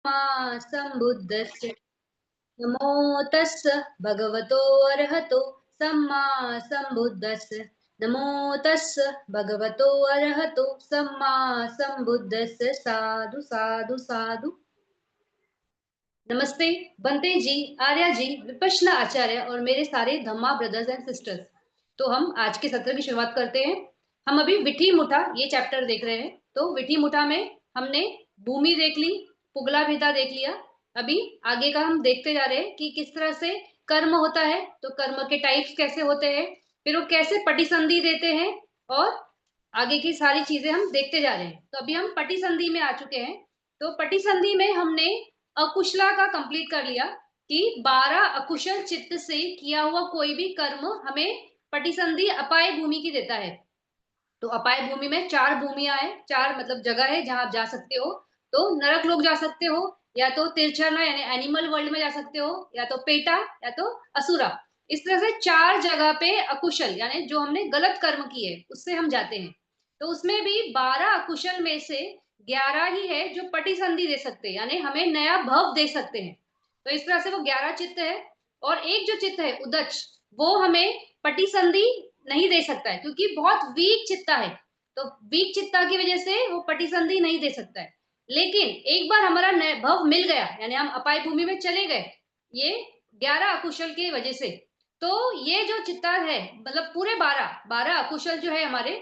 सम्मा सम्बुद्धस्य नमो तस्य भगवतो अरहतो सम्मा सम्बुद्धस्य नमो तस्य भगवतो अरहतो सम्मा सम्बुद्धस्य साधु साधु साधु। नमस्ते बंते जी, आर्या जी, विपश्यना आचार्य और मेरे सारे धम्मा ब्रदर्स एंड सिस्टर्स। तो हम आज के सत्र की शुरुआत करते हैं। हम अभी विठी मुठा ये चैप्टर देख रहे हैं। तो विठी मुठा में हमने भूमि देख ली, पुगला भेदा देख लिया। अभी आगे का हम देखते जा रहे हैं कि किस तरह से कर्म होता है, तो कर्म के टाइप्स कैसे होते हैं, फिर वो कैसे पटिसंधि देते हैं, और आगे की सारी चीजें हम देखते जा रहे हैं। तो अभी हम पटिसंधि में आ चुके हैं। तो पटिसंधि में हमने अकुशला का कंप्लीट कर लिया कि 12 अकुशल चित्त से किया हुआ कोई भी कर्म हमें पटिसंधि अपाय भूमि की देता है। तो अपाय भूमि में 4 भूमियां हैं, 4 मतलब जगह है जहां आप जा सकते हो। तो नरक लोक जा सकते हो, या तो तिरछना यानी एनिमल वर्ल्ड में जा सकते हो, या तो पेटा, या तो असुरा। इस तरह से 4 जगह पे अकुशल यानी जो हमने गलत कर्म किए उससे हम जाते हैं। तो उसमें भी 12 अकुशल में से 11 ही है जो पटिसंधि दे सकते हैं, यानी हमें नया भव दे सकते हैं। तो इस तरह से वो 11 चित्त है। और एक जो चित्त है उदच, वो हमें पटिसंधि नहीं दे सकता है क्योंकि बहुत वीक चित्ता है। तो वीक चित्ता की वजह से वो पटिसंधि नहीं दे सकता है। लेकिन एक बार हमारा भव मिल गया यानी हम अपाय भूमि में चले गए ये 11 अकुशल की वजह से, तो ये जो चित्ता है मतलब पूरे 12 अकुशल जो है हमारे,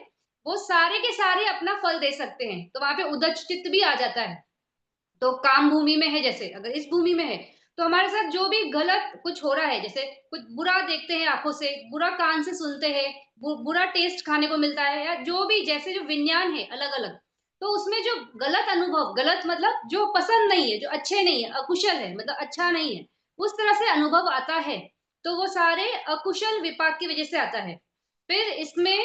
वो सारे के सारे अपना फल दे सकते हैं। तो वहां पे उदच चित्त भी आ जाता है। तो काम भूमि में है, जैसे अगर इस भूमि में है तो हमारे साथ जो भी गलत कुछ हो रहा है, जैसे कुछ बुरा देखते हैं आंखों से, बुरा कान से सुनते हैं, बुरा टेस्ट खाने को मिलता है, या जो भी जैसे जो विज्ञान है अलग अलग, तो उसमें जो गलत अनुभव, गलत मतलब जो पसंद नहीं है, जो अच्छे नहीं है, अकुशल है मतलब अच्छा नहीं है, उस तरह से अनुभव आता है, तो वो सारे अकुशल विपाक की वजह से आता है। फिर इसमें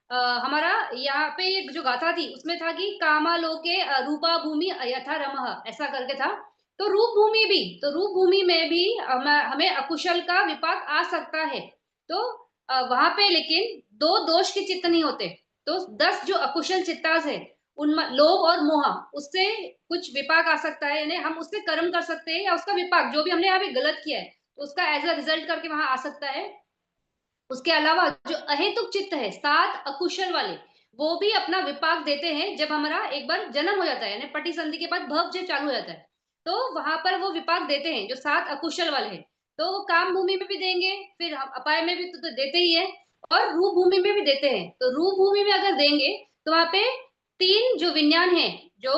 हमारा यहाँ पे एक जो गाथा थी उसमें था कि कामालोके रूपा भूमि यथा रमः, ऐसा करके था। तो रूप भूमि भी, तो रूप भूमि में भी हमें अकुशल का विपाक आ सकता है। तो वहां पे लेकिन 2 दोष के चित्त नहीं होते। तो 10 जो अकुशल चित्तास है उनमें लोभ और मोह, उससे कुछ विपाक आ सकता है, यानी हम उससे कर्म कर सकते हैं या उसका विपाक जो भी हमने यहाँ पे गलत किया है तो उसका एज अ रिजल्ट करके वहां आ सकता है। उसके अलावा जो अहेतुक चित्त है 7 अकुशल वाले, वो भी अपना विपाक देते हैं जब हमारा एक बार जन्म हो जाता है, यानी पटी संधि के बाद भव जब चालू हो जाता है तो वहां पर वो विपाक देते हैं जो 7 अकुशल वाले हैं। तो वो काम भूमि में भी देंगे, फिर हम अपाय में भी तो देते ही है, और रूप भूमि में भी देते हैं। तो रूप भूमि में अगर देंगे तो वहां पे 3 जो विज्ञान है, जो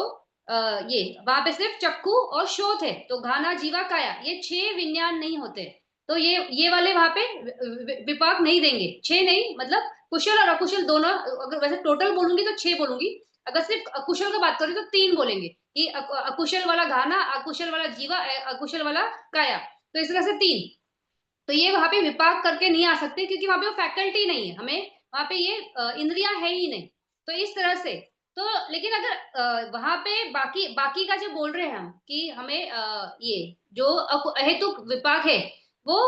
ये वहां पे सिर्फ चक्कू और श्रोत है, तो घाना जीवा काया ये 6 विज्ञान नहीं होते। तो ये वाले वहां पे विपाक नहीं देंगे, 6 नहीं, मतलब कुशल और अकुशल दोनों। अगर वैसे टोटल बोलूंगी तो 6 बोलूंगी, अगर सिर्फ अकुशल का बात करें तो 3 बोलेंगे कि अकुशल वाला घाना, अकुशल वाला जीवा, अकुशल वाला काया। तो इस तरह से 3। तो ये वहां पे विपाक करके नहीं आ सकते क्योंकि वहां पे वो फैकल्टी नहीं है, हमें वहां पे ये इंद्रियां है ही नहीं। तो इस तरह से, तो लेकिन अगर वहां पे बाकी बाकी का जो बोल रहे हैं हम कि हमें ये जो अहेतुक विपाक है वो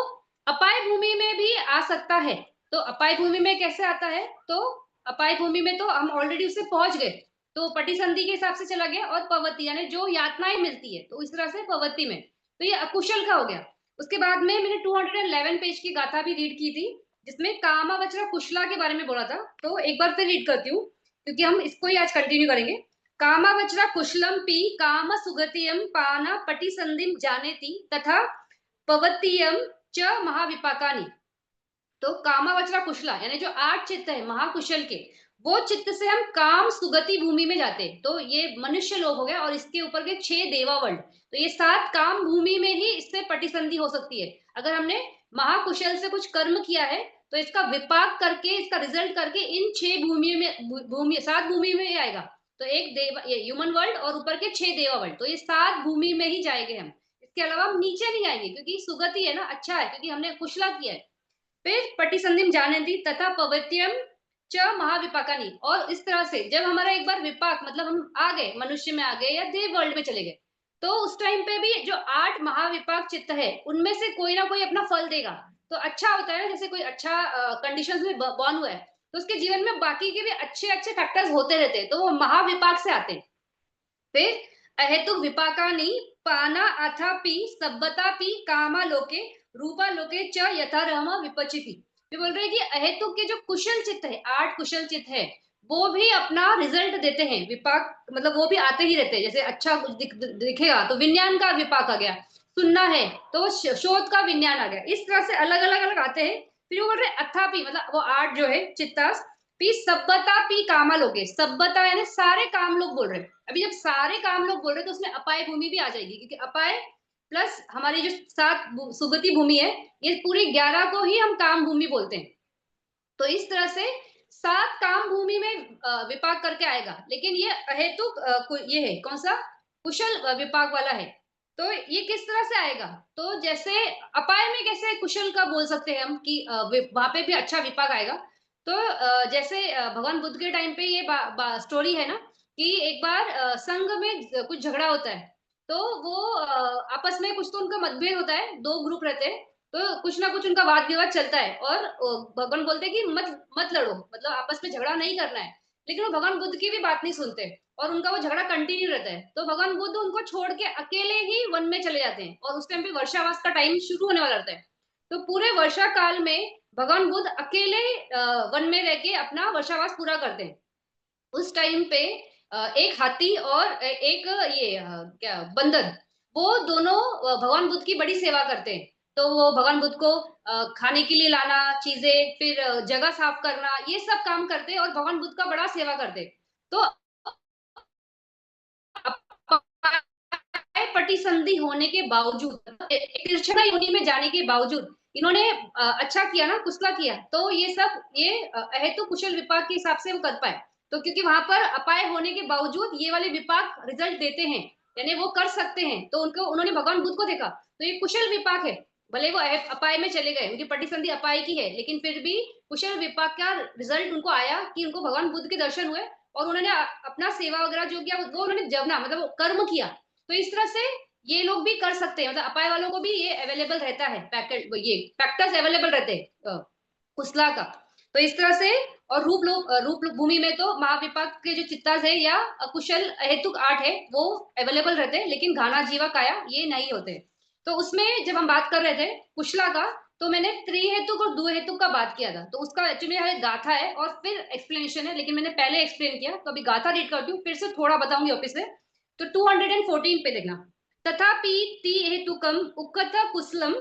अपाय भूमि में भी आ सकता है। तो अपाय भूमि में कैसे आता है, तो अपाय भूमि में तो हम ऑलरेडी उससे पहुंच गए, तो पटिसंधि के हिसाब से चला गया, और पवती यानी जो यातनाएं मिलती है तो इस तरह से पवती में, तो ये अकुशल का हो गया। उसके बाद में मैंने 211 पेज की गाथा भी रीड की थी जिसमें कामावचरा कुशला के बारे में बोला था। तो एक बार फिर रीड करती हूँ क्योंकि हम इसको ही आज कंटिन्यू करेंगे। कामावचरा कुशलम पी काम सुगतियम पाना पटिसंधिम जानेति तथा पवतीयम च महाविपाकानि। तो कामावचरा कुशला यानी जो 8 चित्त है महाकुशल के, वो चित्त से हम काम सुगति भूमि में जाते हैं। तो ये मनुष्य लोग हो गया, और इसके ऊपर के 6 देवावर्ल्ड, तो ये 7 काम भूमि में ही इससे पटिसंधि हो सकती है। अगर हमने महाकुशल से कुछ कर्म किया है तो इसका विपाक करके, इसका रिजल्ट करके इन 6 भूमि में, भूमि 7 भूमि में ही आएगा। तो एक देव, ये ह्यूमन वर्ल्ड और ऊपर के 6 देवा वर्ल्ड, तो ये 7 भूमि में ही जाएंगे हम। इसके अलावा हम नीचे नहीं आएंगे क्योंकि सुगति है ना, अच्छा है क्योंकि हमने कुशला किया है। फिर पटिसंधिम जानन्ति तथा पवत्यम च महाविपाकानि। और इस तरह से जब हमारा एक बार विपाक मतलब हम आ गए, मनुष्य में आ गए या देव वर्ल्ड में चले गए, तो उस टाइम पे भी जो 8 महाविपाक चित्त है उनमें से कोई ना कोई अपना फल देगा। तो अच्छा होता है ना, जैसे कोई अच्छा कंडीशंस में बॉर्न हुआ है तो उसके जीवन में बाकी के भी अच्छे अच्छे फैक्टर्स होते रहते हैं, तो वो महाविपाक से आते हैं। फिर अहेतुक विपाकानि पाना अथापि सब्बतापि कामालोके रूपालोके च यथारहम विपचिति। ये बोल रहे हैं कि अहेतुक के जो कुशल चित्त है, 8 कुशल चित्त है, वो भी अपना रिजल्ट देते हैं। विपाक मतलब वो भी आते ही रहते हैं। जैसे अच्छा कुछ दिखेगा तो विज्ञान का विपाक आ गया, सुनना है तो शोध का विज्ञान आ गया। इस तरह से अलग अलग अलग आते हैं। फिर वो बोल रहे अथापि मतलब वो 8 जो है चित्तास, पी सब्बता पी कामा लोगे, सब्बता यानी सारे काम लोग बोल रहे हैं। अभी जब सारे काम लोग बोल रहे हैं तो उसमें अपाय भूमि भी आ जाएगी, क्योंकि अपाय प्लस हमारी जो 7 सुगति भूमि है, ये पूरी 11 को ही हम काम भूमि बोलते हैं। तो इस तरह से 7 काम भूमि में विपाक करके आएगा। लेकिन ये अहेतुक ये है कौन सा, कुशल विपाक वाला है। तो ये किस तरह से आएगा, तो जैसे अपाय में कैसे कुशल का बोल सकते हैं हम कि वहां पे भी अच्छा विपाक आएगा। तो जैसे भगवान बुद्ध के टाइम पे ये स्टोरी है ना, कि एक बार संघ में कुछ झगड़ा होता है। तो वो आपस में कुछ तो उनका मतभेद होता है, 2 ग्रुप रहते हैं। तो कुछ ना कुछ उनका वाद विवाद चलता है और भगवान बोलते हैं कि मत मत लड़ो, मतलब आपस में झगड़ा नहीं करना है। लेकिन वो भगवान बुद्ध की भी बात नहीं सुनते और उनका वो झगड़ा कंटिन्यू रहता है। तो भगवान बुद्ध उनको छोड़ के अकेले ही वन में चले जाते हैं और उस टाइम पे वर्षावास का टाइम शुरू होने वाला रहता है। तो पूरे वर्षा काल में भगवान बुद्ध अकेले वन में रह के अपना वर्षावास पूरा करते हैं। उस टाइम पे एक हाथी और एक ये क्या बंदर, वो दोनों भगवान बुद्ध की बड़ी सेवा करते हैं। तो वो भगवान बुद्ध को खाने के लिए लाना चीजें, फिर जगह साफ करना, ये सब काम करते हैं और भगवान बुद्ध का बड़ा सेवा करते हैं। तो पटिसंधि होने के बावजूद, तिरछना योनि में जाने के बावजूद इन्होंने अच्छा किया ना, कुशला किया। तो ये सब ये अहेतु कुशल विपाक के हिसाब से वो कर पाए। तो क्योंकि वहां पर अपाय होने के बावजूद ये वाले विपाक रिजल्ट देते हैं, यानी वो कर सकते हैं। तो उनको उन्होंने भगवान बुद्ध को देखा, तो ये कुशल विपाक है। भले वो अपाय में चले गए, उनकी पटिसंधि अपाय की है, लेकिन फिर भी कुशल विपाक का रिजल्ट उनको आया कि उनको भगवान बुद्ध के दर्शन हुए और उन्होंने अपना सेवा वगैरह जो किया वो उन्होंने जवना मतलब कर्म किया। तो इस तरह से ये लोग भी कर सकते हैं, मतलब अपाय वालों को भी ये अवेलेबल रहता है, पैकेट ये फैक्टर्स अवेलेबल रहते हैं कुशला का। तो इस तरह से, और रूप भूमि में तो महाविपाक के जो चित्ताज है या कुशल हेतुक 8 है वो अवेलेबल रहते हैं, लेकिन घाना जीवा काया ये नहीं होते। तो उसमें जब हम बात कर रहे थे कुशला का, तो मैंने त्रिहेतुक और दुहेतुक का बात किया था। तो उसका एक्चुअली एक गाथा है और फिर एक्सप्लेनेशन है, लेकिन मैंने पहले एक्सप्लेन किया, तो अभी गाथा रीड करती हूँ, फिर से थोड़ा बताऊंगी वापिस से। तो 214 पे देखना, तथापि ती हेतुकम उक्कत कुशलम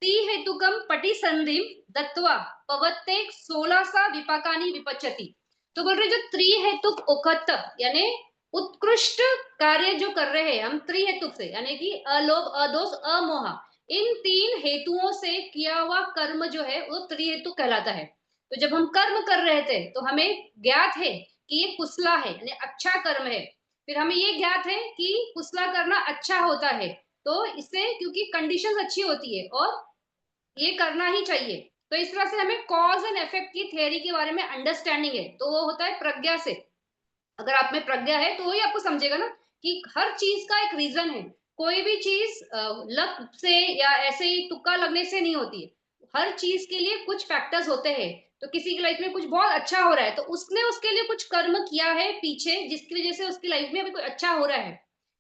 ती हेतुकम पटिसंधिम दत्वा पवत्ते 16 विपाकानि विपच्यति। तो बोल रहे जो त्रिहेतुक उक्कत यानी उत्कृष्ट कार्य जो कर रहे हैं हम त्रिहेतुक से, यानी कि अलोभ अदोष अमोह, इन 3 हेतुओं से किया हुआ कर्म जो है वो त्रिहेतुक कहलाता है। तो जब हम कर्म कर रहे थे तो हमें ज्ञात है कि ये कुशला है यानी अच्छा कर्म है। फिर हमें ये ज्ञात है कि कुशला करना अच्छा होता है। तो इससे क्योंकि कंडीशंस अच्छी होती है और ये करना ही चाहिए। तो इस तरह से हमें कॉज एंड इफेक्ट की थ्योरी के बारे में अंडरस्टैंडिंग है, तो वो होता है प्रज्ञा से। अगर आप में प्रज्ञा है तो वही आपको समझेगा ना कि हर चीज का एक रीजन है। कोई भी चीज लक से या ऐसे ही तुक्का लगने से नहीं होती है। हर चीज के लिए कुछ फैक्टर्स होते हैं। तो किसी की लाइफ में कुछ बहुत अच्छा हो रहा है तो उसने उसके लिए कुछ कर्म किया है पीछे, जिसकी वजह से उसकी लाइफ में अभी कुछ अच्छा हो रहा है।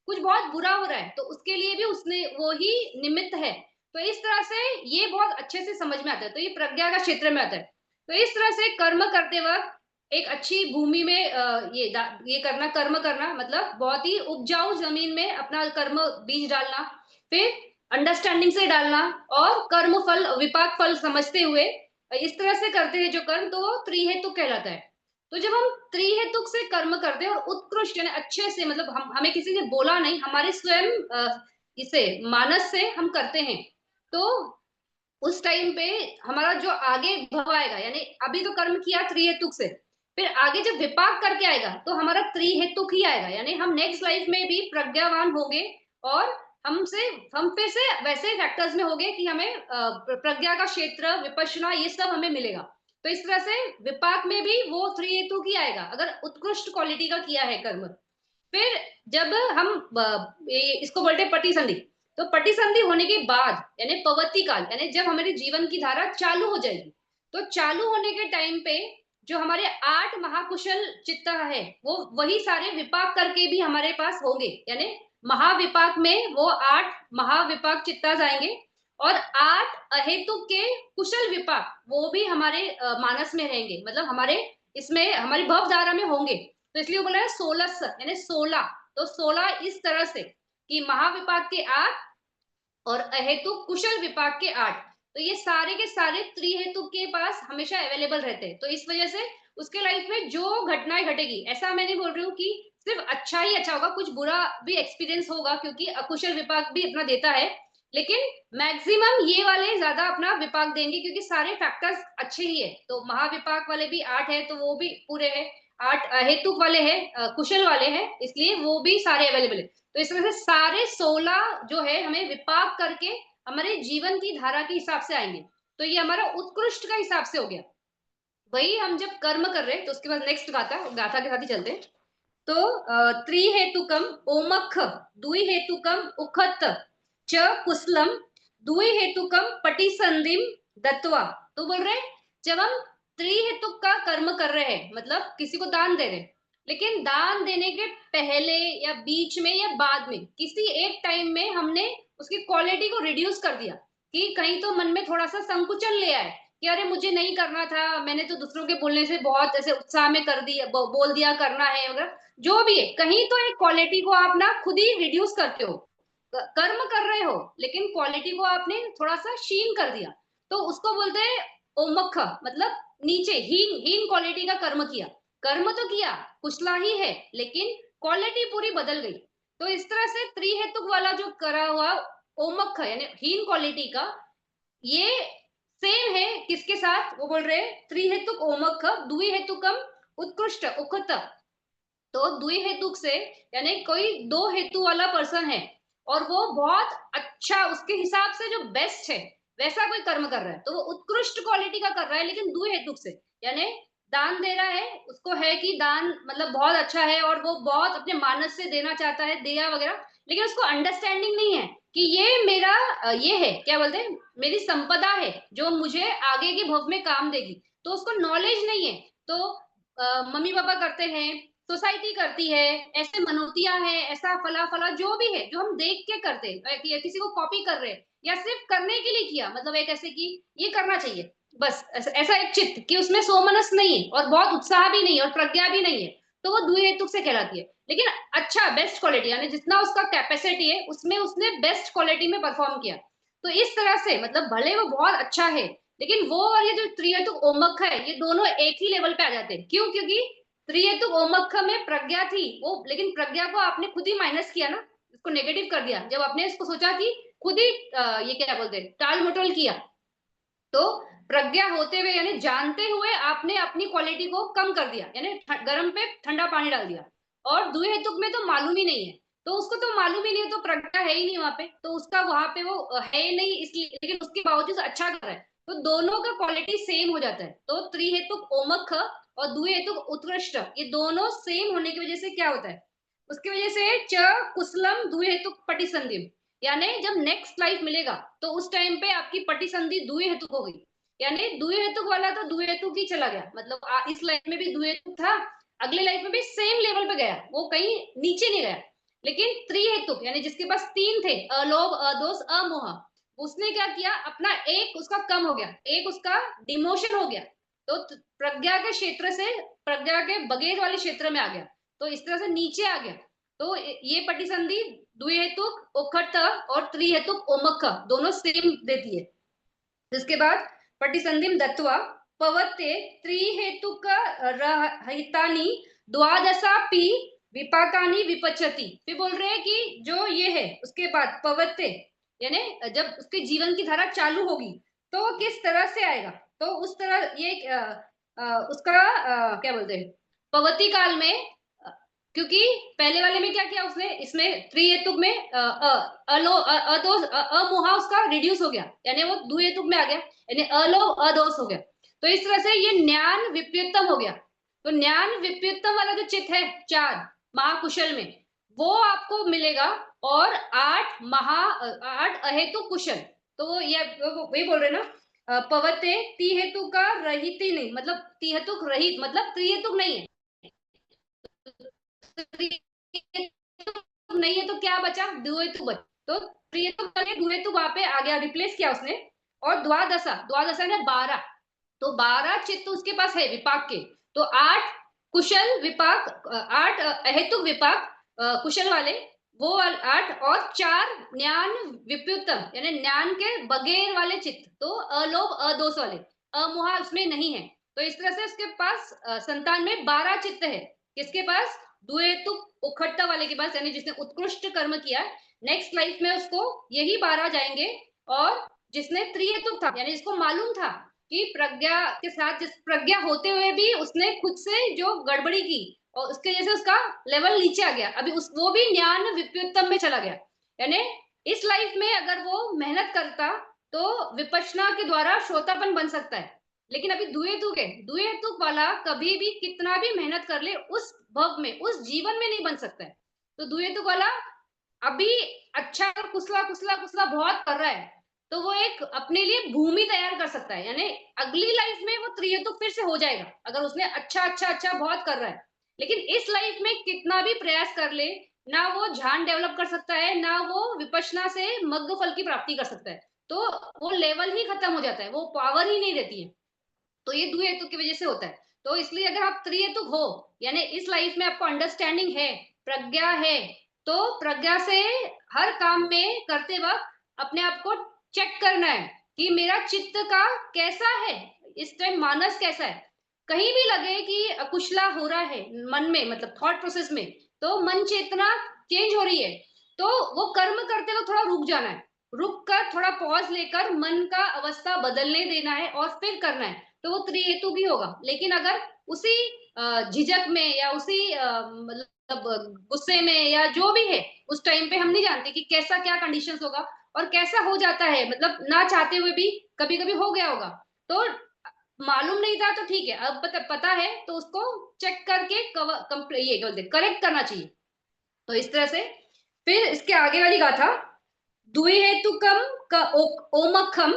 कुछ बहुत बुरा हो रहा है तो उसके लिए भी उसने वो ही निमित्त है। तो इस तरह से ये बहुत अच्छे से समझ में आता है, तो ये प्रज्ञा का क्षेत्र में आता है। तो इस तरह से कर्म करते वक्त एक अच्छी भूमि में ये करना, कर्म करना मतलब बहुत ही उपजाऊ जमीन में अपना कर्म बीज डालना, फिर अंडरस्टैंडिंग से डालना और कर्म फल विपाक फल समझते हुए इस तरह से करते हैं जो कर्म, तो वो त्रिहेतुक कहलाता है। तो जब हम त्रिहेतुक से कर्म करते हैं और उत्कृष्ट यानी अच्छे से, मतलब हमें किसी ने बोला नहीं, हमारे स्वयं इसे मानस से हम करते हैं, तो उस टाइम पे हमारा जो आगे भव आएगा, यानी अभी तो कर्म किया त्रिहेतुक से, फिर आगे जब विपाक करके आएगा तो हमारा त्रिहेतुक ही आएगा, यानी हम नेक्स्ट लाइफ में भी प्रज्ञावान होंगे और हमसे हम पे से वैसे फैक्टर्स में होंगे कि हमें प्रज्ञा का क्षेत्र विपश्यना ये सब हमें मिलेगा। तो इस तरह से विपाक में भी वो त्रिहेतुक ही आएगा अगर उत्कृष्ट क्वालिटी का किया है कर्म। फिर जब हम इसको बोलते हैं पटी संधि, तो पटी संधि होने के बाद यानी पवती काल, यानी जब हमारे जीवन की धारा चालू हो जाएगी, तो चालू होने के टाइम पे जो हमारे 8 महाकुशल चित्त है वो वही सारे विपाक करके भी हमारे पास होंगे, यानी महाविपाक में वो 8 महाविपाक चित्ताज आएंगे और 8 अहेतुक के कुशल विपाक वो भी हमारे मानस में रहेंगे, मतलब हमारे इसमें हमारी भवधारा में होंगे। तो इसलिए बोला है 16 यानी 16। तो 16 इस तरह से कि महाविपाक के 8 और अहेतुक कुशल विपाक के 8। तो ये सारे के सारे त्रिहेतुक के पास हमेशा अवेलेबल रहते हैं। तो इस वजह से उसके लाइफ में जो घटनाएं घटेगी, ऐसा मैं नहीं बोल रही हूँ कि सिर्फ अच्छा ही अच्छा होगा, कुछ बुरा भी एक्सपीरियंस होगा क्योंकि अकुशल विपाक भी अपना देता है, लेकिन मैक्सिमम ये वाले ज्यादा अपना विपाक देंगे क्योंकि सारे फैक्टर्स अच्छे ही है। तो महाविपाक वाले भी 8 है तो वो भी पूरे है, 8 अहेतुक वाले हैं, कुशल वाले हैं, इसलिए वो भी सारे अवेलेबल है। तो इस वजह से सारे 16 जो है हमें विपाक करके हमारे जीवन की धारा के हिसाब से आएंगे। तो ये हमारा उत्कृष्ट का हिसाब से हो गया। वही हम जब कर्म कर रहे हैं तो उसके बाद नेक्स्ट गाथा, गाथा के साथ ही चलते हैं। तो त्रिहेतुकम ओमख दुई हेतुकम उखत च कुशलम दुई हेतुकम पटिसंधिम दत्वा। तो बोल रहे जब हम त्रिहेतुक का कर्म कर रहे हैं, मतलब किसी को दान दे रहे हैं, लेकिन दान देने के पहले या बीच में या बाद में किसी एक टाइम में हमने उसकी क्वालिटी को रिड्यूस कर दिया, कि कहीं तो मन में थोड़ा सा संकुचन ले आए कि अरे मुझे नहीं करना था, मैंने तो दूसरों के बोलने से बहुत ऐसे उत्साह में कर दिया, बोल दिया करना है वगैरह, जो भी है, कहीं तो एक क्वालिटी को आप ना खुद ही रिड्यूस करते हो। कर्म कर रहे हो लेकिन क्वालिटी को आपने थोड़ा सा क्षीण कर दिया, तो उसको बोलते हैं ओमख, मतलब नीचे हीन हीन क्वालिटी का कर्म किया। कर्म तो किया कुशला ही है लेकिन क्वालिटी पूरी बदल गई। तो इस तरह से त्रिहेतुक वाला जो करा हुआ ओमख यानी हीन क्वालिटी का, ये सेम है किसके साथ, वो बोल रहे हैं त्रिहेतुक ओमख दुई हेतुकम उत्कृष्ट उखत। तो द्वि हेतुक से यानी कोई दो हेतु वाला पर्सन है और वो बहुत अच्छा उसके हिसाब से जो बेस्ट है वैसा कोई कर्म कर रहा है, तो वो उत्कृष्ट क्वालिटी का कर रहा है लेकिन द्वि हेतुक से, यानी दान दे रहा है, उसको है कि दान मतलब बहुत अच्छा है और वो बहुत अपने मानस से देना चाहता है दिया वगैरह, लेकिन उसको अंडरस्टैंडिंग नहीं है कि ये मेरा ये है क्या बोलते हैं मेरी संपदा है जो मुझे आगे के भव में काम देगी। तो उसको नॉलेज नहीं है। तो मम्मी पापा करते हैं, सोसाइटी करती है, ऐसे मनोतियां हैं, ऐसा फला फला जो भी है जो हम देख के करते हैं कि किसी को कॉपी कर रहे हैं या सिर्फ करने के लिए किया, मतलब एक ऐसे कि ये करना चाहिए बस, ऐसा एक चित्त कि उसमें सोमनस नहीं है और बहुत उत्साह भी नहीं है और प्रज्ञा भी नहीं है, तो वो द्विहेतुक से कहलाती है। लेकिन अच्छा बेस्ट क्वालिटी यानी जितना उसका कैपेसिटी है उसमें उसने बेस्ट क्वालिटी में परफॉर्म किया। तो इस तरह से मतलब भले वो बहुत अच्छा है लेकिन वो और ये जो त्रिहेतुक ओमख है ये दोनों एक ही लेवल पे आ जाते हैं। क्यों? क्योंकि त्रिहेतुक ओमख में प्रज्ञा थी वो, लेकिन प्रज्ञा को आपने खुद ही माइनस किया ना, इसको नेगेटिव कर दिया जब आपने इसको सोचा कि खुद ही ये क्या बोलते हैं टाल मटोल किया। तो प्रज्ञा होते हुए यानी जानते हुए आपने अपनी क्वालिटी को कम कर दिया, यानी गर्म पे ठंडा पानी डाल दिया। और द्विहेतुक में तो मालूम ही नहीं है, तो उसको तो मालूम ही नहीं है, तो प्रज्ञा है ही नहीं वहां पे, तो उसका वहां पे वो है ही नहीं, इसलिए लेकिन उसके बावजूद अच्छा कर रहा है, तो दोनों का क्वालिटी सेम हो जाता है। तो त्रिहेतुक ओमख और द्विहेतुक उत्कृष्ट ये दोनों सेम होने की वजह से क्या होता है, उसकी वजह से च कुशलम द्विहेतुक पटिसंधिम, यानी जब नेक्स्ट लाइफ मिलेगा तो उस टाइम पे आपकी पटिसंधि द्विहेतुक हो गई, यानी द्विहेतुक वाला तो द्विहेतुक ही चला गया, मतलब इस लाइफ में भी द्विहेतुक था, अगले लाइफ में भी सेम लेवल पे गया, वो कहीं नीचे नहीं गया। लेकिन त्रिहेतुक यानी जिसके पास तीन थे अलोभ अदोष अमोह, उसने क्या किया अपना एक उसका कम हो गया, एक उसका डिमोशन हो गया, तो प्रज्ञा के क्षेत्र से प्रज्ञा के बगैर वाले क्षेत्र में आ गया, तो इस तरह से नीचे आ गया। तो ये पटिसंधि द्विहेतुक उखट और त्रिहेतुक ओमख दोनों सेम देती है। जिसके बाद पटिसंधिम दत्वा पवते त्रिहेतुक रहितानि द्वादशापि विपाकानि विपचति। फिर बोल रहे हैं कि जो ये है उसके बाद पवते यानी जब उसके जीवन की धारा चालू होगी तो किस तरह से आएगा, तो उस तरह ये उसका क्या बोलते हैं पवती काल में क्योंकि पहले वाले में क्या किया उसने, इसमें त्रिहेतुक में अमोहा उसका रिड्यूस हो गया यानी वो द्विहेतुक में आ गया, यानी अलोभ अदोष हो गया। तो इस तरह से ये ज्ञान विपरीतम हो गया। तो ज्ञान विपरीतम वाला जो चित्त है 4 महाकुशल में वो आपको मिलेगा, और 8 अहेतुक कुशल। तो ये वही बोल रहे ना पवते तिहेतु का रहित ही नहीं, मतलब तिहेतुक रहित मतलब त्रिहेतुक नहीं है, नहीं है तो क्या बचा, द्विहेतुक बचा। तो त्रिहेतुक वाले द्विहेतुक वहां पे आ गया, रिप्लेस किया उसने। और द्वादशा, द्वादशा ने 12, तो 12 चित्त उसके पास है विपाक के। तो 8 कुशल विपाक, 8 अहेतुक विपाक कुशल वाले, वो 8, और 4 ज्ञान विप्युतम यानी ज्ञान के बगैर वाले चित्त, तो अलोभ अदोष वाले, अमोहा उसमें नहीं है। तो इस तरह से उसके पास संतान में 12 चित्त है। किसके पास, द्विहेतुक उखट्टा वाले के पास, यानी जिसने उत्कृष्ट कर्म किया, नेक्स्ट लाइफ में उसको यही 12 जाएंगे। और जिसने त्रिहेतुक था, यानी जिसको मालूम था कि प्रज्ञा के साथ, जिस प्रज्ञा होते हुए भी उसने खुद से जो गड़बड़ी की और उसके जैसे उसका लेवल नीचे आ गया, अभी उस वो भी ज्ञान विपरीतम में चला गया। यानी इस लाइफ में अगर वो मेहनत करता तो विपश्यना के द्वारा श्रोतापन बन सकता है। लेकिन अभी द्विहेतुक है, द्विहेतुक वाला कभी भी कितना भी मेहनत कर ले उस भव में, उस जीवन में नहीं बन सकता है। तो द्विहेतुक वाला अभी अच्छा कुसला कुसला कुसला बहुत कर रहा है, तो वो एक अपने लिए भूमि तैयार कर सकता है, यानी अगली लाइफ में वो त्रिहेतुक फिर से हो जाएगा अगर उसने अच्छा अच्छा अच्छा बहुत कर रहा है। लेकिन इस लाइफ में कितना भी प्रयास कर ले, ना वो ध्यान डेवलप कर सकता है, ना वो विपश्यना से मग्न फल की प्राप्ति कर सकता है। तो वो लेवल ही खत्म हो जाता है, वो पावर ही नहीं रहती है। तो ये द्विहेतुक की वजह से होता है। तो इसलिए अगर आप त्रिहेतुक हो, यानी इस लाइफ में आपको अंडरस्टैंडिंग है, प्रज्ञा है, तो प्रज्ञा से हर काम में करते वक्त अपने आप को चेक करना है कि मेरा चित्त का कैसा है, इस टाइम मानस कैसा है। कहीं भी लगे कि अकुशला हो रहा है मन में, मतलब थॉट प्रोसेस में, तो मन चेतना चेंज हो रही है, तो वो कर्म करते हुए थोड़ा रुक जाना है, रुक कर थोड़ा पॉज लेकर मन का अवस्था बदलने देना है और फिर करना है, तो वो त्रिहेतु भी होगा। लेकिन अगर उसी झिझक में या उसी मतलब गुस्से में या जो भी है, उस टाइम पे हम नहीं जानते कि कैसा क्या कंडीशंस होगा और कैसा हो जाता है, मतलब ना चाहते हुए भी कभी कभी हो गया होगा। तो मालूम नहीं था तो ठीक है, अब पता है तो उसको चेक करके ये बोलते करेक्ट करना चाहिए। तो इस तरह से फिर इसके आगे वाली गाथा, द्विहेतुकम का ओमखम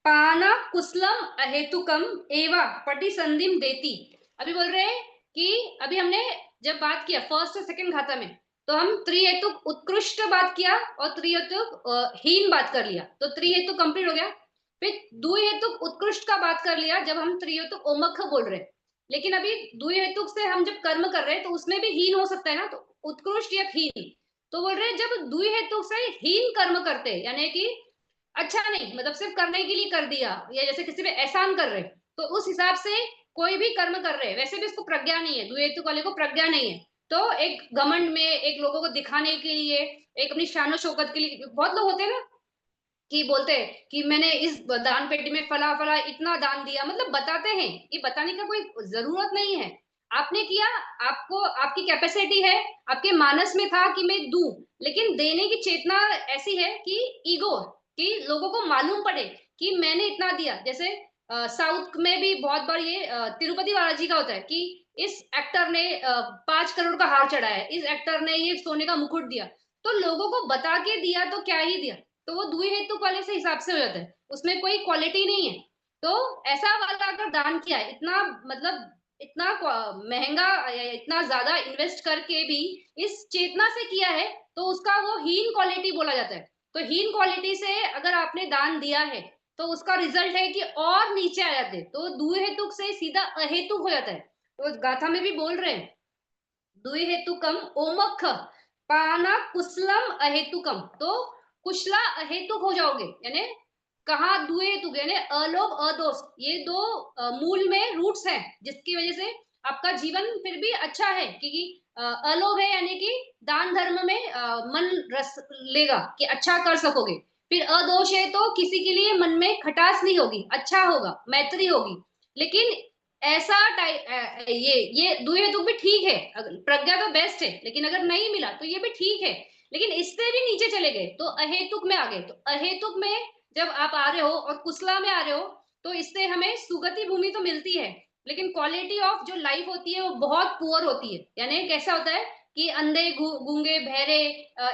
पाना कुशलम अहेतुकम एवा पटिसंधिम देती। अभी बोल रहे हैं कि अभी हमने जब बात किया फर्स्ट और सेकंड घाता में, तो हम त्रिहेतुक उत्कृष्ट बात किया और त्रिहेतुक हीन बात कर लिया, तो त्रिहेतुक कंप्लीट हो गया। फिर द्विहेतुक उत्कृष्ट का बात कर लिया जब हम त्रिहेतुक ओमख बोल रहे हैं। लेकिन अभी द्विहेतुक से हम जब कर्म कर रहे हैं तो उसमें भी हीन हो सकता है ना, तो उत्कृष्ट या हीन। तो बोल रहे हैं जब द्विहेतुक से हीन कर्म करते हैं, यानी कि अच्छा नहीं, मतलब सिर्फ करने के लिए कर दिया, या जैसे किसी पे एहसान कर रहे, तो उस हिसाब से कोई भी कर्म कर रहे हैं, वैसे भी उसको प्रज्ञा नहीं है, द्विहेतुक वाले को प्रज्ञा नहीं है, तो एक घमंड में, एक लोगों को दिखाने के लिए, एक अपनी शानो शौकत के लिए, बहुत लोग होते हैं ना कि बोलते हैं कि मैंने इस दान पेटी में फला फला इतना दान दिया, मतलब बताते हैं, ये बताने का कोई जरूरत नहीं है। आपने किया, आपको आपकी कैपेसिटी है, आपके मानस में था कि मैं दूं, लेकिन देने की चेतना ऐसी है कि ईगो, कि लोगों को मालूम पड़े कि मैंने इतना दिया। जैसे साउथ में भी बहुत बार ये तिरुपति बालाजी का होता है कि इस एक्टर ने 5 करोड़ का हार चढ़ाया है, इस एक्टर ने ये सोने का मुकुट दिया, तो लोगों को बता के दिया तो क्या ही दिया, तो वो द्विहेतुक वाले से हिसाब से हो जाता है, उसमें कोई क्वालिटी नहीं है। तो ऐसा वाला अगर दान किया है, इतना मतलब इतना महंगा या इतना ज्यादा इन्वेस्ट करके भी इस चेतना से किया है, तो उसका वो हीन क्वालिटी बोला जाता है। तो हीन क्वालिटी से अगर आपने दान दिया है तो उसका रिजल्ट है कि और नीचे आ जाते, तो द्विहेतुक से सीधा अहेतुक हो जाता है। तो गाथा में भी बोल रहे हैं द्विहेतुकम ओमख पाना कुशलम अहेतुकम, तो कुशला अहेतुक हो जाओगे, यानी कहा द्विहेतुक यानी अलोभ अदोष, ये दो मूल में रूट्स हैं जिसकी वजह से आपका जीवन फिर भी अच्छा है, क्योंकि अलोभ है यानी कि दान धर्म में मन रस लेगा कि अच्छा कर सकोगे। फिर अदोष है तो किसी के लिए मन में खटास नहीं होगी, अच्छा होगा, मैत्री होगी। लेकिन ऐसा ये द्विहेतुक भी ठीक है, प्रज्ञा तो बेस्ट है, लेकिन अगर नहीं मिला तो ये भी ठीक है, लेकिन इससे भी नीचे चले गए तो अहेतुक में आ गए। तो अहेतुक में जब आप आ रहे हो और कुशला में आ रहे हो, तो इससे हमें सुगति भूमि तो मिलती है, लेकिन क्वालिटी ऑफ जो लाइफ होती है वो बहुत पुअर होती है। यानी कैसा होता है कि अंधे गूंगे बहरे,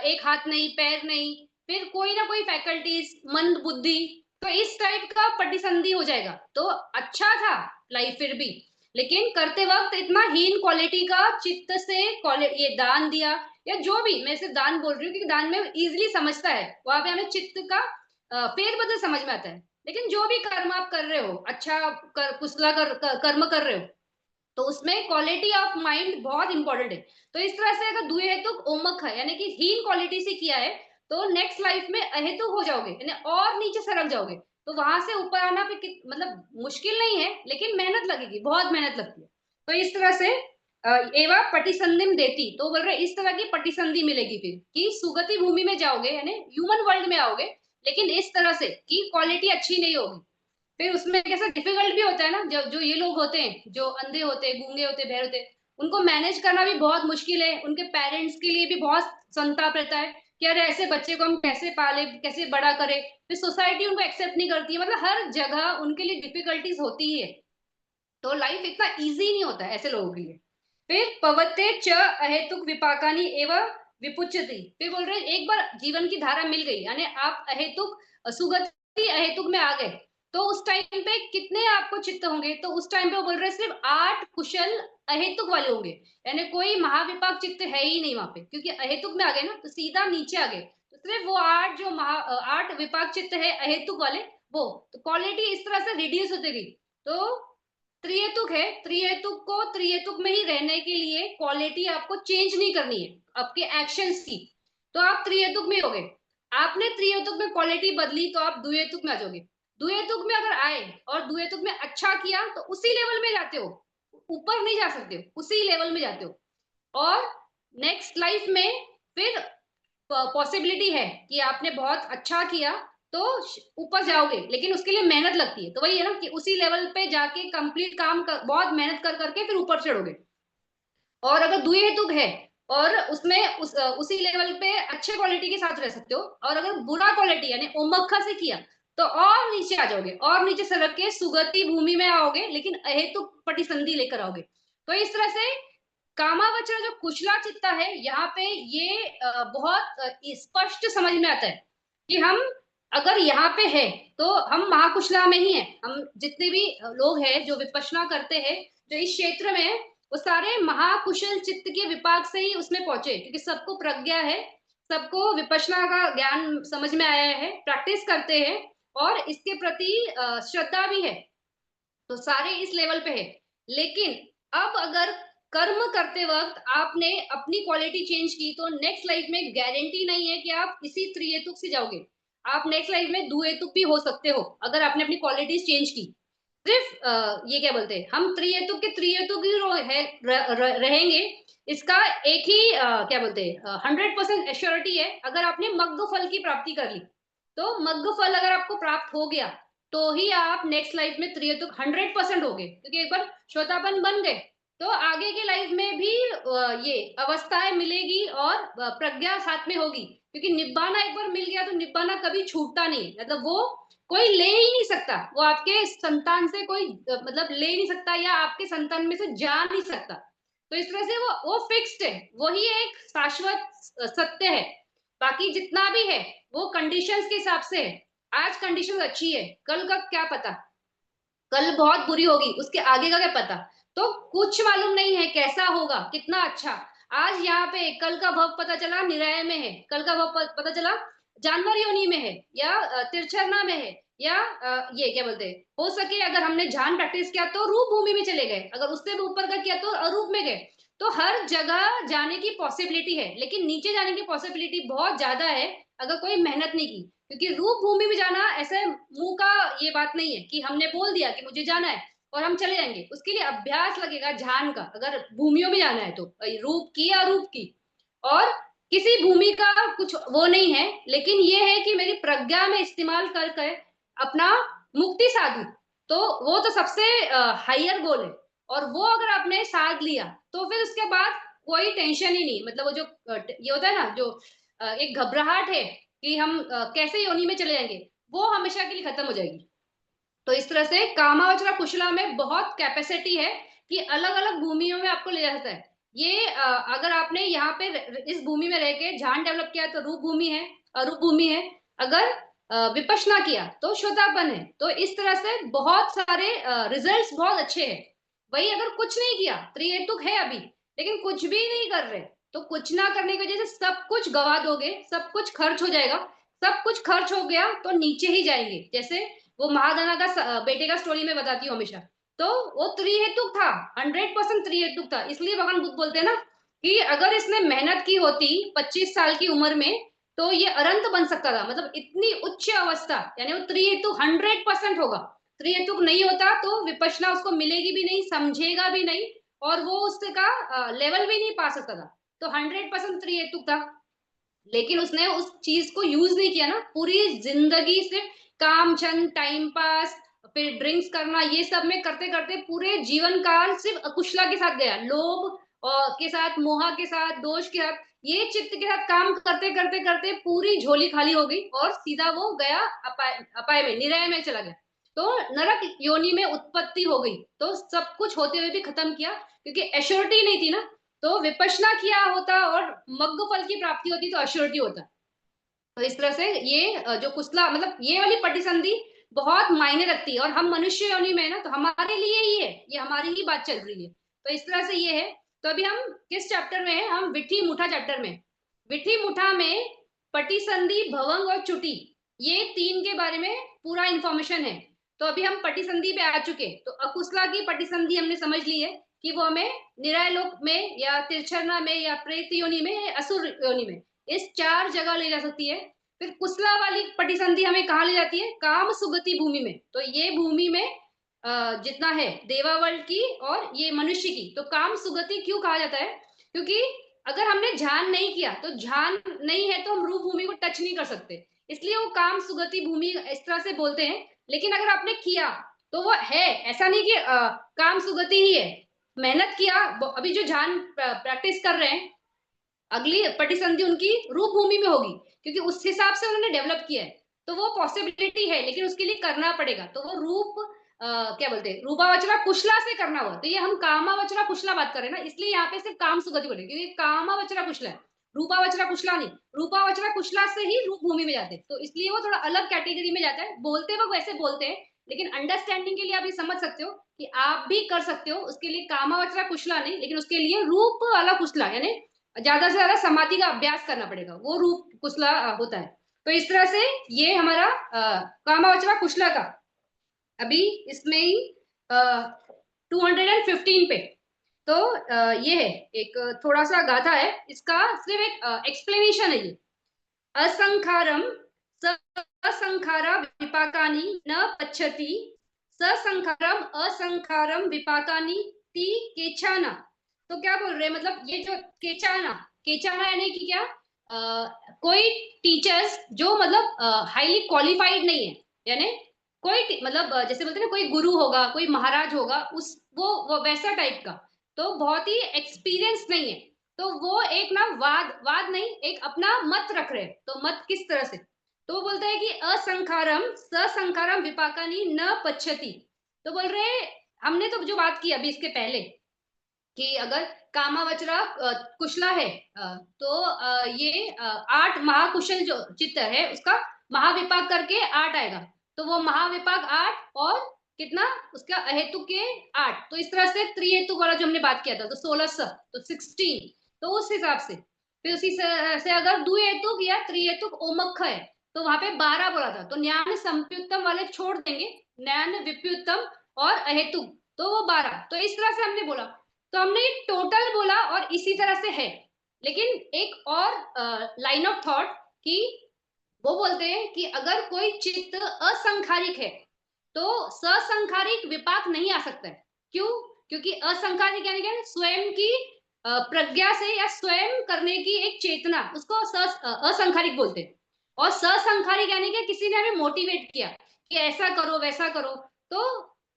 एक हाथ नहीं पैर नहीं, फिर कोई ना कोई फैकल्टीज, मंद बुद्धि, तो इस टाइप का प्रतिसंधि हो जाएगा। तो अच्छा था लाइफ फिर भी, लेकिन करते वक्त इतना हीन क्वालिटी का चित्त से ये दान दिया, या जो भी, मैं सिर्फ दान बोल रही हूँ क्योंकि दान में इजिली समझता है, वहां पे हमें चित्त का फेरबदल समझ में आता है। लेकिन जो भी कर्म आप कर रहे हो, अच्छा कुशला कर्म कर रहे हो, तो उसमें क्वालिटी ऑफ माइंड बहुत इंपॉर्टेंट है। तो इस तरह से अगर दुए हेतुक ओमक है यानी कि हीन क्वालिटी से किया है, तो नेक्स्ट लाइफ में अहेतुक हो जाओगे, यानी और नीचे सरक जाओगे। तो वहां से ऊपर आना फिर मतलब मुश्किल नहीं है, लेकिन मेहनत लगेगी, बहुत मेहनत लगती है। तो इस तरह से एवा पटिसंधिम देती, तो बोल रहे इस तरह की पटिसंधि मिलेगी फिर कि सुगति भूमि में जाओगे, यानी ह्यूमन वर्ल्ड में आओगे, लेकिन इस तरह से कि क्वालिटी अच्छी नहीं होगी। फिर उसमें कैसा डिफिकल्ट भी होता है ना, जो जो ये लोग होते हैं, जो अंधे होते हैं, गूंगे होते हैं, बहरे होते हैं, उनको मैनेज करना भी बहुत मुश्किल है। उनके पेरेंट्स के लिए भी बहुत संताप रहता है कि अरे ऐसे बच्चे को हम कैसे पाले, कैसे बड़ा करें। फिर सोसाइटी उनको एक्सेप्ट नहीं करती है, मतलब हर जगह उनके लिए डिफिकल्टीज होती ही है। तो लाइफ इतना इजी नहीं होता है ऐसे लोगों के लिए। फिर पवते च अहेतुक विपाकानी एवं विपुच्यति, फिर बोल रहे एक बार जीवन की धारा मिल गई, यानी आप अहेतुक सुगति अहेतुक में आ गए, तो उस टाइम पे कितने आपको चित्त होंगे, तो उस टाइम पे बोल रहे सिर्फ 8 कुशल अहेतुक वाले होंगे, यानी कोई महाविपाक चित्त है ही नहीं वहां पे, क्योंकि अहेतुक में आ गए ना, तो सीधा नीचे आ गए। तो सिर्फ वो 8 जो 8 विपाक चित्त है अहेतुक वाले, वो तो क्वालिटी इस तरह से रिड्यूस होती गई। तो त्रिहेतुक है, त्रिहेतुक को त्रिहेतुक में ही रहने के लिए क्वालिटी आपको चेंज नहीं करनी है आपके एक्शंस की, तो आप त्रिहेतुक में हो गए। आपने त्रिहेतुक में क्वालिटी बदली तो आप द्विहेतुक में आ जाओगे। द्विहेतुक में अगर आए और द्विहेतुक में अच्छा किया तो उसी लेवल में जाते हो, ऊपर नहीं जा सकते हो, उसी लेवल में जाते हो। और नेक्स्ट लाइफ में फिर पॉसिबिलिटी है कि आपने बहुत अच्छा किया तो ऊपर जाओगे, लेकिन उसके लिए मेहनत लगती है। तो वही है ना कि उसी लेवल पे जाके कंप्लीट काम कर, बहुत मेहनत कर करके फिर ऊपर चढ़ोगे। और अगर द्विहेतुक है और उसमें उसी लेवल पे अच्छे क्वालिटी के साथ रह सकते हो, और अगर बुरा क्वालिटी यानी ओमक्खा से किया तो और नीचे आ जाओगे, और नीचे सरक के सुगति भूमि में आओगे, लेकिन अहेतुक पटिसंधि लेकर आओगे। तो इस तरह से कामावचर जो कुशला चित्ता है, यहाँ पे ये बहुत स्पष्ट समझ में आता है कि हम अगर यहाँ पे है तो हम महाकुशला में ही है। हम जितने भी लोग हैं जो विपश्यना करते हैं, जो इस क्षेत्र में है, वो सारे महाकुशल चित्त के विपाक से ही उसमें पहुंचे, क्योंकि सबको प्रज्ञा है, सबको विपश्यना का ज्ञान समझ में आया है, प्रैक्टिस करते हैं और इसके प्रति श्रद्धा भी है। तो सारे इस लेवल पे है। लेकिन अब अगर कर्म करते वक्त आपने अपनी क्वालिटी चेंज की, तो नेक्स्ट लाइफ में गारंटी नहीं है कि आप इसी त्रिहेतुक से जाओगे। आप नेक्स्ट लाइफ में दुहेतुक भी हो सकते हो अगर आपने अपनी क्वालिटीज चेंज की। सिर्फ ये क्या बोलते हैं, हम त्रिहेतुक के त्रिहेतुक ही रहेंगे, इसका एक ही क्या बोलते हैं 100% एश्योरिटी है अगर आपने मग्ध फल की प्राप्ति कर ली। तो मग्ध फल अगर आपको प्राप्त हो गया तो ही आप नेक्स्ट लाइफ में त्रिहेतुक 100% हो गए, क्योंकि एक बार श्रोतापन बन गए तो आगे की लाइफ में भी ये अवस्थाएं मिलेगी और प्रज्ञा साथ में होगी, क्योंकि निब्बाना एक बार मिल गया तो निब्बाना कभी छूटता नहीं, मतलब वो कोई ले ही नहीं सकता, वो आपके संतान से कोई मतलब ले नहीं सकता, या आपके संतान में से जा नहीं सकता। तो इस तरह से वो फिक्स्ड है, वही एक शाश्वत सत्य है। बाकी जितना भी है वो कंडीशंस के हिसाब से है। आज कंडीशन अच्छी है, कल का क्या पता, कल बहुत बुरी होगी, उसके आगे का क्या पता। तो कुछ मालूम नहीं है कैसा होगा, कितना अच्छा। आज यहाँ पे कल का भव पता चला निराय में है, कल का भव पता चला जानवर योनि में है, या तिरछरना में है, या ये क्या बोलते हैं, हो सके अगर हमने ध्यान प्रैक्टिस किया तो रूप भूमि में चले गए, अगर उससे भी ऊपर का किया तो अरूप में गए। तो हर जगह जाने की पॉसिबिलिटी है, लेकिन नीचे जाने की पॉसिबिलिटी बहुत ज्यादा है अगर कोई मेहनत नहीं की, क्योंकि रूप भूमि में जाना ऐसे मुंह का ये बात नहीं है कि हमने बोल दिया कि मुझे जाना है और हम चले जाएंगे। उसके लिए अभ्यास लगेगा ध्यान का, अगर भूमियों में जाना है तो रूप की या रूप की। और किसी भूमि का कुछ वो नहीं है, लेकिन ये है कि मेरी प्रज्ञा में इस्तेमाल कर अपना मुक्ति साधू, तो वो तो सबसे हायर गोल है। और वो अगर आपने साध लिया तो फिर उसके बाद कोई टेंशन ही नहीं, मतलब वो जो ये होता है ना, जो एक घबराहट है कि हम कैसे योनि में चले जाएंगे, वो हमेशा के लिए खत्म हो जाएगी। तो इस तरह से कामावचरा कुशला में बहुत कैपेसिटी है कि अलग अलग भूमियों में आपको ले जा सकता है। ये अगर आपने यहाँ पे इस भूमि में रह के ध्यान डेवलप किया तो रूप भूमि है, अरूप भूमि है। अगर विपश्यना किया तो श्रोतापन है। तो इस तरह से बहुत सारे रिजल्ट्स बहुत अच्छे हैं। वही अगर कुछ नहीं किया, त्रिहेतुक है अभी लेकिन कुछ भी नहीं कर रहे, तो कुछ ना करने की वजह से सब कुछ गवा दोगे, सब कुछ खर्च हो जाएगा। सब कुछ खर्च हो गया तो नीचे ही जाएंगे। जैसे वो महादाना का बेटे का स्टोरी में बताती हूँ हमेशा। तो वो त्रिहेतुक था, 100% त्रिहेतुक था। इसलिए भगवान बुद्ध बोलते हैं ना कि अगर इसने मेहनत की होती 25 साल की उम्र में तो ये अरंत बन सकता था। मतलब इतनी उच्च अवस्था, यानी वो त्रिहेतुक 100% होगा। त्रिहेतुक नहीं होता तो विपश्यना उसको मिलेगी भी नहीं, समझेगा भी नहीं, और वो उसका लेवल भी नहीं पा सकता था। तो 100% त्रिहेतुक था। लेकिन उसने उस चीज को यूज नहीं किया ना, पूरी जिंदगी सिर्फ काम चंद टाइम पास, फिर ड्रिंक्स करना, ये सब में करते करते पूरे जीवन काल सिर्फ अकुशला के साथ गया। लोभ और के साथ, मोह के साथ, दोष के साथ, ये चित्त के साथ काम करते करते करते पूरी झोली खाली हो गई और सीधा वो गया अपाय, अपाय में, निरय में चला गया। तो नरक योनि में उत्पत्ति हो गई। तो सब कुछ होते हुए भी खत्म किया, क्योंकि एश्योरिटी नहीं थी ना। तो विपश्यना किया होता और मग्ग फल की प्राप्ति होती तो अश्योरिटी होता। तो इस तरह से ये जो कुशला, मतलब ये वाली पटिसंधि बहुत मायने रखती है। और हम मनुष्य योनि में है ना, तो हमारे लिए ही है, ये हमारी ही बात चल रही है। तो इस तरह से ये है। तो अभी हम किस चैप्टर में है? हम विठी मुठा चैप्टर में। विठी मुठा में पटिसंधि, भवंग और चुटी, ये तीन के बारे में पूरा इंफॉर्मेशन है। तो अभी हम पटिसंधि पे आ चुके। तो अकुशला की पटिसंधि हमने समझ ली है कि वो हमें निराय लोक में या तिरछना में या प्रेत योनि में या असुर योनि में, इस 4 जगह ले जा सकती है। फिर कुशला वाली पटिसंधि हमें कहाँ ले जाती है? काम सुगति भूमि में। तो ये भूमि में जितना है देवावर्ल्ड की और ये मनुष्य की। तो काम सुगति क्यों कहा जाता है? क्योंकि अगर हमने ध्यान नहीं किया, तो ध्यान नहीं है तो हम रूप भूमि को टच नहीं कर सकते, इसलिए वो काम सुगति भूमि इस तरह से बोलते हैं। लेकिन अगर आपने किया तो वो है, ऐसा नहीं कि काम सुगति ही है। मेहनत किया, अभी जो ध्यान प्रैक्टिस कर रहे हैं, अगली पटिसंधि उनकी रूप भूमि में होगी, क्योंकि उस हिसाब से उन्होंने डेवलप किया है। तो वो पॉसिबिलिटी है, लेकिन उसके लिए करना पड़ेगा। तो वो रूप क्या बोलते हैं, रूपावचरा कुशला से करना हुआ। तो ये हम कामावचरा कुशला बात कर रहे हैं ना, इसलिए यहाँ पे सिर्फ काम सुगति बोले, क्योंकि कामावचरा कुशला है, रूपावचरा कुशला नहीं। रूपावचरा कुशला से ही रूप भूमि में जाते हैं, तो इसलिए वो थोड़ा अलग कैटेगरी में जाता है। बोलते वक्त वैसे बोलते हैं, लेकिन अंडरस्टैंडिंग के लिए आप ये समझ सकते हो कि आप भी कर सकते हो उसके लिए कामावचरा कुशला नहीं, लेकिन उसके लिए रूप वाला कुशला, यानी ज्यादा से ज्यादा समाधि का अभ्यास करना पड़ेगा, वो रूप कुशला होता है। तो इस तरह से ये हमारा कामावचरा कुशला का। अभी इसमें ही 215 पे तो ये है एक थोड़ा सा गाथा है, इसका सिर्फ एक एक्सप्लेनेशन है ये। असंखारम ससंखारा विपाकानि न पच्छति, ससंखारम असंखारम विपाकानि ती केचाना। तो क्या बोल रहे हैं? मतलब ये जो केचाना, केचाना यानी कि क्या, कोई टीचर्स जो मतलब हाईली क्वालिफाइड नहीं है, यानी कोई मतलब जैसे बोलते हैं ना, कोई गुरु होगा, कोई महाराज होगा, उस वो वैसा टाइप का, तो बहुत ही एक्सपीरियंस नहीं है। तो वो एक ना वाद वाद नहीं, एक अपना मत रख रहे हैं। तो मत किस तरह से? तो वो बोलते हैं कि असंखारम ससंखारम विपाकानी न पच्छति। तो बोल रहे हैं, हमने तो जो बात की अभी इसके पहले, कि अगर कामावचरा कुशला है, तो ये 8 महाकुशल जो चित्त है उसका महाविपाक करके 8 आएगा। तो वो महाविपाक 8 और कितना उसका अहेतुक के 8। तो इस तरह से त्रिहेतुक वाला जो हमने बात किया था, तो 16 तो 16। तो उस हिसाब से फिर उसी से अगर दुहेतुक या त्रिहेतुक ओमक्ख है तो वहां पे 12 बोला था। तो न्यान संप्युत्तम वाले छोड़ देंगे, न्यान विप्युत्तम और अहेतुक, तो वो 12। तो इस तरह से हमने बोला। तो हमने ये टोटल बोला और इसी तरह से है। लेकिन एक और लाइन ऑफ थॉट कि वो बोलते हैं कि अगर कोई चित्त असंखारिक है तो ससंखारिक विपाक नहीं आ सकता है। क्यों? क्योंकि असंखारिक यानी क्या, स्वयं की प्रज्ञा से या स्वयं करने की एक चेतना, उसको असंखारिक बोलते हैं। और ससंखारिक यानी क्या, किसी ने हमें मोटिवेट किया कि ऐसा करो वैसा करो। तो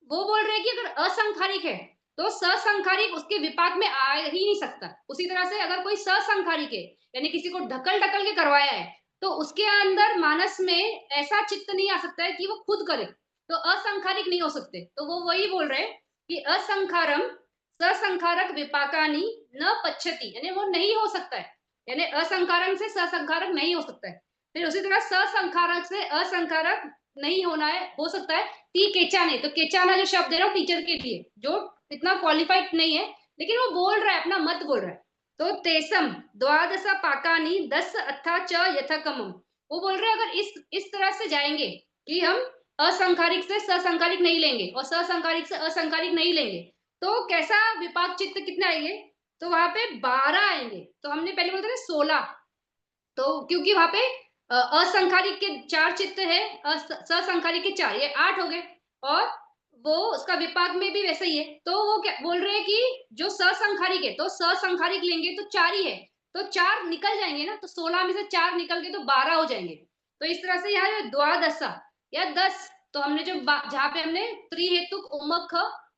वो बोल रहे हैं कि अगर असंखारिक है तो ससंखारिक उसके विपाक में आ ही नहीं सकता। उसी तरह से अगर कोई ससंखारिक है, यानी किसी को ढकल ढकल के करवाया है, तो उसके अंदर मानस में ऐसा चित्त नहीं आ सकता है कि वो खुद करे। तो असंखारिक नहीं हो सकते। तो वो वही बोल रहे हैं कि असंखारम ससंखारक विपाकानी न पच्छति, यानी वो नहीं हो सकता है। यानी असंकारक से ससंकारक नहीं हो सकता है। फिर उसी तरह ससंकारक से असंकारक नहीं होना है, हो सकता है। ती केचा नहीं, तो केचाना जो शब्द है ना टीचर के लिए, जो इतना क्वालिफाइड नहीं है, लेकिन वो बोल रहा है, अपना मत बोल रहा है। तो तेसम द्वादश पाकानी 10 अथा च यथाकमम। वो बोल रहे हैं अगर इस तरह से जाएंगे कि हम असंखारिक से ससंखारिक नहीं लेंगे और ससंखारिक से असंखारिक नहीं लेंगे, तो कैसा विपाक चित्त कितने आएंगे? तो वहां पे 12 आएंगे। तो हमने पहले बोलते थे 16, तो क्योंकि वहां पे असंखारिक के 4 चित्त है, ससंखारिक के 4, ये 8 हो गए। और वो उसका विपाक में भी वैसे ही है। तो वो क्या बोल रहे हैं कि जो ससंखारिक है तो ससंखारिक लेंगे तो 4 ही है, तो 4 निकल जाएंगे ना, तो 16 में से 4 निकल के तो 12 हो जाएंगे। तो इस तरह से यहाँ द्वादशा या 10, तो हमने जो जहाँ पे हमने त्रिहेतुक उमक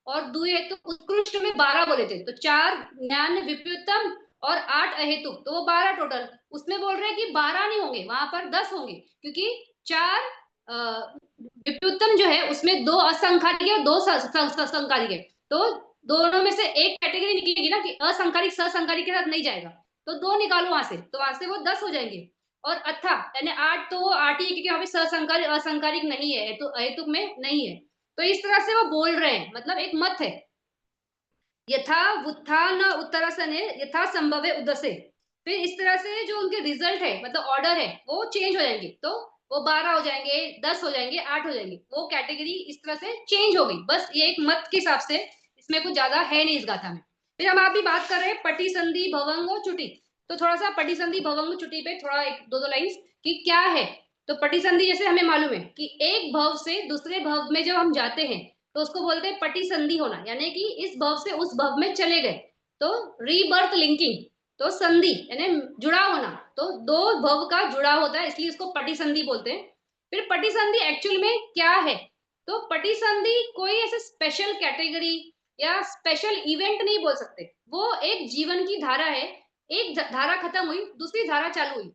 और द्विहेतुक उत्कृष्ट में 12 बोले थे, तो 4 ज्ञान विप्युतम और 8 अहेतुक, तो वो 12 टोटल। उसमें बोल रहे हैं कि 12 नहीं होंगे, वहां पर 10 होंगे, क्योंकि 4 विप्युतम जो है उसमें 2 असंखारिक है और 2 ससंखारिक है। तो दोनों में से एक कैटेगरी निकलेगी ना कि असंखारिक ससंखारिक के साथ नहीं जाएगा, तो 2 निकालो वहां से, तो वहां से वो 10 हो जाएंगे। और अथा यानी 8, तो वो 8 ही है, क्योंकि वहां पे ससंखारिक असंखारिक नहीं है, तो अहेतुक में नहीं है। तो इस तरह से वो बोल रहे हैं, मतलब एक मत है। यथा उत्थान उत्तरासने यथा संभव है उदसे। फिर इस तरह से जो उनके रिजल्ट है, मतलब ऑर्डर है, वो चेंज हो जाएंगे। तो वो 12 हो जाएंगे, 10 हो जाएंगे, 8 हो जाएंगे, वो कैटेगरी इस तरह से चेंज हो गई। बस ये एक मत के हिसाब से, इसमें कुछ ज्यादा है नहीं इस गाथा में। फिर हम आप भी बात कर रहे हैं पटी संधि भवंग और चुटी। तो थोड़ा सा पटी संधि भवंग चुटी पे थोड़ा एक दो लाइंस कि क्या है। तो पटी संधि जैसे हमें मालूम है कि एक भव से दूसरे भव में जब हम जाते हैं तो उसको बोलते हैं पटी संधि होना, यानी कि इस भव से उस भव में चले गए, तो रीबर्थ लिंकिंग। तो संधि यानी जुड़ा होना, तो दो भव का जुड़ा होता है, इसलिए इसको पटी संधि बोलते हैं। फिर पटी संधि एक्चुअल में क्या है? तो पटी संधि कोई ऐसे स्पेशल कैटेगरी या स्पेशल इवेंट नहीं बोल सकते, वो एक जीवन की धारा है। एक धारा खत्म हुई, दूसरी धारा चालू हुई।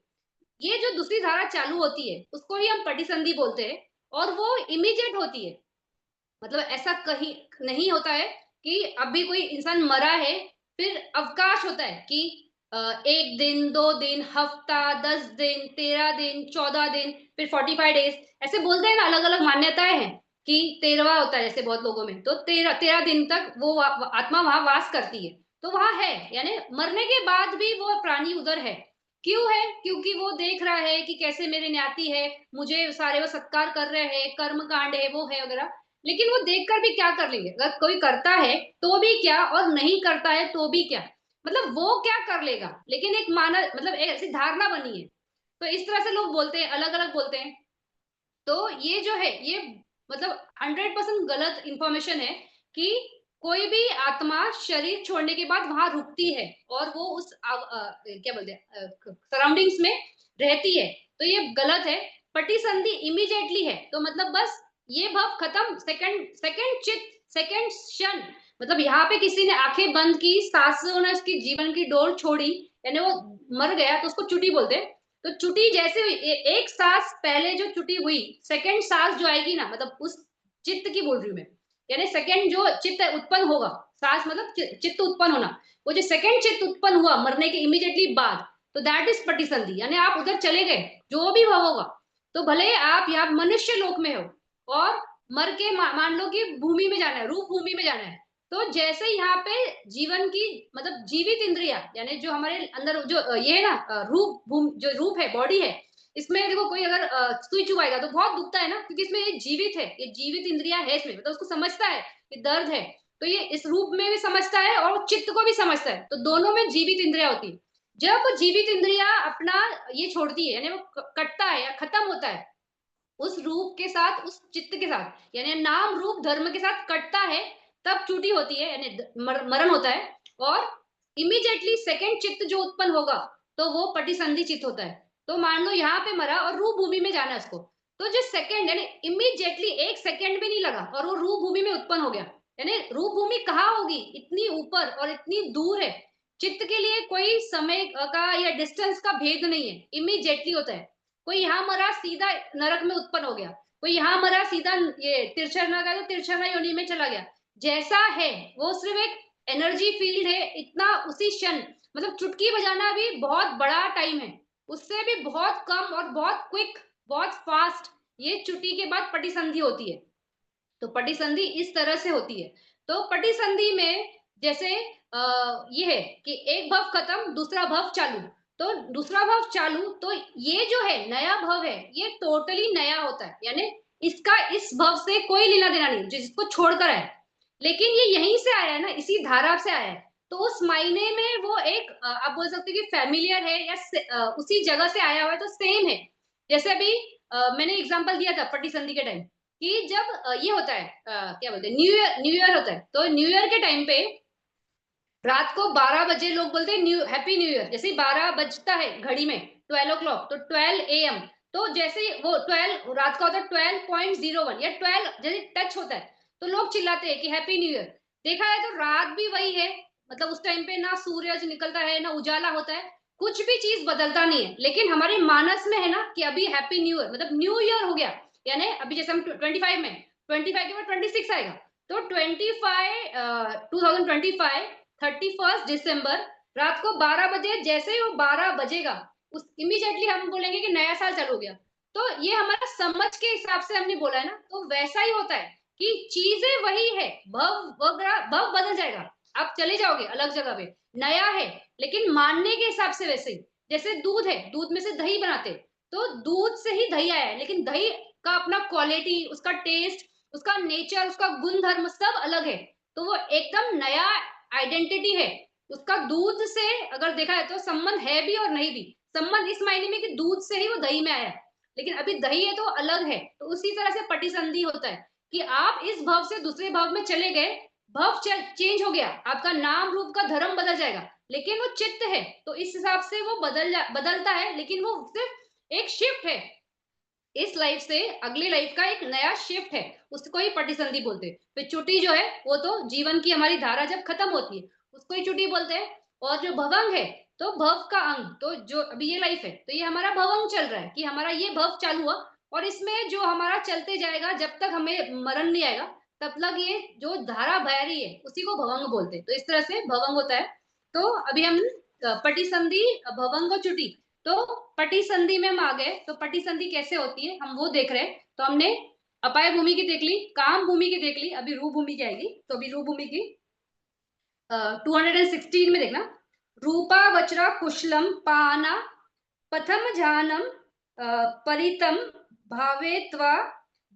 ये जो दूसरी धारा चालू होती है उसको ही हम पटी संधि बोलते हैं, और वो इमीडिएट होती है। मतलब ऐसा कहीं नहीं होता है कि अभी कोई इंसान मरा है, फिर अवकाश होता है कि 1 दिन, 2 दिन, हफ्ता, 10 दिन, 13 दिन, 14 दिन, फिर 45 डेज, ऐसे बोलते हैं ना, अलग अलग मान्यताएं हैं कि 13वां होता है जैसे बहुत लोगों में, तो 13 13 दिन तक वो आत्मा वहां वास करती है। तो वहां है, यानी मरने के बाद भी वो प्राणी उधर है। क्यों है? क्योंकि वो देख रहा है कि कैसे मेरे न्याती है, मुझे सारे वो सत्कार कर रहे हैं, कर्म कांड है, वो है वगैरह। लेकिन वो देखकर भी क्या कर लेंगे? अगर कोई करता है तो भी क्या, और नहीं करता है तो भी क्या, मतलब वो क्या कर लेगा? लेकिन एक माना, मतलब एक ऐसी धारणा बनी है। तो इस तरह से लोग बोलते हैं, अलग अलग बोलते हैं। तो ये जो है ये मतलब 100% गलत इंफॉर्मेशन है कि कोई भी आत्मा शरीर छोड़ने के बाद वहां रुकती है और वो उस क्या बोलते हैं सराउंडिंग्स में रहती है। तो ये गलत है। पटी संधि इमीडिएटली है, तो मतलब बस ये भव खत्म, सेकंड सेकंड चित, सेकंड क्षण। मतलब यहाँ पे किसी ने आंखें बंद की, सांसों ने उसकी जीवन की डोर छोड़ी, यानी वो मर गया, तो उसको चुटी बोलते हैं। तो चुटी जैसे हुई, एक सांस पहले जो चुटी हुई, सेकंड सांस जो आएगी ना, मतलब उस चित्त की बोल रही हूँ मैं, यानी सेकंड जो चित्त उत्पन्न होगा, सांस मतलब चित्त उत्पन्न होना, वो जो सेकंड चित्त उत्पन्न हुआ मरने के इमीडिएटली बाद, तो दैट इज पटिसंधि, यानी आप उधर चले गए, जो भी भाव होगा। तो भले आप यहाँ मनुष्य लोक में हो और मर के मान लो कि भूमि में जाना है, रूप भूमि में जाना है, तो जैसे यहाँ पे जीवन की मतलब जीवित इंद्रिया, यानी जो हमारे अंदर जो ये है ना रूप जो रूप है, बॉडी है, इसमें देखो कोई अगर सुई चुभाएगा तो बहुत दुखता है ना, क्योंकि इसमें ये जीवित है, ये जीवित इंद्रिया है इसमें, मतलब उसको समझता है कि दर्द है। तो ये इस रूप में भी समझता है और चित्त को भी समझता है, तो दोनों में जीवित इंद्रिया होती है। जब जीवित इंद्रिया अपना ये छोड़ती है, यानी वो कटता है या खत्म होता है, उस रूप के साथ, उस चित्त के साथ, यानी नाम रूप धर्म के साथ कटता है, तब चूटी होती है, यानी मरण होता है। और इमीडिएटली सेकंड चित्त जो उत्पन्न होगा, तो वो पटिसंधि चित्त होता है। तो मान लो यहाँ पे मरा और रूप भूमि में जाना है उसको, तो जो सेकंड यानी इमीडिएटली एक सेकंड भी नहीं लगा और वो रूप भूमि में उत्पन्न हो गया। यानी रूप भूमि कहाँ होगी? इतनी ऊपर और इतनी दूर है। चित्त के लिए कोई समय का या डिस्टेंस का भेद नहीं है, इमीडिएटली होता है। कोई यहाँ मरा सीधा नरक में उत्पन्न हो गया, कोई यहाँ मरा सीधा ये तिरछना गया तो तिरछना योनि में चला गया। जैसा है वो सिर्फ एक एनर्जी फील्ड है, इतना उसी क्षण, मतलब चुटकी बजाना भी बहुत बड़ा टाइम है, उससे भी बहुत कम और बहुत क्विक, बहुत फास्ट ये चुटी के बाद पटिसंधि होती है। तो पटिसंधि इस तरह से होती है। तो पटिसंधि में जैसे ये है कि एक भव खत्म, दूसरा भव चालू। तो दूसरा भव चालू, तो ये जो है नया भव है, ये टोटली नया होता है, यानी इसका इस भव से कोई लेना देना नहीं, जिसको छोड़कर है। लेकिन ये यहीं से आया है ना, इसी धारा से आया है। तो उस मायने में वो एक आप बोल सकते हो कि फैमिलियर है, या उसी जगह से आया हुआ है, तो सेम है। जैसे अभी मैंने एग्जांपल दिया था पट्टी संधि के टाइम, कि जब ये होता है क्या बोलते हैं, न्यू ईयर होता है, तो न्यू ईयर के टाइम पे रात को 12 बजे लोग बोलते हैं न्यू हैप्पी न्यू ईयर। जैसे ही 12 बजता है घड़ी में, 12 ओ क्लॉक, तो 12 AM, तो जैसे ही वो 12 रात का होता है 12.01 या 12 जैसे टच होता है, तो लोग चिल्लाते हैं कि हैप्पी न्यू ईयर। देखा है तो रात भी वही है, मतलब उस टाइम पे ना सूरज निकलता है ना उजाला होता है, कुछ भी चीज बदलता नहीं है। लेकिन हमारे मानस में है ना कि अभी हैप्पी न्यू ईयर, मतलब न्यू ईयर हो गया। यानी अभी जैसे हम 25 में, 25 के बाद 26 आएगा, तो 2025 31 दिसंबर रात को 12 बजे, जैसे ही वो 12 बजेगा, उस इमीडिएटली हम बोलेंगे कि नया साल चालू हो गया। तो ये हमारा समझ के हिसाब से हमने बोला है ना, तो वैसा ही होता है कि चीजें वही है, भव वगैरह भव बदल जाएगा, आप चले जाओगे अलग जगह पे, नया है, लेकिन मानने के हिसाब से वैसे ही। जैसे दूध है, दूध में से दही बनाते, तो दूध से ही दही आया है, लेकिन दही का अपना क्वालिटी, उसका टेस्ट, उसका नेचर, उसका गुण धर्म सब अलग है। तो वो एकदम नया आइडेंटिटी है। उसका दूध से अगर देखा है तो संबंध है भी और नहीं भी। संबंध इस मायने में कि दूध से ही वो दही में आया, लेकिन अभी दही है तो अलग है। तो उसी तरह से पटिसंधि होता है कि आप इस भाव से दूसरे भाव में चले गए, भाव चेंज हो गया, आपका नाम रूप का धर्म बदल जाएगा, लेकिन वो चित्त है, तो इस हिसाब से वो बदलता है, लेकिन वो सिर्फ एक शिफ्ट है। इस लाइफ से अगली लाइफ का एक नया शिफ्ट है, उसको ही पटिसंधि बोलते हैं। फिर चुटी जो है वो तो जीवन की हमारी धारा जब खत्म होती है, उसको ही चुटी बोलते हैं। और जो भवंग है, तो भव का अंग, तो जो अभी ये लाइफ है, तो ये हमारा भवंग चल रहा है, कि हमारा ये भव चालू हुआ, और इसमें जो हमारा चलते जाएगा जब तक हमें मरण नहीं आएगा, तब तक ये जो धारा बह रही है उसी को भवंग बोलते हैं। तो इस तरह से भवंग होता है। तो अभी हम पटिसंधि, भवंग और चुटी, तो पटी संधि में हम आ गए। तो पटी संधि कैसे होती है हम वो देख रहे हैं। तो हमने अपाय भूमि की देख ली, काम भूमि की देख ली, अभी रू भूमि की आएगी। तो अभी रू भूमि की 216 में देखना, रूपा वज्रा कुशलम पाना पथम झानम परितम भावेत्वा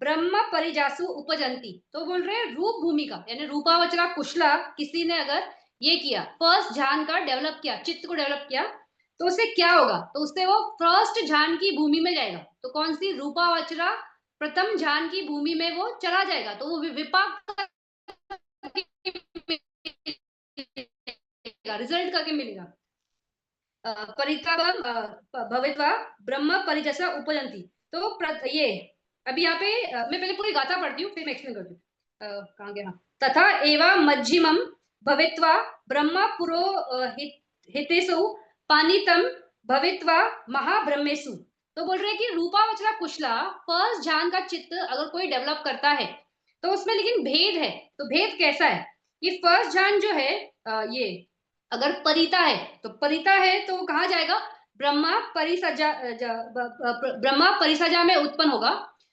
ब्रह्म परिजासु उपजंती। तो बोल रहे हैं रूप भूमि का, यानी रूपा वज्रा कुशला, किसी ने अगर ये किया, फर्स्ट ध्यान का डेवलप किया, चित्त को डेवलप किया, तो उससे क्या होगा, तो उससे वो फर्स्ट ध्यान की भूमि में जाएगा। तो कौन सी, रूपा वज्रा प्रथम ध्यान की भूमि में वो चला जाएगा, तो वो विपाक रिजल्ट करके मिलेगा। परितापम भवित्वा ब्रह्म परिजसा उपजंती। तो ये अभी यहाँ पे मैं पहले पूरी गाथा पढ़ती हूँ, फिर मैं एक्सप्लेन करती हूँ। कहाँ गया, हाँ। तथा एवं मध्यमम भवित्वा ब्रह्म पुरो हितेषु पानितम भवित्वा महाब्रह्मेशु। तो बोल रहे हैं कि रूपा वचरा कुशला, फर्स्ट ध्यान का चित्त अगर कोई डेवलप करता है, तो उसमें लेकिन भेद है। तो भेद कैसा है, ये फर्स्ट ध्यान जो है ये अगर परिता है, तो परिता है तो कहाँ जाएगा, ब्रह्मा परिसजा ब्रह्मा परिसजा में उत्पन्न होगा।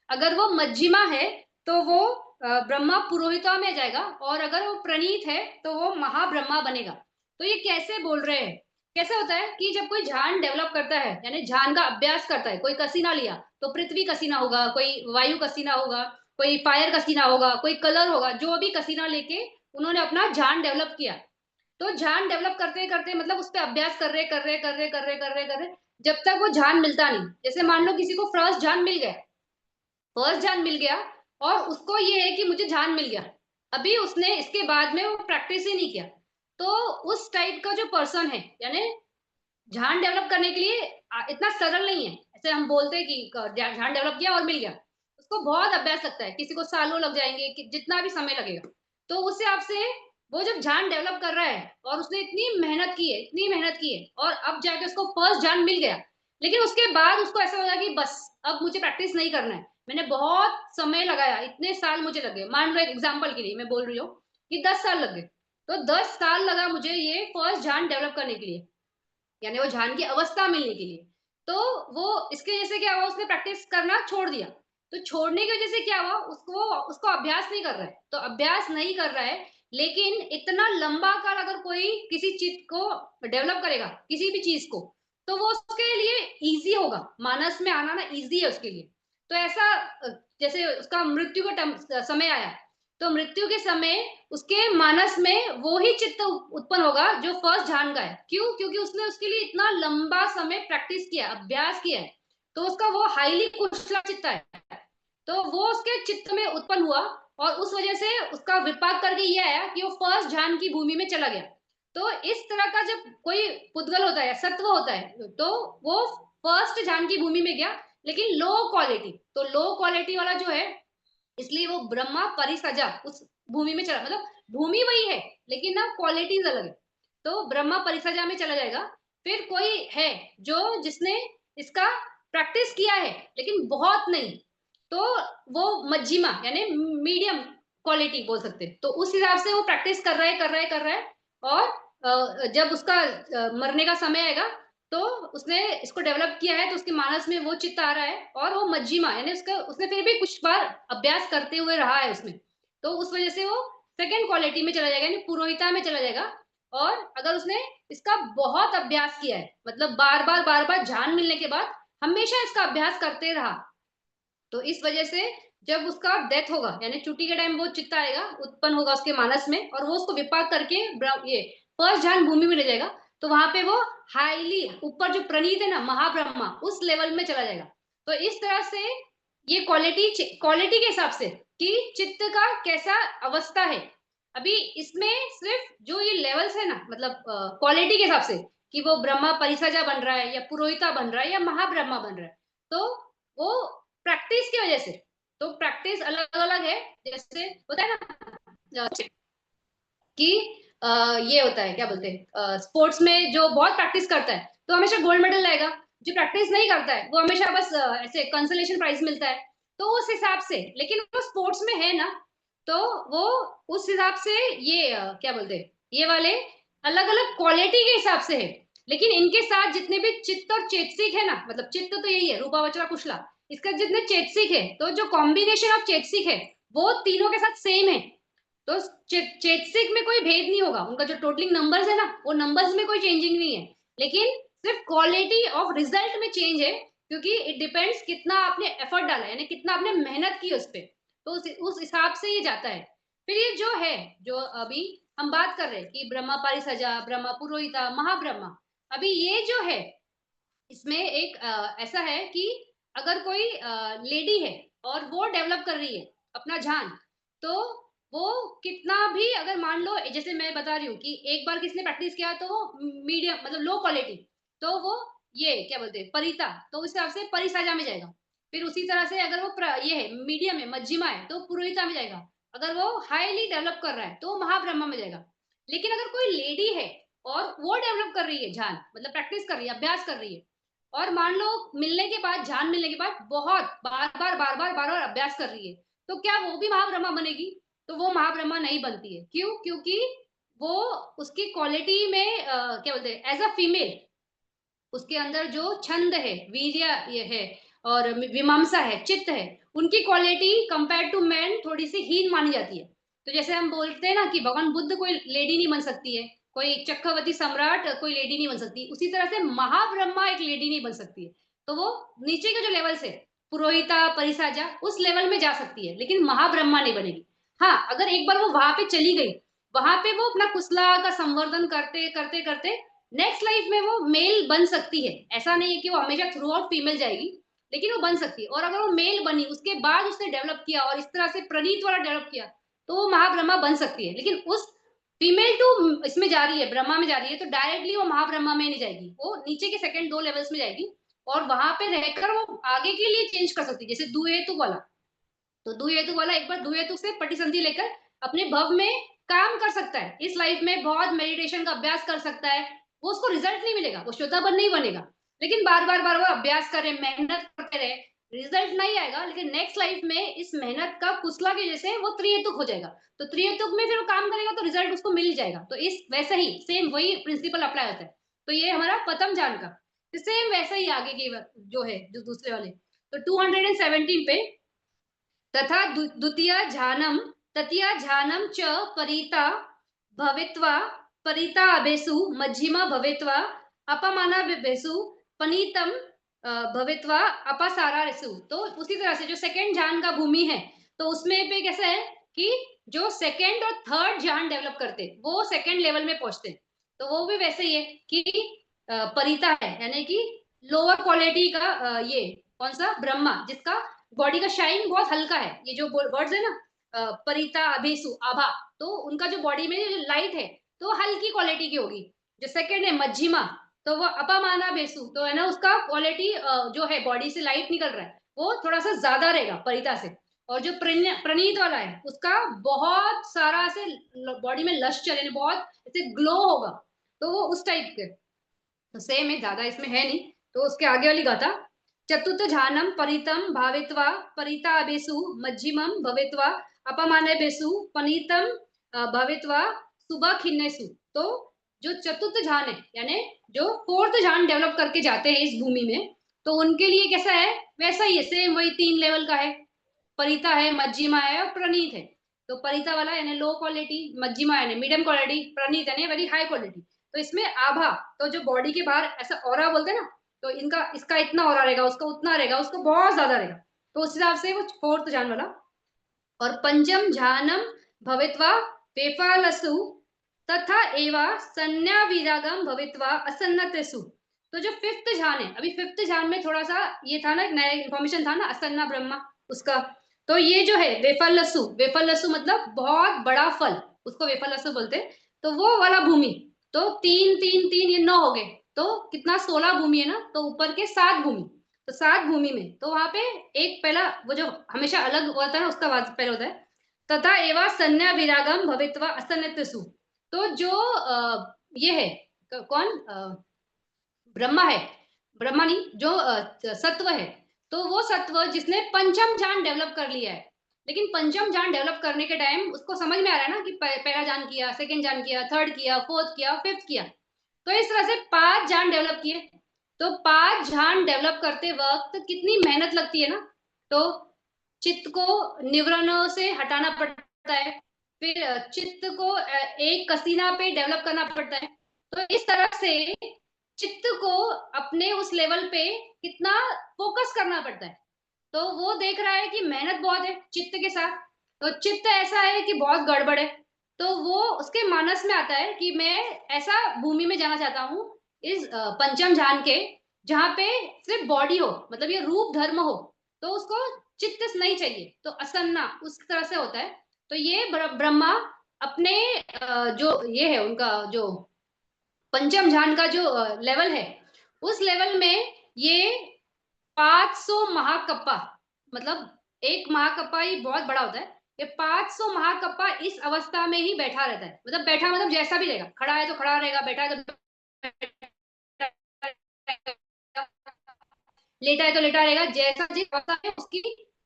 अगर वो मध्यमा है तो वो ब्रह्मा पुरोहिता में जाएगा, और अगर वो प्रणीत है तो वो महाब्रह्मा बनेगा। तो ये कैसे बोल रहे हैं, कैसे होता है कि जब कोई ध्यान डेवलप करता है, यानी ध्यान का अभ्यास करता है, कोई कसीना लिया तो पृथ्वी कसीना होगा, कोई वायु कसीना होगा, कोई फायर कसीना होगा, कोई कलर होगा, जो भी कसीना लेके उन्होंने अपना ध्यान डेवलप किया। तो ध्यान डेवलप करते करते मतलब उस पर अभ्यास कर रहे जब तक वो ध्यान मिलता नहीं। जैसे मान लो किसी को फर्स्ट ध्यान मिल गया, फर्स्ट ध्यान मिल गया, और उसको ये है कि मुझे ध्यान मिल गया, अभी उसने इसके बाद में वो प्रैक्टिस ही नहीं किया। तो उस टाइप का जो पर्सन है, यानी ध्यान डेवलप करने के लिए इतना सरल नहीं है। ऐसे हम बोलते हैं कि ध्यान डेवलप किया और मिल गया, उसको बहुत अभ्यास लगता है, किसी को सालों लग जाएंगे, कि जितना भी समय लगेगा। तो उस हिसाब से वो जब ध्यान डेवलप कर रहा है और उसने इतनी मेहनत की है, इतनी मेहनत की है, और अब जाके उसको फर्स्ट ध्यान मिल गया, लेकिन उसके बाद उसको ऐसा हो गया कि बस अब मुझे प्रैक्टिस नहीं करना है, मैंने बहुत समय लगाया, इतने साल मुझे लगे। मान लो एक एग्जाम्पल के लिए मैं बोल रही हूँ कि 10 साल लग गए, तो 10 साल लगा मुझे ये फर्स्ट ध्यान डेवलप करने के लिए, यानी वो ध्यान की अवस्था मिलने के लिए। तो वो इसके वजह से क्या हुआ, उसने प्रैक्टिस करना छोड़ दिया। तो छोड़ने की वजह से क्या हुआ, उसको उसको अभ्यास नहीं कर रहा है। तो अभ्यास नहीं कर रहा है, लेकिन इतना लंबा काल अगर कोई किसी चीज को डेवलप करेगा, किसी भी चीज को, तो वो उसके लिए इजी होगा, मानस में आना ना इजी है उसके लिए। तो ऐसा जैसे उसका मृत्यु का समय आया, तो मृत्यु के समय उसके मानस में वो ही चित्त उत्पन्न होगा जो फर्स्ट ध्यान का है। क्यों? क्योंकि उसने उसके लिए इतना लंबा समय प्रैक्टिस किया, अभ्यास किया है, तो उसका वो हाईली कुशल चित्त है, तो वो उसके चित्त में उत्पन्न हुआ, और उस वजह से उसका विपाक करके ये आया कि वो फर्स्ट ध्यान की भूमि में चला गया। तो इस तरह का जब कोई पुद्गल होता है, सत्व होता है, तो वो फर्स्ट ध्यान की भूमि में गया, लेकिन लो क्वालिटी, तो लो क्वालिटी वाला जो है, इसलिए वो ब्रह्मा परिसजा उस भूमि में चला, मतलब भूमि वही है, लेकिन ना क्वालिटीज अलग है, तो ब्रह्मा परिसजा में चला जाएगा। फिर कोई है जो जिसने इसका प्रैक्टिस किया है लेकिन बहुत नहीं, तो वो मध्यमा यानी मीडियम क्वालिटी बोल सकते हैं, तो उस हिसाब से वो प्रैक्टिस कर रहा है, कर रहा है, कर रहा है, और जब उसका मरने का समय आएगा, तो उसने इसको डेवलप किया है, तो उसके मानस में वो चित्त आ रहा है, और वो मध्यमा यानी उसका उसने फिर भी कुछ बार अभ्यास करते हुए रहा है उसमें, तो उस वजह से वो सेकंड क्वालिटी में चला जाएगा, यानी पुरोहिता में चला जाएगा। और अगर उसने इसका बहुत अभ्यास किया है, मतलब बार बार ध्यान मिलने के बाद हमेशा इसका अभ्यास करते रहा, तो इस वजह से जब उसका डेथ होगा, यानी चुटी के टाइम वो चित्त आएगा, उत्पन्न होगा उसके मानस में, और वो उसको विपाक करके ये फर्स्ट ध्यान भूमि में ले जाएगा, तो वहां पे वो हाईली ऊपर जो प्रणीत है ना, महाब्रह्मा, उस लेवल में चला जाएगा। तो इस तरह से ये क्वालिटी क्वालिटी के हिसाब से कि चित्त का कैसा अवस्था है, अभी इसमें सिर्फ जो ये लेवल्स है ना, मतलब क्वालिटी के हिसाब से कि वो ब्रह्मा परिसजा बन रहा है, या पुरोहिता बन रहा है, या महाब्रह्मा बन रहा है, तो वो प्रैक्टिस की वजह से, तो प्रैक्टिस अलग-अलग है। जैसे होता है ना कि ये होता है क्या बोलते हैं, स्पोर्ट्स में जो बहुत प्रैक्टिस करता है, तो हमेशा गोल्ड मेडल लाएगा। जो प्रैक्टिस नहीं करता है, वो हमेशा बस ऐसे कंसोलेशन प्राइज़ मिलता है। तो उस हिसाब से, लेकिन वो स्पोर्ट्स में है ना, तो वो उस हिसाब से ये क्या बोलते हैं, ये वाले अलग-अलग क्वालिटी के हिसाब से है। लेकिन इनके साथ जितने भी चित्त और चेतसिक है ना, मतलब चित्त तो यही है, रूपा, वचरा, कुशला। इसका जितने चेतसिक है, तो जो कॉम्बिनेशन ऑफ चेतसिक है, वो तीनों के साथ सेम है। तो चेतसिक में कोई भेद नहीं होगा, उनका जो टोटलिंग नंबर्स है ना, वो नंबर्स में कोई चेंजिंग नहीं है, लेकिन सिर्फ क्वालिटी ऑफ रिजल्ट में चेंज है, क्योंकि इट डिपेंड्स कितना आपने एफर्ट डाला है, यानी कितना आपने मेहनत की उस पे, तो उस हिसाब से ये जाता है। फिर ये जो है, जो अभी हम बात कर रहे हैं कि ब्रह्मा पारिसजा, ब्रह्मा पुरोहिता, महाब्रह्मा, अभी ये जो है, इसमें एक ऐसा है कि अगर कोई लेडी है और वो डेवलप कर रही है अपना ध्यान, तो वो कितना भी, अगर मान लो जैसे मैं बता रही हूँ कि एक बार किसने प्रैक्टिस किया, तो वो मीडियम मतलब लो क्वालिटी, तो वो ये क्या बोलते हैं परिता, तो उस हिसाब से परिसाजा में जाएगा। फिर उसी तरह से अगर वो ये है मीडियम है, मध्यमा है, तो पुरोहिता में जाएगा। अगर वो हाईली डेवलप कर रहा है, तो महाब्रह्मा में जाएगा। लेकिन अगर कोई लेडी है और वो डेवलप कर रही है ध्यान, मतलब प्रैक्टिस कर रही है, अभ्यास कर रही है, और मान लो मिलने के बाद, ध्यान मिलने के बाद बहुत बार-बार अभ्यास कर रही है, तो क्या वो भी महाब्रह्मा बनेगी? तो वो महाब्रह्मा नहीं बनती है। क्यों? क्योंकि वो उसकी क्वालिटी में क्या बोलते हैं, एज़ अ फीमेल उसके अंदर जो छंद है, वीर्य ये है, और विमर्शा है, चित्त है, उनकी क्वालिटी कंपेयर टू मैन थोड़ी-सी हीन मानी जाती है। तो जैसे हम बोलते हैं ना कि भगवान बुद्ध कोई लेडी नहीं बन सकती है, कोई चक्रवर्ती सम्राट कोई लेडी नहीं बन सकती, उसी तरह से महाब्रह्मा एक लेडी नहीं बन सकती है। तो वो नीचे के जो लेवल्स है, पुरोहिता, परिसाजा, उस लेवल में जा सकती है, लेकिन महाब्रह्मा नहीं बनेगी। हाँ, अगर एक बार वो वहाँ पे चली गई, वहाँ पे वो अपना कुशला का संवर्धन करते नेक्स्ट लाइफ में वो मेल बन सकती है। ऐसा नहीं है कि वो हमेशा थ्रू आउट फीमेल जाएगी, लेकिन वो बन सकती है, और अगर वो मेल बनी, उसके बाद उसने डेवलप किया और इस तरह से प्रणीत वाला डेवलप किया, तो वो महाब्रह्मा बन सकती है। लेकिन उस फीमेल टू इसमें जा रही है, ब्रह्मा में जा रही है, तो डायरेक्टली वो महाब्रह्मा में नहीं जाएगी, वो नीचे के सेकंड 2 लेवल्स में जाएगी, और वहाँ पे रहकर वो आगे के लिए चेंज कर सकती है। जैसे दुहेतु वाला, तो द्विहेतु वाला एक बार द्विहेतु से पटिसंधि लेकर अपने भव में काम कर सकता है। इस लाइफ में बहुत मेडिटेशन का अभ्यास कर सकता है। वो उसको रिजल्ट नहीं मिलेगा, वो श्वेतांबर नहीं बनेगा। लेकिन बार-बार अभ्यास करे, मेहनत करते रहे, रिजल्ट नहीं आएगा, लेकिन नेक्स्ट लाइफ में इस मेहनत का कुशला की वजह से वो त्रिहेतुक हो जाएगा। तो त्रिहेतुक में फिर वो काम करेगा, तो रिजल्ट उसको मिल जाएगा। तो इस वैसे ही सेम वही प्रिंसिपल अप्लाई होता है। तो ये हमारा प्रथम ज्ञान का। तो सेम वैसे ही आगे की जो है, जो दूसरे वाले। तो 217 पे तथा द्वितीय ध्यानम ततिया ध्यानम च परिता भवित्वा परिता अभेसु मध्यमा भवित्वा अपमाना बेसु पनीतम भवित्वा अपसारा रेसु। तो उसी तरह से जो सेकंड ध्यान का भूमि है, तो उसमें पे कैसा है कि जो सेकंड और थर्ड ध्यान डेवलप करते वो सेकंड लेवल में पहुंचते, तो वो भी वैसे ही है कि परिता है यानी कि लोअर क्वालिटी का ये कौन सा ब्रह्मा, जिसका बॉडी का शाइन बहुत हल्का है। ये जो वर्ड्स है ना परिता अभेसु आभा, तो उनका जो बॉडी में लाइट है तो हल्की क्वालिटी की होगी। जो सेकंड है मध्यमा, तो वो अपमाना बेसु, तो है ना उसका क्वालिटी जो है बॉडी से लाइट निकल रहा है वो थोड़ा सा ज्यादा रहेगा परिता से। और जो प्रणीत वाला है उसका बहुत सारा से बॉडी में लश चले, बहुत ऐसे ग्लो होगा, तो वो उस टाइप के। तो सेम है, ज्यादा इसमें है नहीं। तो उसके आगे वाली गाथा, चतुर्थ झानम परितम भावित्वा परिता अबेसु मध्यमम भवित्वा अपमाने बेसु पनीतम भवित्वा सुबह खिन्नेसु। तो जो चतुर्थ झान है यानी जो फोर्थ झान डेवलप करके जाते हैं इस भूमि में, तो उनके लिए कैसा है, वैसा ही है, सेम वही 3 लेवल का है। परिता है, मध्यमा है और प्रणीत है। तो परिता वाला यानी लो क्वालिटी, मध्यमा यानी मीडियम क्वालिटी, प्रणीत यानी वेरी हाई क्वालिटी। तो इसमें आभा, तो जो बॉडी के बाहर ऐसा ऑरा बोलते हैं ना, तो इनका इसका इतना ऑरा रहेगा, उसका उतना रहेगा, उसका बहुत ज्यादा रहेगा। तो उस हिसाब से वो फोर्थ जान वाला। और पंचम झानम भवित्वा पेफालसु तथा एवा संज्ञा विरागम भवित्वा असन्नतेसु। तो जो फिफ्थ ध्यान है, अभी फिफ्थ ध्यान में थोड़ा सा ये था ना, एक नया इन्फॉर्मेशन था ना असन्ना ब्रह्मा उसका। तो ये जो है वेफलसु, वेफलसु मतलब बहुत बड़ा फल, उसको वेफलसु बोलते हैं। तो वो वाला भूमि, तो 3 3 3 ये 9 हो गए, तो कितना 16 भूमि है ना, तो ऊपर के 7 भूमि। तो 7 भूमि में तो वहां पे एक पहला वो जो हमेशा अलग होता है ना, उसका पहले होता है तथा एवा संज्ञा विरागम भवित्वा असन्नतेसु। तो जो ये है कौन ब्रह्मा है, ब्रह्मा नहीं, जो सत्व है, तो वो सत्व जिसने पंचम ज्ञान डेवलप कर लिया है। लेकिन पंचम ज्ञान डेवलप करने के टाइम उसको समझ में आ रहा है ना कि पहला ज्ञान किया, सेकंड ज्ञान किया, थर्ड किया, फोर्थ किया, फिफ्थ किया, तो इस तरह से 5 ज्ञान डेवलप किए। तो 5 ज्ञान डेवलप करते वक्त कितनी मेहनत लगती है ना। तो चित्त को निवरणों से हटाना पड़ता है, फिर चित्त को एक कसीना पे डेवलप करना पड़ता है। तो इस तरह से चित्त को अपने उस लेवल पे कितना फोकस करना पड़ता है। तो वो देख रहा है कि मेहनत बहुत है चित्त के साथ, तो चित्त ऐसा है कि बहुत गड़बड़ है, तो वो उसके मानस में आता है कि मैं ऐसा भूमि में जाना चाहता हूँ इस पंचम ध्यान के, जहाँ पे सिर्फ बॉडी हो, मतलब ये रूप धर्म हो, तो उसको चित्त नहीं चाहिए, तो असन्ना उस तरह से होता है। तो ये ब्रह्मा अपने जो ये है उनका जो पंचम ध्यान का जो लेवल है, उस लेवल में ये 500 महाकप्पा, मतलब एक महाकप्पा ही बहुत बड़ा होता है, ये 500 महाकप्पा इस अवस्था में ही बैठा रहता है। मतलब बैठा मतलब जैसा भी रहेगा, खड़ा है तो खड़ा रहेगा, बैठा है तो लेटा है तो लेटा रहेगा, जैसा जिस अवस्था में उसकी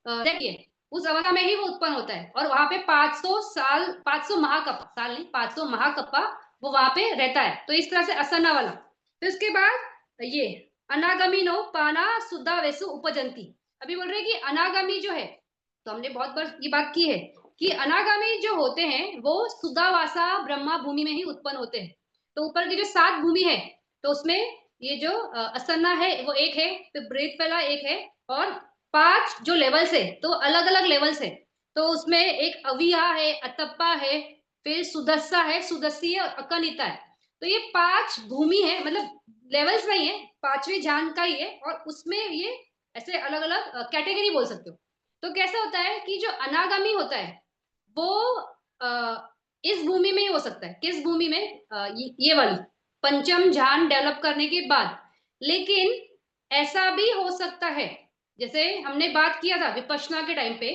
देखिए उस अवस्था में ही वो उत्पन्न होता है। और वहां पे 500 साल, 500 महाकप्पा, साल नहीं 500 महाकप्पा वो वहां पे रहता है। तो इस तरह से असना वाला। फिर उसके बाद ये अनागमी नो पाना सुधा वैसु उपजंती। अभी बोल रहे हैं कि अनागामी जो है, तो हमने बहुत बार ये बात की है कि अनागामी जो होते हैं वो सुधावासा ब्रह्मा भूमि में ही उत्पन्न होते हैं। तो ऊपर की जो 7 भूमि है, तो उसमें ये जो असन्ना है वो एक है, फिर ब्रेथ वाला एक है, और 5 जो लेवल्स है, तो अलग अलग लेवल्स है। तो उसमें एक अविया है, अतप्पा है, फिर सुदस्सा है, सुदस्सी है और अकनिता है। तो ये 5 भूमि है, मतलब लेवल्स नहीं है, 5वें ध्यान का ही है, और उसमें ये ऐसे अलग अलग कैटेगरी बोल सकते हो। तो कैसा होता है कि जो अनागामी होता है वो इस भूमि में ही हो सकता है। किस भूमि में? ये वाली पंचम ध्यान डेवलप करने के बाद। लेकिन ऐसा भी हो सकता है, जैसे हमने बात किया था विपश्यना के टाइम पे,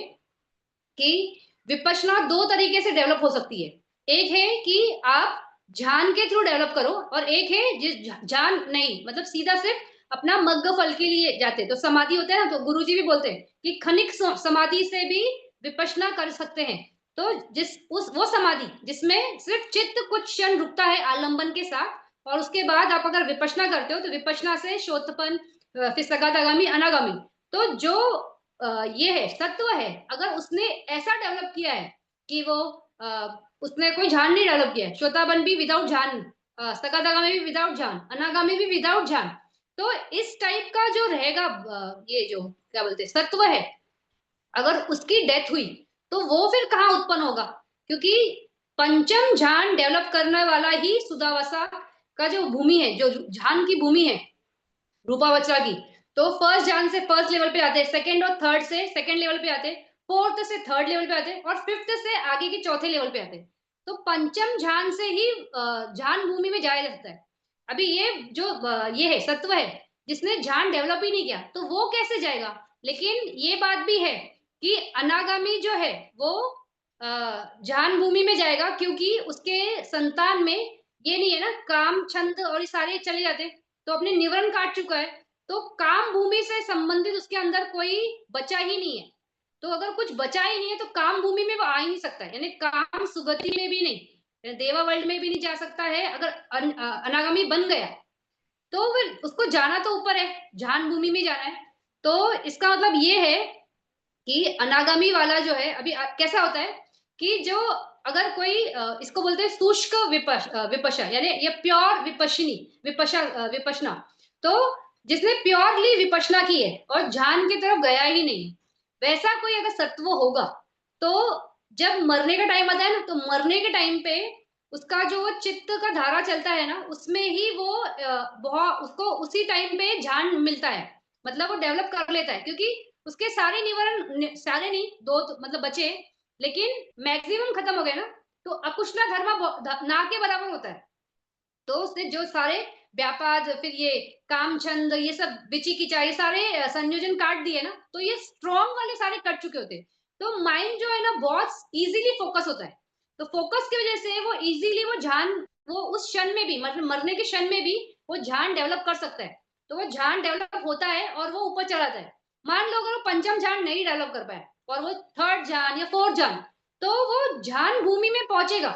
कि विपश्यना 2 तरीके से डेवलप हो सकती है। एक है कि आप ध्यान के थ्रू डेवलप करो, और एक है जिस ध्यान नहीं, मतलब सीधा सिर्फ अपना मग्न फल के लिए जाते, तो समाधि होता है ना, तो गुरुजी भी बोलते हैं कि खनिक समाधि से भी विपश्यना कर सकते हैं। तो जिस उस वो समाधि जिसमें सिर्फ चित्त कुछ क्षण रुकता है आलंबन के साथ, और उसके बाद आप अगर विपश्यना करते हो तो विपश्यना से शोतपन, फिर सगातागामी, अनागामी। तो जो ये है सत्व है, अगर उसने ऐसा डेवलप किया है कि वो उसने कोई जान नहीं डेवलप किया है। श्वेतावन भी विदाउट जान, सकादागा भी विदाउट जान, अनागामी भी विदाउट जान। तो इस टाइप का जो रहेगा ये जो क्या बोलते हैं सत्व है, अगर उसकी डेथ हुई तो वो फिर कहाँ उत्पन्न होगा, क्योंकि पंचम जान डेवलप करने वाला ही सुदावासा का जो भूमि है, जो जान की भूमि है रूपावचरा की, तो फर्स्ट जान से फर्स्ट लेवल पे आते हैं, सेकंड और थर्ड से सेकंड लेवल पे आते हैं, फोर्थ से थर्ड लेवल पे आते हैं, और फिफ्थ से आगे के चौथे लेवल पे आते हैं। तो पंचम जान से ही जान भूमि में जाया जाता है। अभी ये जो ये है सत्व है जिसने जान डेवलप ही नहीं किया, तो वो कैसे जाएगा। लेकिन ये बात भी है कि अनागामी जो है वो जान भूमि में जाएगा, क्योंकि उसके संतान में ये नहीं है ना, काम छंद और ये सारे चले जाते हैं, तो अपने निवरण काट चुका है, तो काम भूमि से संबंधित उसके अंदर कोई बचा ही नहीं है। तो अगर कुछ बचा ही नहीं है तो काम भूमि में वो आ ही नहीं सकता है, यानी काम सुगति में भी नहीं, देवा वर्ल्ड में भी नहीं जा सकता है। अगर अनागामी बन गया तो फिर उसको जाना तो ऊपर है, जान भूमि में जाना है। तो इसका मतलब ये है कि अनागामी वाला जो है अभी कैसा होता है कि जो अगर कोई इसको बोलते हैं शुष्क विपशा, यानी ये प्योर विपश्यनी विपशना, तो जिसने प्योरली विपशना की है और जान की तरफ गया ही नहीं, वैसा कोई अगर सत्व होगा तो जब मरने का टाइम आता है ना, तो मरने के टाइम पे उसका जो चित्त का धारा चलता है ना, उसमें ही वो बहुत उसको उसी टाइम पे जान मिलता है, मतलब वो डेवलप कर लेता है, क्योंकि उसके सारे निवारण, सारे नहीं, दो तो, मतलब बचे, लेकिन मैक्सिमम खत्म हो गए ना, तो अकुशला धर्म ना के बराबर होता है। तो उसने जो सारे व्यापार, फिर ये काम छंद, ये सब विचिकिचा, ये सारे संयोजन काट दिए ना, तो ये स्ट्रॉन्ग वाले सारे कट चुके होते हैं। तो माइंड जो है ना बहुत इजीली फोकस होता है, तो फोकस की वजह से वो इजीली वो ध्यान, वो उस क्षण में भी, मतलब मरने के क्षण में भी वो ध्यान डेवलप कर सकता है। तो वो ध्यान डेवलप होता है और वो ऊपर चला जाता है। मान लो अगर वो पंचम ध्यान नहीं डेवलप कर पाए और वो थर्ड ध्यान या फोर्थ ध्यान, तो वो ध्यान भूमि में पहुंचेगा,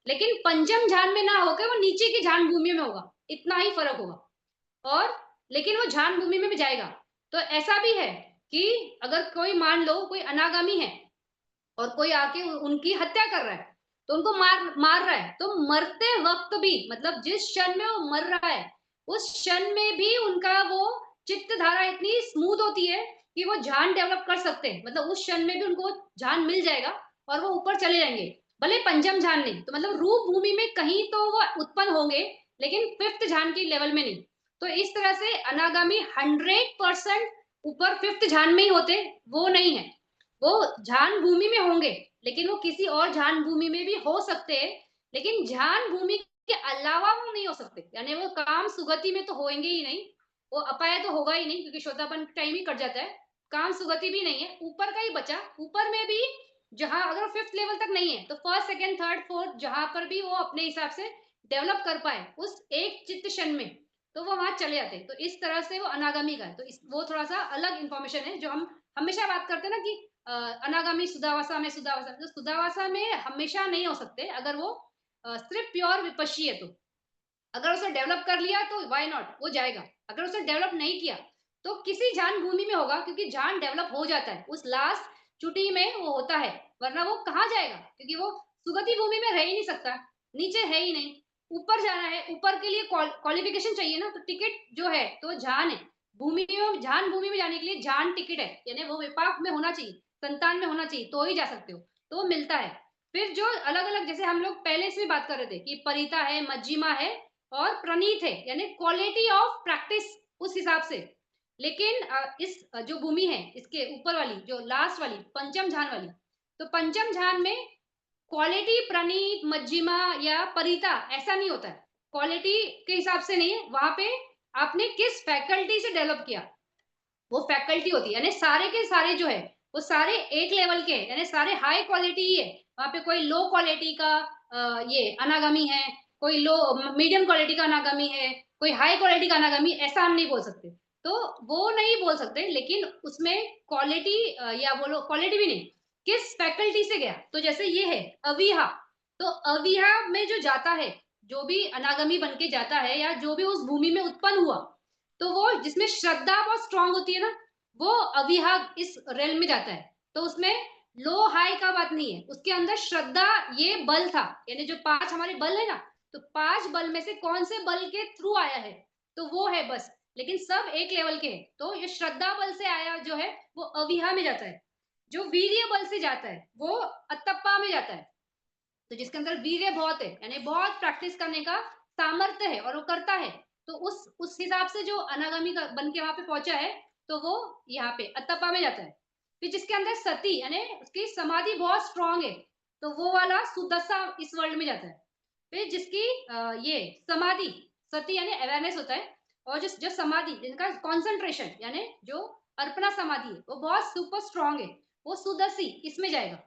लेकिन पंचम ध्यान में ना होकर वो नीचे की ध्यान भूमि में होगा, इतना ही फर्क होगा। और लेकिन वो ध्यान भूमि में भी जाएगा। तो ऐसा भी है कि अगर कोई मान लो कोई अनागामी है और कोई आके उनकी हत्या कर रहा है, तो उनको मार मार रहा है, तो मरते वक्त भी, मतलब जिस क्षण में वो मर रहा है उस क्षण में भी उनका वो चित्त धारा इतनी स्मूथ होती है कि वो ध्यान डेवलप कर सकते हैं, मतलब उस क्षण में भी उनको ध्यान मिल जाएगा और वो ऊपर चले जाएंगे। भले पंचम ध्यान नहीं तो मतलब रूप भूमि में कहीं तो वो उत्पन्न होंगे, लेकिन फिफ्थ ध्यान की लेवल में नहीं। तो इस तरह से अनागामी 100% ऊपर फिफ्थ ध्यान में ही होते, वो नहीं है। वो ध्यान भूमि में होंगे, लेकिन वो किसी और ध्यान भूमि में भी हो सकते हैं, लेकिन ध्यान भूमि के अलावा वो नहीं हो सकते, यानी वो काम सुगति में तो होंगे ही नहीं, वो अपाय तो होगा ही नहीं, क्योंकि श्रोतापन टाइम ही कट जाता है। काम सुगति भी नहीं है, ऊपर का ही बचा, ऊपर में भी जहां अगर फिफ्थ लेवल तक नहीं है तो फर्स्ट सेकंड थर्ड फोर्थ जहां पर भी वो अपने हिसाब से डेवलप कर पाए उस एक चित्त क्षण में, तो वो वहां चले जाते हैं। तो इस तरह से वो अनागामी का है। तो वो थोड़ा सा अलग इंफॉर्मेशन है जो हम हमेशा बात करते हैं ना कि अनागामी सुदावासा में, सुदावासा तो सुदावासा में हमेशा नहीं हो सकते अगर वो सिर्फ प्योर विपक्षी है। तो अगर उसे डेवलप कर लिया तो व्हाई नॉट, वो जाएगा। अगर उसे डेवलप नहीं किया तो किसी जान भूमि में होगा, क्योंकि जान डेवलप हो जाता है उस लास्ट चुटी में वो होता है, वरना वो कहाँ जाएगा, क्योंकि वो सुगति भूमि में रह ही नहीं सकता, नीचे है ही नहीं, ऊपर जाना है। ऊपर के लिए क्वालिफिकेशन चाहिए ना, तो टिकट जो है तो जान है भूमि में, जान भूमि में जाने के लिए जान टिकट है, यानी वो विपाक में होना चाहिए, संतान में होना चाहिए, तो ही जा सकते हो, तो वो मिलता है। फिर जो अलग अलग, जैसे हम लोग पहले से भी बात कर रहे थे कि परिता है, मज्जिमा है और प्रणीत है, यानी क्वालिटी ऑफ प्रैक्टिस उस हिसाब से। लेकिन इस जो भूमि है इसके ऊपर वाली जो लास्ट वाली पंचम झान वाली, तो पंचम झान में क्वालिटी प्रणीत मज्जिमा या परिता ऐसा नहीं होता है, क्वालिटी के हिसाब से नहीं है वहां पे, आपने किस फैकल्टी से डेवलप किया वो फैकल्टी होती है, यानी सारे के सारे जो है वो सारे एक लेवल के, यानी सारे हाई क्वालिटी ही है। वहां पे कोई लो क्वालिटी का ये अनागामी है, कोई लो मीडियम क्वालिटी का अनागामी है, कोई हाई क्वालिटी का अनागामी, ऐसा हम नहीं बोल सकते। तो वो नहीं बोल सकते, लेकिन उसमें क्वालिटी या बोलो क्वालिटी भी नहीं, किस फैकल्टी से गया। तो जैसे ये है अविहा, तो अविहा में जो जाता है, जो भी अनागमी बन के जाता है या जो भी उस भूमि में उत्पन्न हुआ, तो वो जिसमें श्रद्धा बहुत स्ट्रांग होती है ना, वो अविहा इस रेल में जाता है। तो उसमें लो हाई का बात नहीं है, उसके अंदर श्रद्धा ये बल था, यानी जो 5 हमारे बल है ना, तो 5 बल में से कौन से बल के थ्रू आया है, तो वो है बस। लेकिन सब एक लेवल के हैं। तो ये श्रद्धा बल से आया जो है वो अविहा में जाता है, जो वीर्य बल से जाता है वो अतप्पा में जाता है। तो जिसके अंदर वीर्य बहुत है, यानी बहुत प्रैक्टिस करने का सामर्थ्य है और वो करता है, तो उस हिसाब से जो अनागामी बन के वहां पे पहुंचा है, तो वो यहाँ पे अतप्पा में जाता है। फिर जिसके अंदर सती यानी उसकी समाधि बहुत स्ट्रांग है, तो वो वाला सुदशा इस वर्ल्ड में जाता है। फिर जिसकी ये समाधि, सती यानी अवेयरनेस होता है, और जो समाधि जिनका कंसंट्रेशन यानी जो अर्पणा समाधि है वो बहुत सुपर स्ट्रांग है, वो सुदसी इसमें जाएगा।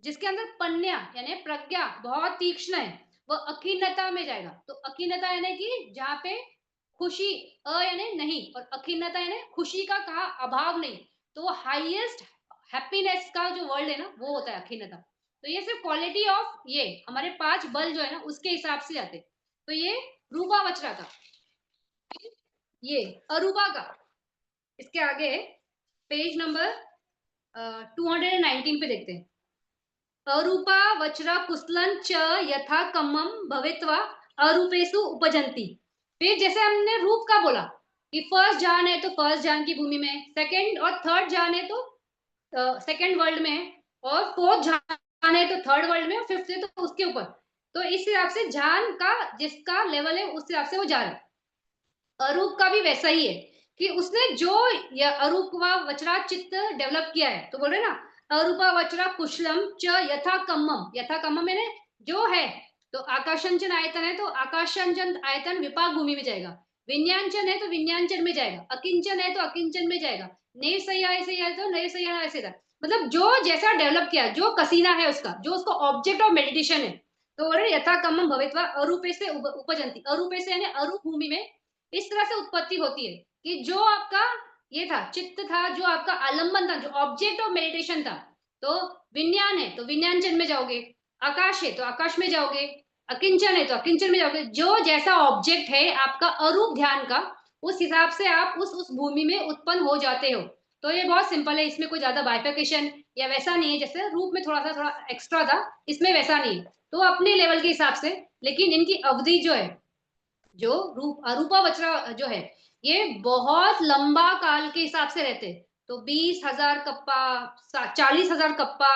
जिसके अंदर पन्या यानी प्रज्ञा बहुत तीक्ष्ण है, वो अखिन्नता में जाएगा। तो अखिन्नता यानी कि जहाँ पे खुशी, यानी नहीं, और अखिन्नता यानी खुशी का कहा अभाव नहीं, तो हाईएस्ट हैप्पीनेस का जो वर्ल्ड है ना वो होता है अखिन्नता। तो ये सिर्फ क्वालिटी ऑफ ये हमारे 5 बल जो है ना उसके हिसाब से जाते। तो ये रूपा वचरा का, ये अरूपा का। इसके आगे पेज नंबर 219 पे देखते हैं। अरूपा वज्र कुशलन च यथा कम्मम भवित्वा अरूपेषु उपजंती। फिर जैसे हमने रूप का बोला कि फर्स्ट जान है तो फर्स्ट जान की भूमि में, सेकंड और थर्ड जान है तो सेकंड वर्ल्ड में, और फोर्थ जान है तो थर्ड वर्ल्ड में, और फिफ्थ है तो उसके ऊपर। तो इस हिसाब से जान का जिसका लेवल है उस हिसाब से वो जा रहा है। अरूप का भी वैसा ही है कि उसने जो अरूपा वचरा चित्त डेवलप किया है, तो बोल रहे ना अरूपा वचरा कुशलम च यथा कम्मम, यथा कम्मम मैंने जो है, तो आकाशंचन आयतन है तो आकाशंचन आयतन विपाक भूमि में जाएगा, विन्यांचन है तो विन्यांचन में जाएगा, अकिंचन है तो अकिंचन में जाएगा, नैव सैया ऐसे है तो नैव सैया ऐसे था। मतलब जो जैसा डेवलप किया, जो कसीना है उसका, जो उसको ऑब्जेक्ट ऑफ मेडिटेशन है, तो बोल रहे यथा कम्मम भवित्वा अरूपे से उपजंती, अरूपे से यानी अरूप भूमि में इस तरह से उत्पत्ति होती है कि जो आपका ये था चित्त था, जो आपका आलंबन था, जो ऑब्जेक्ट ऑफ मेडिटेशन था, तो विज्ञान है तो विज्ञानचन में जाओगे, आकाश है तो आकाश में जाओगे, अकिंचन है तो अकिंचन में जाओगे। जो जैसा ऑब्जेक्ट है आपका अरूप ध्यान का, उस हिसाब से आप उस भूमि में उत्पन्न हो जाते हो। तो ये बहुत सिंपल है, इसमें कोई ज्यादा बाइफिकेशन या वैसा नहीं है, जैसे रूप में थोड़ा एक्स्ट्रा था, इसमें वैसा नहीं है। तो अपने लेवल के हिसाब से, लेकिन इनकी अवधि जो है, जो अरूपा वज्रा जो है, ये बहुत लंबा काल के हिसाब से रहते। तो 20,000 कप्पा, 40,000 कप्पा,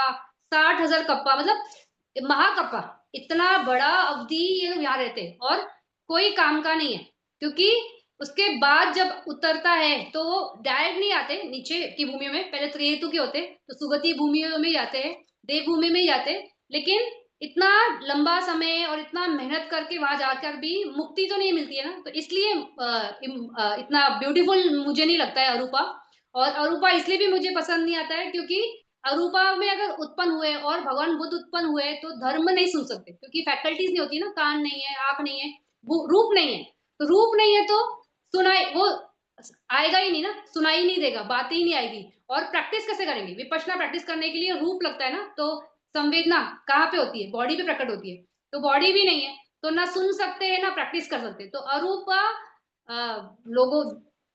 60,000 कप्पा, मतलब महाकप्पा, इतना बड़ा अवधि ये लोग यहाँ रहते। और कोई काम का नहीं है, क्योंकि उसके बाद जब उतरता है तो वो डायरेक्ट नहीं आते नीचे की भूमि में, पहले त्रिहेतु के होते, तो सुगति भूमियों में जाते हैं, देव भूमि में जाते। लेकिन इतना लंबा समय और इतना मेहनत करके वहां जाकर भी मुक्ति तो नहीं मिलती है ना, तो इसलिए इतना ब्यूटीफुल मुझे नहीं लगता है अरूपा। और अरूपा इसलिए भी मुझे पसंद नहीं आता है क्योंकि अरूपा में अगर उत्पन्न हुए और भगवान बुद्ध उत्पन्न हुए तो धर्म नहीं सुन सकते, क्योंकि फैकल्टीज नहीं होती ना, कान नहीं है, आंख नहीं है, रूप नहीं है। तो रूप नहीं है तो सुनाई वो आएगा ही नहीं ना, सुनाई नहीं देगा, बातें ही नहीं आएगी। और प्रैक्टिस कैसे करेंगे, विपश्यना प्रैक्टिस करने के लिए रूप लगता है ना, तो संवेदना कहाँ पे होती है, बॉडी पे प्रकट होती है। तो बॉडी भी नहीं है, तो ना सुन सकते हैं ना प्रैक्टिस कर सकते। तो अरूप लोगों,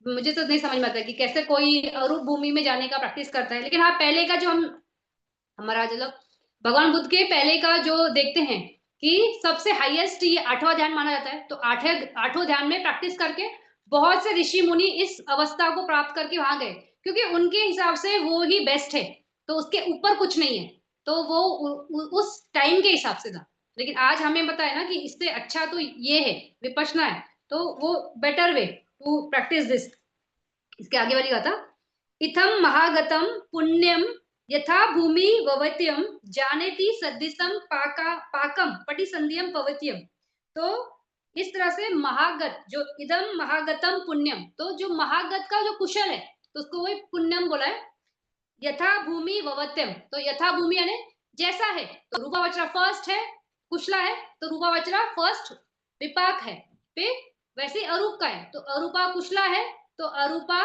मुझे तो नहीं समझ में आता कि कैसे कोई अरूप भूमि में जाने का प्रैक्टिस करता है। लेकिन हाँ, पहले का जो हमारा मतलब भगवान बुद्ध के पहले का जो देखते हैं कि सबसे हाईएस्ट ये 8वां ध्यान माना जाता है। तो आठों ध्यान में प्रैक्टिस करके बहुत से ऋषि मुनि इस अवस्था को प्राप्त करके वहां गए, क्योंकि उनके हिसाब से वो ही बेस्ट है, तो उसके ऊपर कुछ नहीं है। तो वो उस टाइम के हिसाब से था। लेकिन आज हमें पता है ना कि इससे अच्छा तो ये है, विपश्यना है, तो वो better way to practice this. इसके आगे वाली गाथा, इथम महागतम पुण्यम यथा भूमि ववत्यम जानेति सद्दिसम पाकम पटिसंधियम पवत्यम। तो इस तरह से महागत, जो इदम महागतम पुण्यम, तो जो महागत का जो कुशल है, तो उसको वही पुण्यम बोला है। यथा भूमि ववत्यम, तो यथा भूमि यानी जैसा है, तो रूपा वचरा फर्स्ट है, कुशला है तो रूपा वचरा फर्स्ट विपाक है। फिर वैसे अरूप का है तो अरूपा कुशला है, तो अरूपा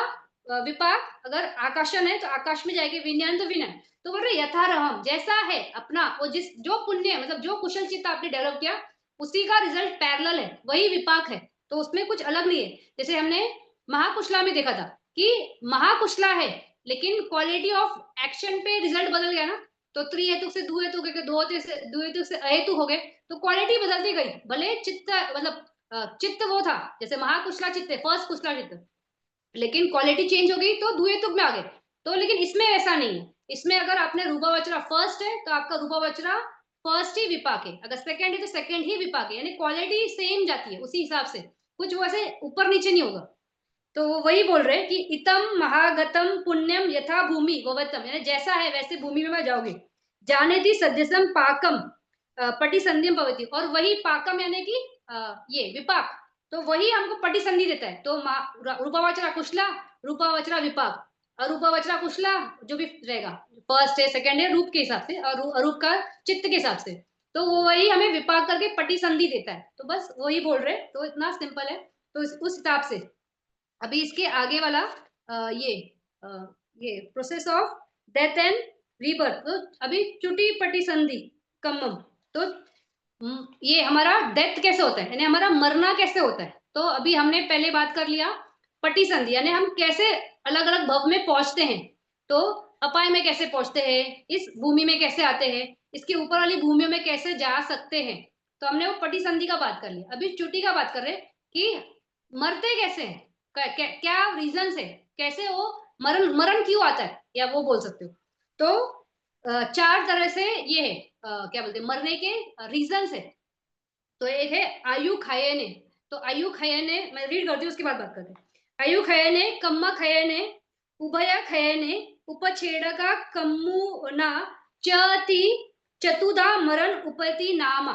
विपाक, अगर आकाशन है तो आकाश में जाएगी, विज्ञान तो विज्ञान। तो बोल रहे यथारहम, जैसा है अपना वो, जिस जो पुण्य है, मतलब जो कुशल चित्त आपने डेवलप किया उसी का रिजल्ट पैरेलल है, वही विपाक है। तो उसमें कुछ अलग नहीं है। जैसे हमने महाकुशला में देखा था कि महाकुशला है, लेकिन क्वालिटी ऑफ एक्शन पे रिजल्ट बदल गया ना, तो त्रि हेतुक से दु हेतुक के दो हेतुक से अहेतुक हो गए, तो क्वालिटी बदलती गई। भले चित्त मतलब चित्त वो था, जैसे महाकुशला चित्त है, फर्स्ट कुशला चित्त, लेकिन क्वालिटी चेंज हो गई तो दुए तुक में आ गए। तो लेकिन इसमें ऐसा नहीं है। इसमें अगर आपने रूपावचरा फर्स्ट है तो आपका रूपावचरा फर्स्ट ही विपाक है, अगर सेकंड है तो सेकंड ही विपाक है, यानी क्वालिटी सेम जाती है उसी हिसाब से, कुछ वैसे ऊपर नीचे नहीं होगा। तो वो वही बोल रहे हैं कि इतम महागतम पुण्यम यथा भूमि ववतम, यानी जैसा है वैसे भूमि में जाओगे। जाने थी सदस्यम पाकम पटिसंधिम भवति, और वही पाकम यानी कि ये विपाक, तो वही हमको पटिसंधि देता है। तो रूपावचरा कुशला, रूपावचरा विपाक, अरूपावचरा कुशला जो भी रहेगा, फर्स्ट है सेकंड है रूप के हिसाब से, और अरूप का चित्त के हिसाब से, तो वो वही हमें विपाक करके पटिसंधि देता है। तो बस वही बोल रहे, तो इतना सिंपल है। तो उस हिसाब से अभी इसके आगे वाला ये process of death and rebirth, तो अभी चुटी पटी संधि कम्मम, तो ये हमारा डेथ कैसे होता है, यानी हमारा मरना कैसे होता है। तो अभी हमने पहले बात कर लिया पटी संधि, यानी हम कैसे अलग अलग भव में पहुंचते हैं। तो अपाय में कैसे पहुंचते हैं, इस भूमि में कैसे आते हैं, इसके ऊपर वाली भूमियों में कैसे जा सकते हैं। तो हमने वो पटी संधि का बात कर लिया। अभी चुटी का बात कर रहे हैं कि मरते कैसे हैं, क्या रीजन है, कैसे वो मरण मरण क्यों आता है, या वो बोल सकते हो। तो चार तरह से ये है, क्या बोलते हैं, मरने के रीजन है। तो एक है आयु खयने, तो आयु खयने मैं रीड करती हूँ, उसके बाद बात करते हैं। आयु खयने, कम्मा खयने, उभय खयने, उपछेड़का कम्मुना चति चतुधा मरण उपति नामा।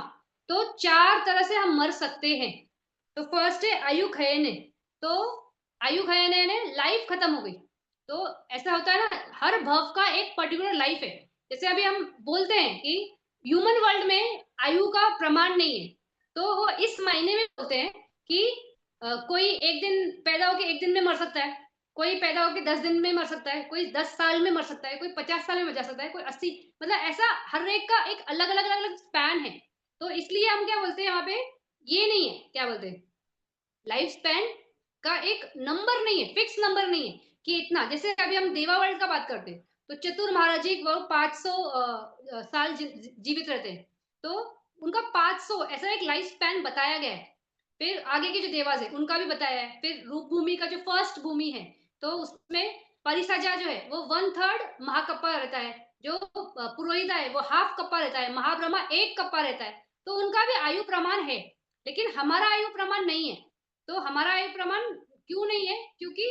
तो चार तरह से हम मर सकते हैं। तो फर्स्ट है आयु खयने, तो आयु खयने ने लाइफ खत्म हो गई। तो ऐसा होता है ना, हर भव का एक पर्टिकुलर लाइफ है। जैसे अभी हम बोलते हैं कि ह्यूमन वर्ल्ड में आयु का प्रमाण नहीं है, तो वो इस मायने में बोलते हैं कि कोई एक दिन पैदा होकर एक दिन में मर सकता है, कोई पैदा होकर 10 दिन में मर सकता है, कोई 10 साल में मर सकता है, कोई 50 साल में मर जा सकता है, कोई 80, मतलब ऐसा हर एक का एक अलग अलग अलग अलग स्पैन है। तो इसलिए हम क्या बोलते हैं यहाँ पे, ये नहीं है, क्या बोलते हैं, लाइफ स्पैन का एक नंबर नहीं है, फिक्स नंबर नहीं है कि इतना। जैसे अभी हम देवा वर्ल्ड का बात करते हैं, तो चतुर महाराज जी वो 500 साल जीवित रहते हैं, तो उनका 500 ऐसा एक लाइफ स्पैन बताया गया है। फिर आगे के जो देवास है उनका भी बताया है। फिर रूप भूमि का जो फर्स्ट भूमि है, तो उसमें परिसजा जो है वो 1/3 महाकप्पा रहता है, जो पुरोहिता है वो हाफ कप्पा रहता है, महाब्रह्मा 1 कप्पा रहता है। तो उनका भी आयु प्रमाण है, लेकिन हमारा आयु प्रमाण नहीं है। तो हमारा आयु प्रमाण क्यों नहीं है, क्योंकि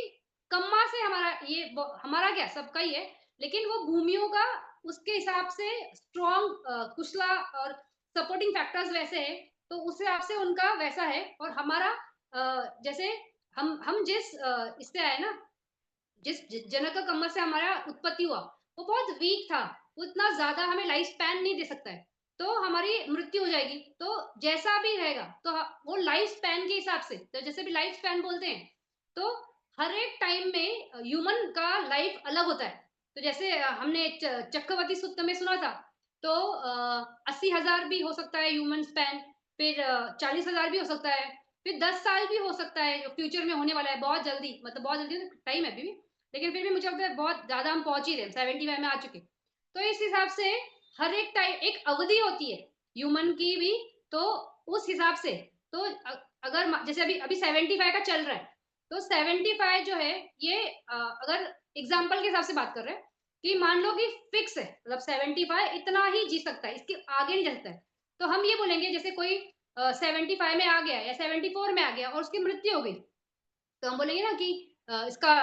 कम्मा से हमारा ये हमारा क्या सबका ही है, लेकिन वो भूमियों का उसके हिसाब से स्ट्रॉन्ग कुशला और सपोर्टिंग फैक्टर्स वैसे है, तो उस हिसाब से उनका वैसा है। और हमारा जैसे हम जिस इससे आए ना, जिस जनक कम्मा से हमारा उत्पत्ति हुआ, वो बहुत वीक था, उतना ज्यादा हमें लाइफ स्पैन नहीं दे सकता है, तो हमारी मृत्यु हो जाएगी। तो जैसा भी रहेगा तो वो लाइफ स्पैन के हिसाब से, तो जैसे भी लाइफ स्पैन बोलते हैं, तो हर एक टाइम में ह्यूमन का लाइफ अलग होता है। तो जैसे हमने चक्रवर्ती सूत्र में सुना था, तो 80,000 भी हो सकता है ह्यूमन स्पैन, फिर 40,000 भी हो सकता है, फिर 10 साल भी हो सकता है, जो फ्यूचर में होने वाला है बहुत जल्दी, मतलब बहुत जल्दी टाइम है अभी भी, लेकिन फिर भी मुझे लगता है बहुत ज्यादा हम पहुंच ही रहे, 75 में आ चुके। तो इस हिसाब से हर एक टाइम एक अवधि होती है ह्यूमन की भी, तो उस हिसाब से, तो अगर जैसे अभी अभी 75 का चल रहा है, तो 75 जो है ये अगर एग्जाम्पल के हिसाब से बात कर रहे हैं कि मान लो कि फिक्स है, मतलब 75 इतना ही जी सकता है, इसके आगे नहीं जा सकता है। तो हम ये बोलेंगे जैसे कोई 75 में आ गया या 74 में आ गया और उसकी मृत्यु हो गई, तो हम बोलेंगे ना कि इसका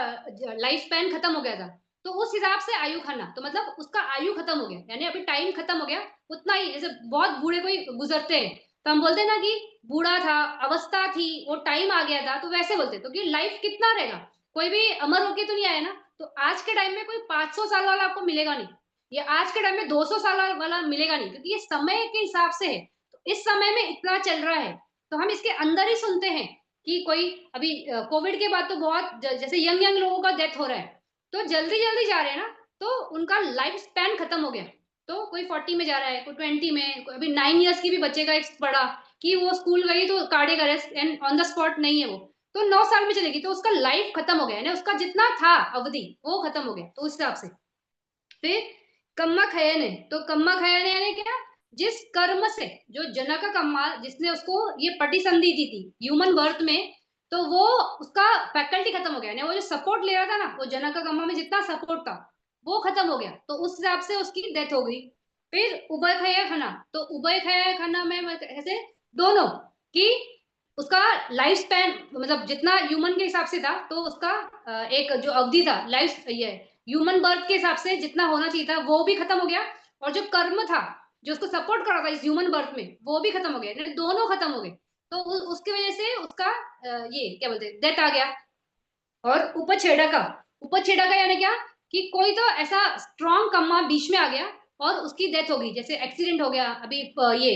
लाइफ स्पैन खत्म हो गया था, तो उस हिसाब से आयु खाना, तो मतलब उसका आयु खत्म हो गया, यानी अभी टाइम खत्म हो गया उतना ही। जैसे बहुत बूढ़े कोई गुजरते हैं, तो हम बोलते हैं ना कि बूढ़ा था, अवस्था थी, वो टाइम आ गया था, तो वैसे बोलते हैं। तो कि लाइफ कितना रहेगा, कोई भी अमर होके तो नहीं आया ना। तो आज के टाइम में कोई 500 साल वाला आपको मिलेगा नहीं, या आज के टाइम में 200 साल वाला मिलेगा नहीं, क्योंकि ये समय के हिसाब से है। तो इस समय में इतना चल रहा है, तो हम इसके अंदर ही सुनते हैं कि कोई अभी कोविड के बाद तो बहुत जैसे यंग यंग लोगों का डेथ हो रहा है, तो जल्दी जल्दी जा रहे हैं ना, तो उनका लाइफ स्पैन खत्म हो गया। तो कोई 40 में जा रहा है, कोई 20 में, कोई अभी 9 इयर्स की भी बच्चे का एक पढ़ा कि वो स्कूल गई तो cardiac arrest and on the spot नहीं है वो, तो 9 साल में चलेगी, तो उसका लाइफ खत्म हो गया है ना, उसका जितना था अवधि वो खत्म हो गया। तो उस हिसाब से फिर कम्मा खयने, तो कम्मा खयने यानी क्या, जिस कर्म से, जो जनक कम्मा जिसने उसको ये पटी संधि दी थी ह्यूमन बर्थ में, तो वो उसका फैकल्टी खत्म हो गया, यानी वो जो सपोर्ट ले रहा था ना, वो जनक कम्मा में जितना सपोर्ट था वो खत्म हो गया, तो उस हिसाब से उसकी डेथ हो गई। फिर उभय खया खाना, तो उभय खया खाना में ऐसे दोनों की उसका लाइफ स्पैन, मतलब जितना ह्यूमन के हिसाब से था, तो उसका एक जो अवधि था लाइफ, ये ह्यूमन बर्थ के हिसाब से जितना होना चाहिए था वो भी खत्म हो गया, और जो कर्म था जो उसको सपोर्ट कर रहा था इस ह्यूमन बर्थ में, वो भी खत्म हो गया, यानी दोनों खत्म हो गए। तो उसकी वजह से उसका ये क्या बोलते हैं, डेथ आ गया। और उपछेड़ा का यानी क्या, कि कोई तो ऐसा स्ट्रॉन्ग कम्मा बीच में आ गया और उसकी डेथ हो गई, जैसे एक्सीडेंट हो गया अभी ये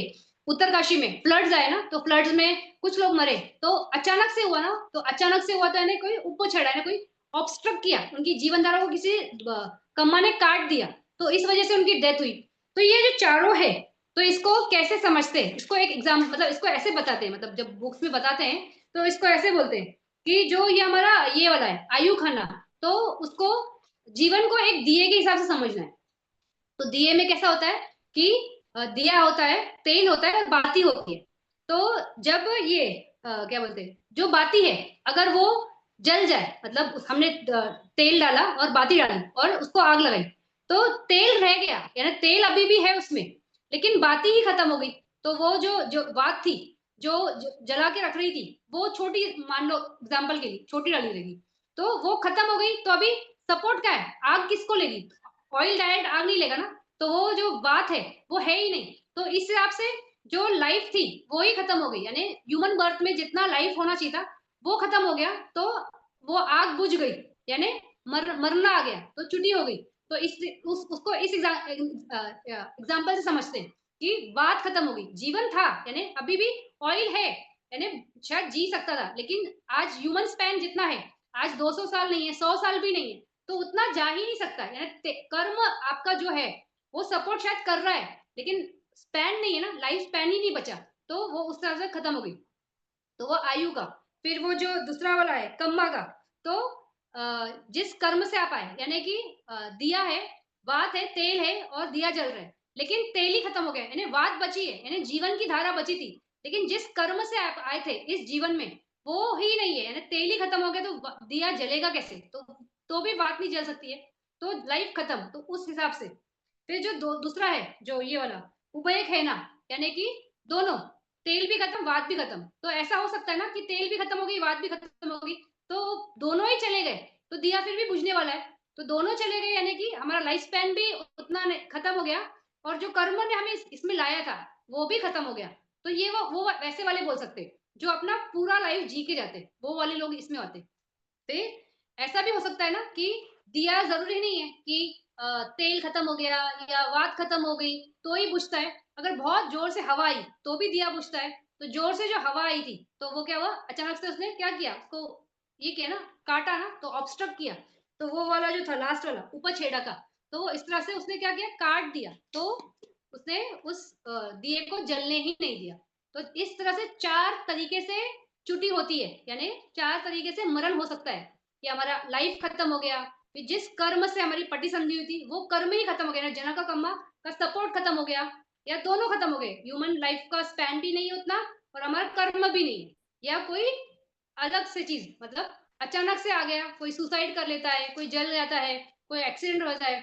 उत्तरकाशी में फ्लड्स आए ना, तो फ्लड्स में कुछ लोग मरे, तो अचानक से हुआ ना, तो अचानक से हुआ तो यानी कोई उपछेड़ा, यानी कोई ऑब्स्ट्रक्ट किया उनकी जीवन धारा को, किसी कम्मा ने काट दिया, तो इस वजह से उनकी डेथ हुई। तो ये जो चारों है, तो इसको कैसे समझते हैं, इसको एक एग्जाम, मतलब इसको ऐसे बताते हैं, मतलब जब बुक्स में बताते हैं तो इसको ऐसे बोलते हैं कि जो ये हमारा ये वाला है आयु खाना, तो उसको जीवन को एक दिए के हिसाब से समझना है। तो दिए में कैसा होता है कि दिया होता है, तेल होता है, बाती होती है। तो जब ये क्या बोलते हैं, जो बाती है अगर वो जल जाए, मतलब हमने तेल डाला और बाती डाली और उसको आग लगाई, तो तेल रह गया, यानी तेल अभी भी है उसमें, लेकिन बाती ही खत्म हो गई। तो वो जो जो बात थी, जो जला के रख रही थी, वो छोटी, मान लो एग्जाम्पल के लिए छोटी डाली रहेगी, तो वो खत्म हो गई, तो अभी सपोर्ट क्या है, आग किसको लेगी, ऑयल डायरेक्ट आग नहीं लेगा ना, तो वो जो बात है वो है ही नहीं। तो इस हिसाब से जो लाइफ थी वो ही खत्म हो गई, यानी ह्यूमन बर्थ में जितना लाइफ होना चाहिए था वो खत्म हो गया, तो वो आग बुझ गई, यानी मरना आ गया, तो छुट्टी हो गई। तो उसको इस एग्जाम्पल से समझते हैं कि बात खत्म हो गई, जीवन था, यानी अभी भी ऑयल है, यानी शायद जी सकता था, लेकिन आज ह्यूमन स्पैन जितना है, आज 200 साल नहीं है, 100 साल भी नहीं है, तो उतना जा ही नहीं सकता, यानी कर्म आपका जो है वो सपोर्ट शायद कर रहा है, लेकिन स्पैन नहीं है ना, लाइफ स्पैन ही नहीं बचा, तो वो उस तरह से खत्म हो गई। तो वो आयु का। फिर वो जो दूसरा वाला है कम्मा का, तो जिस कर्म से आप आए, यानी कि दिया है, वात है, तेल है और दिया जल रहा है, लेकिन तेल ही खत्म हो गया, यानी वात बची है, यानी जीवन की धारा बची थी, लेकिन जिस कर्म से आप आए थे इस जीवन में वो ही नहीं है, यानी तेल ही खत्म हो गया, तो दिया जलेगा कैसे, तो भी बात नहीं जल सकती है, तो लाइफ खत्म, तो उस हिसाब से। फिर जो दूसरा है जो ये वाला उभय है ना, यानी कि दोनों, तेल भी खत्म वात भी खत्म, तो ऐसा हो सकता है ना कि तेल भी खत्म हो गई वात भी खत्म हो गई, तो दोनों ही चले गए, तो दिया फिर भी बुझने वाला है, तो दोनों चले गए, यानी कि हमारा लाइफ स्पैन भी उतना खत्म हो गया, और जो कर्म ने हमें इसमें लाया था वो भी खत्म हो गया। तो ये वो वैसे वाले बोल सकते जो अपना पूरा लाइफ जी के जाते, वो वाले लोग इसमें आते। फिर ऐसा भी हो सकता है ना कि दिया जरूरी नहीं है कि तेल खत्म हो गया या वात खत्म हो गई तो ही बुझता है, अगर बहुत जोर से हवा आई तो भी दिया बुझता है। तो जोर से जो हवा आई थी तो वो क्या हुआ, अचानक से उसने क्या किया, उसको ये किया ना, काटा ना, तो ऑब्स्ट्रक्ट किया, तो वो वाला जो था लास्ट वाला उपछेड़ा का, तो वो इस तरह से उसने क्या किया, काट दिया, तो उसने उस दिए को जलने ही नहीं दिया। तो इस तरह से चार तरीके से छुट्टी होती है, यानी चार तरीके से मरण हो सकता है, कि हमारा लाइफ खत्म हो गया, फिर जिस कर्म से हमारी पटी संधि हुई थी वो कर्म ही खत्म हो गया ना, जना का कम्मा का सपोर्ट खत्म हो गया, या दोनों खत्म हो गए, ह्यूमन लाइफ का स्पैन भी नहीं उतना और हमारा कर्म भी नहीं है, या कोई अलग से चीज, मतलब अचानक से आ गया, कोई सुसाइड कर लेता है, कोई जल जाता है, कोई एक्सीडेंट हो जाता है,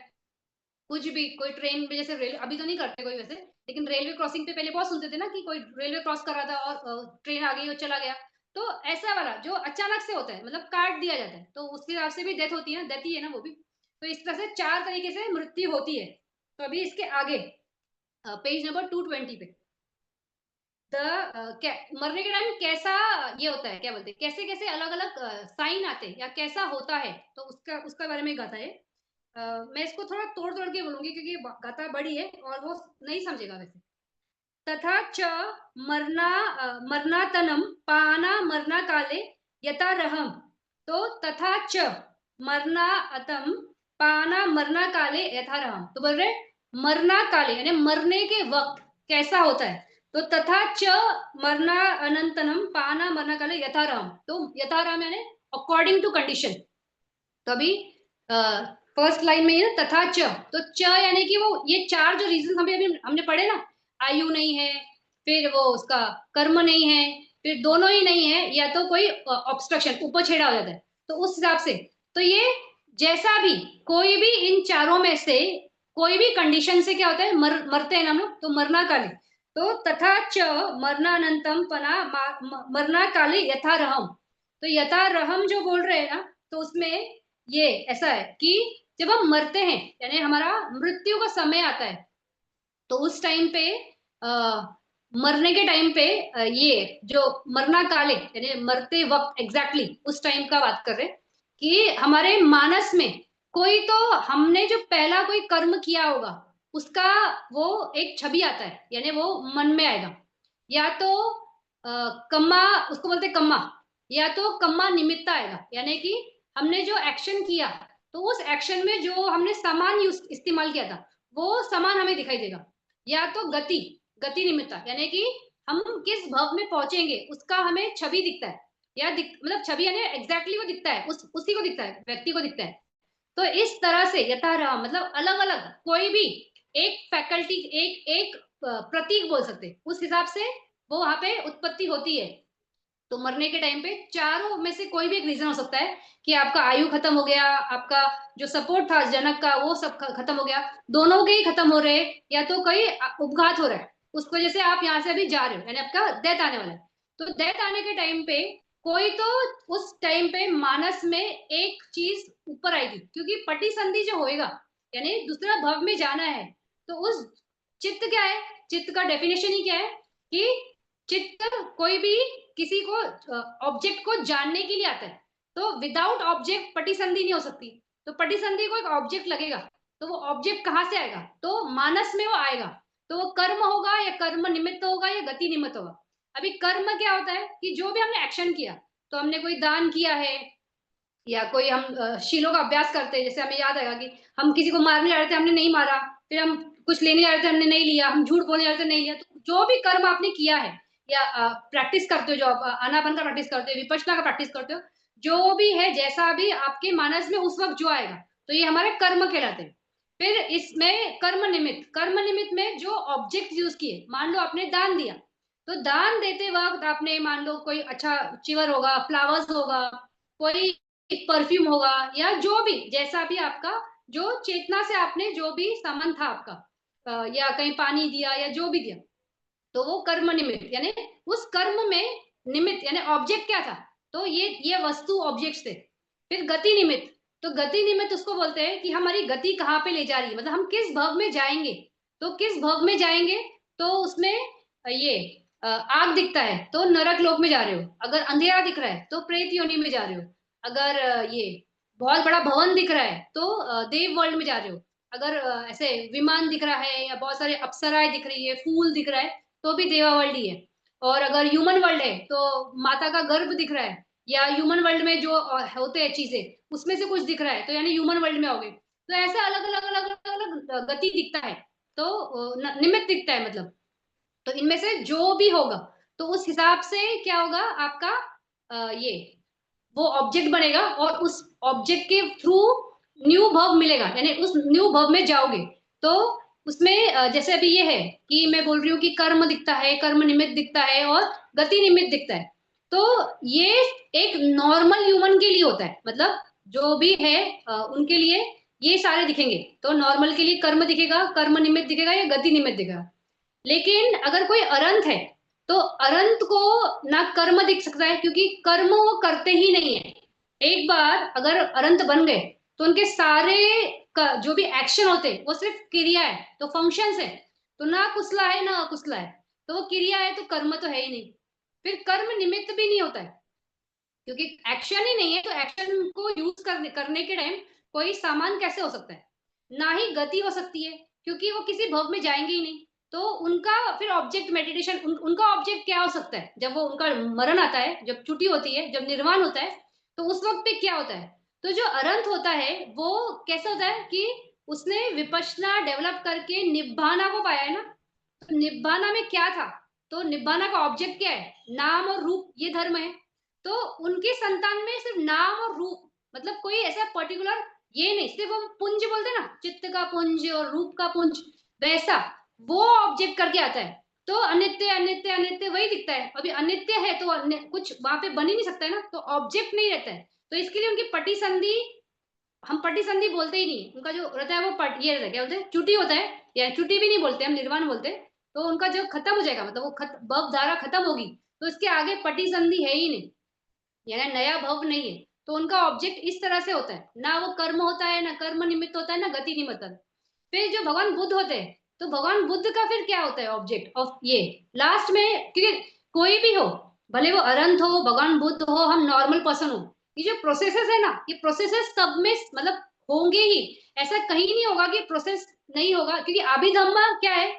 कुछ भी, कोई ट्रेन में, जैसे रेल अभी तो नहीं करते कोई वैसे, लेकिन रेलवे क्रॉसिंग पे पहले बहुत सुनते थे ना कि कोई रेलवे क्रॉस कर रहा था और ट्रेन आ गई और चला गया, तो ऐसा वाला जो अचानक से होता है, मतलब काट दिया जाता है, तो उसके हिसाब से भी डेथ होती है ना, डेथ ही है ना वो भी। तो इस तरह से चार तरीके से मृत्यु होती है। तो अभी इसके आगे पेज नंबर 220 पे मरने के टाइम कैसा ये होता है, क्या बोलते हैं, कैसे कैसे अलग अलग साइन आते हैं या कैसा होता है, तो उसका उसका बारे में गाथा है। मैं इसको थोड़ा तोड़ तोड़ के बोलूंगी क्योंकि गाथा बड़ी है और वो नहीं समझेगा वैसे। तथा च मरनातनम पाना मरना काले यथा रहम, तो तथा च मरना अतम पाना मरना काले यथा रहम, तो बोल रहे मरना काले यानी मरने के वक्त कैसा होता है, तो तथा च मरना अनंतनम पाना मरना काले यथा रहम, तो यथा रहम यानी अकॉर्डिंग टू कंडीशन। तो अभी फर्स्ट लाइन में है तथा च, तो च यानी कि वो ये चार जो रीजन हमने पढ़े ना, आयु नहीं है, फिर वो उसका कर्म नहीं है, फिर दोनों ही नहीं है, या तो कोई ऑब्स्ट्रक्शन उपछेड़ा हो जाता है, तो उस हिसाब से तो ये जैसा भी कोई भी इन चारों में से कोई भी कंडीशन से क्या होता है, मरते हैं ना हम लोग, तो मरना काले, तो तथा च मरणानंतम पना मरना काले यथारहम, तो यथारहम जो बोल रहे हैं ना, तो उसमें ये ऐसा है कि जब हम मरते हैं यानी हमारा मृत्यु का समय आता है, तो उस टाइम पे आ, मरने के टाइम पे ये जो मरना काले यानी मरते वक्त एग्जैक्टली उस टाइम का बात कर रहे हैं कि हमारे मानस में कोई तो हमने जो पहला कोई कर्म किया होगा उसका वो एक छवि आता है, यानी वो मन में आएगा, या तो कम्मा, उसको बोलते हैं कम्मा, या तो कम्मा निमित्त आएगा, यानी कि हमने जो एक्शन किया तो उस एक्शन में जो हमने सामान यूज इस्तेमाल किया था वो सामान हमें दिखाई देगा, या तो गति, गति निमित्त यानी कि हम किस भव में पहुंचेंगे उसका हमें छवि दिखता है, या मतलब छवि यानी एग्जैक्टली वो दिखता है, उसी को दिखता है, व्यक्ति को दिखता है। तो इस तरह से यथाराम मतलब अलग अलग कोई भी एक फैकल्टी, एक एक प्रतीक बोल सकते, उस हिसाब से वो वहां पे उत्पत्ति होती है। तो मरने के टाइम पे चारों में से कोई भी एक रीजन हो सकता है कि आपका आयु खत्म हो गया, आपका जो सपोर्ट था जनक का वो सब खत्म हो गया, दोनों के ही खत्म हो रहे, या तो कोई उपघात हो रहा है उसकी वजह से आप यहाँ से अभी जा रहे हो, यानी आपका डेथ आने वाला है। तो डेथ आने के टाइम पे कोई तो उस टाइम पे मानस में एक चीज ऊपर आएगी, क्योंकि पटी संधि जो होएगा यानी दूसरा भव में जाना है, तो उस चित्त क्या है, चित्त का डेफिनेशन ही क्या है कि चित्त कोई भी किसी को ऑब्जेक्ट को जानने के लिए आता है, तो विदाउट ऑब्जेक्ट पटिसंधि नहीं हो सकती, तो पटिसंधि को एक ऑब्जेक्ट लगेगा, तो वो ऑब्जेक्ट कहाँ से आएगा, तो मानस में वो आएगा, तो वो कर्म होगा या कर्म निमित्त होगा या गति निमित्त होगा। अभी कर्म क्या होता है कि जो भी हमने एक्शन किया, तो हमने कोई दान किया है, या कोई हम शीलों का अभ्यास करते हैं, जैसे हमें याद आएगा कि हम किसी को मारने जा रहे थे हमने नहीं मारा, फिर हम कुछ लेने जा रहे थे हमने नहीं लिया, हम झूठ बोलने जा रहे थे नहीं लिया, तो जो भी कर्म आपने किया है, या प्रैक्टिस करते हो, जो आप आनापान का प्रैक्टिस करते हो, विपश्यना का प्रैक्टिस करते हो, जो भी है जैसा भी आपके मानस में उस वक्त जो आएगा, तो ये हमारे कर्म कहलाते हैं। फिर इसमें कर्म निमित्त, कर्म निमित्त में जो ऑब्जेक्ट यूज किए, मान लो आपने दान दिया, तो दान देते वक्त आपने मान लो कोई अच्छा चिवर होगा, फ्लावर्स होगा, कोई परफ्यूम होगा, या जो भी जैसा भी आपका जो चेतना से आपने जो भी सामान था आपका, या कहीं पानी दिया या जो भी दिया, तो वो कर्म निमित्त यानी उस कर्म में निमित्त यानी ऑब्जेक्ट क्या था, तो ये वस्तु ऑब्जेक्ट थे। फिर गति निमित्त, तो गति निमित्त उसको बोलते हैं कि हमारी गति कहाँ पे ले जा रही है, मतलब हम किस भव में जाएंगे, तो किस भव में जाएंगे, तो उसमें ये आग दिखता है तो नरक लोक में जा रहे हो, अगर अंधेरा दिख रहा है तो प्रेत योनि में जा रहे हो, अगर ये बहुत बड़ा भवन दिख रहा है तो देव वर्ल्ड में जा रहे हो, अगर ऐसे विमान दिख रहा है या बहुत सारे अप्सराएं दिख रही है, फूल दिख रहा है, तो भी देवा वर्ल्ड ही है। और अगर ह्यूमन वर्ल्ड है तो माता का गर्भ दिख रहा है, या ह्यूमन वर्ल्ड में जो होते हैं चीजें उसमें से कुछ दिख रहा है, तो यानी ह्यूमन वर्ल्ड में आओगे, तो ऐसे अलग अलग अलग अलग अलग गति दिखता है, तो निमित्त दिखता है मतलब, तो इनमें से जो भी होगा तो उस हिसाब से क्या होगा आपका ये वो ऑब्जेक्ट बनेगा, और उस ऑब्जेक्ट के थ्रू न्यू वर्ब मिलेगा, यानी उस न्यू वर्ब में जाओगे, तो उसमें जैसे अभी ये है कि मैं बोल रही हूँ कि कर्म दिखता है, कर्म निमित्त दिखता है और गति निमित्त दिखता है, तो ये एक नॉर्मल ह्यूमन के लिए होता है, मतलब जो भी है उनके लिए ये सारे दिखेंगे, तो नॉर्मल के लिए कर्म दिखेगा, कर्म निमित्त दिखेगा या गति निमित्त दिखेगा। लेकिन अगर कोई अरंत है तो अरंत को ना कर्म दिख सकता है, क्योंकि कर्म वो करते ही नहीं है, एक बार अगर अरंत बन गए तो उनके सारे जो भी एक्शन होते हैं वो सिर्फ क्रिया है, तो फंक्शंस है, तो ना कुसला है ना अकुसला है, तो वो क्रिया है तो कर्म तो है ही नहीं, फिर कर्म निमित्त भी नहीं होता है, क्योंकि एक्शन ही नहीं है, तो एक्शन को यूज करने के टाइम कोई सामान कैसे हो सकता है, ना ही गति हो सकती है, क्योंकि वो किसी भव में जाएंगे ही नहीं, तो उनका फिर ऑब्जेक्ट मेडिटेशन उनका ऑब्जेक्ट क्या हो सकता है, जब वो उनका मरण आता है, जब छुट्टी होती है, जब निर्वाण होता है, तो उस वक्त पे क्या होता है, तो जो अरंत होता है वो कैसे होता है कि उसने विपश्यना डेवलप करके निब्बाना को पाया है ना, तो निब्बाना में क्या था, तो निब्बाना का ऑब्जेक्ट क्या है, नाम और रूप, ये धर्म है, तो उनके संतान में सिर्फ नाम और रूप, मतलब कोई ऐसा पर्टिकुलर ये नहीं, सिर्फ हम पुंज बोलते हैं ना, चित्त का पुंज और रूप का पुंज, वैसा वो ऑब्जेक्ट करके आता है। तो अनित्य अनित्य अनित्य वही दिखता है। अभी अनित्य है तो कुछ वहां पे बन ही नहीं सकता है ना, तो ऑब्जेक्ट नहीं रहता है। तो इसके लिए उनकी पटी संधि, हम पटी संधि बोलते ही नहीं, उनका जो रहता है वो ये रहता है, क्या बोलते हैं, चुटी होता है, या चुटी भी नहीं बोलते, हम निर्वाण बोलते हैं। तो उनका जो खत्म हो जाएगा, मतलब वो भव धारा खत्म होगी, तो इसके आगे पटी संधि है ही नहीं, यानी नया भव नहीं है। तो उनका ऑब्जेक्ट इस तरह से होता है, ना वो कर्म होता है, ना कर्म निमित्त होता है, ना गति निमित्त। फिर जो भगवान बुद्ध होते हैं, तो भगवान बुद्ध का फिर क्या होता है ऑब्जेक्ट ऑफ ये लास्ट में, क्योंकि कोई भी हो, भले वो अरंत हो, भगवान बुद्ध हो, हम नॉर्मल पर्सन हो, ये जो प्रोसेसेस है ना, ये प्रोसेसेस सब में मतलब होंगे ही। ऐसा कहीं नहीं होगा कि प्रोसेस नहीं होगा, क्योंकि अभिधम्मा क्या है,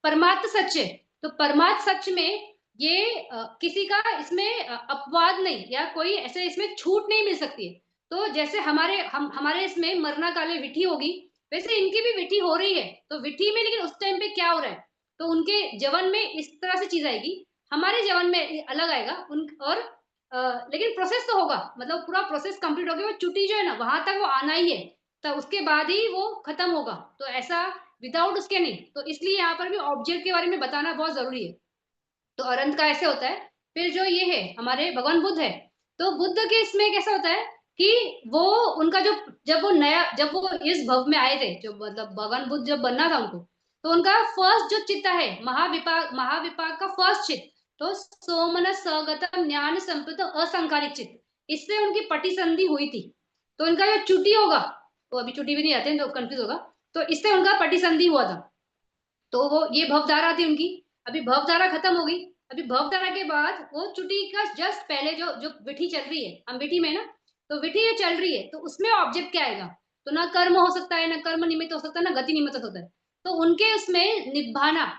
परमात्म सच है। तो परमात्म सच में ये किसी का इसमें अपवाद नहीं, या कोई ऐसे इसमें छूट नहीं मिल सकती है। तो जैसे हमारे इसमें मरना काले विधि होगी, वैसे इनकी भी विधि हो रही है। तो विधि में लेकिन उस टाइम पे क्या हो रहा है, तो उनके जवन में इस तरह से चीज आएगी, हमारे जवन में अलग आएगा उन, और लेकिन प्रोसेस तो होगा, मतलब पूरा प्रोसेस कंप्लीट होगी, वो चुटी जो है ना वहां तक वो आना ही है, तो उसके बाद ही वो खत्म होगा। तो ऐसा विदाउट उसके नहीं। तो इसलिए यहाँ पर भी ऑब्जेक्ट के बारे में बताना बहुत जरूरी है। तो अरंत का ऐसे होता है। फिर जो ये है हमारे भगवान बुद्ध है, तो बुद्ध के इसमें कैसा होता है कि वो उनका जो, जब वो इस भव में आए थे, जो मतलब भगवान बुद्ध जब बनना था उनको, तो उनका फर्स्ट जो चित्त है महाविपाक का फर्स्ट चित्त, तो सोमन सगतम ज्ञान संपित असंकारिक चित्त, इससे उनकी पटी संधि हुई थी। तो उनका जो चुटी होगा, वो अभी चुटी भी नहीं आते हैं तो कंफ्यूज होगा, तो इससे उनका पटी संधि हुआ था। तो वो ये भवधारा थी उनकी। अभी भवधारा खत्म हो गई। अभी भवधारा के बाद वो चुटी का जस्ट पहले जो जो विधि चल रही है, हम विधि में ना, तो विधि ये चल रही है, तो उसमें ऑब्जेक्ट क्या आएगा, तो ना कर्म हो सकता है, ना कर्म निमित्त हो सकता है, ना गति निमित्त होता है। तो उनके उसमें निभाना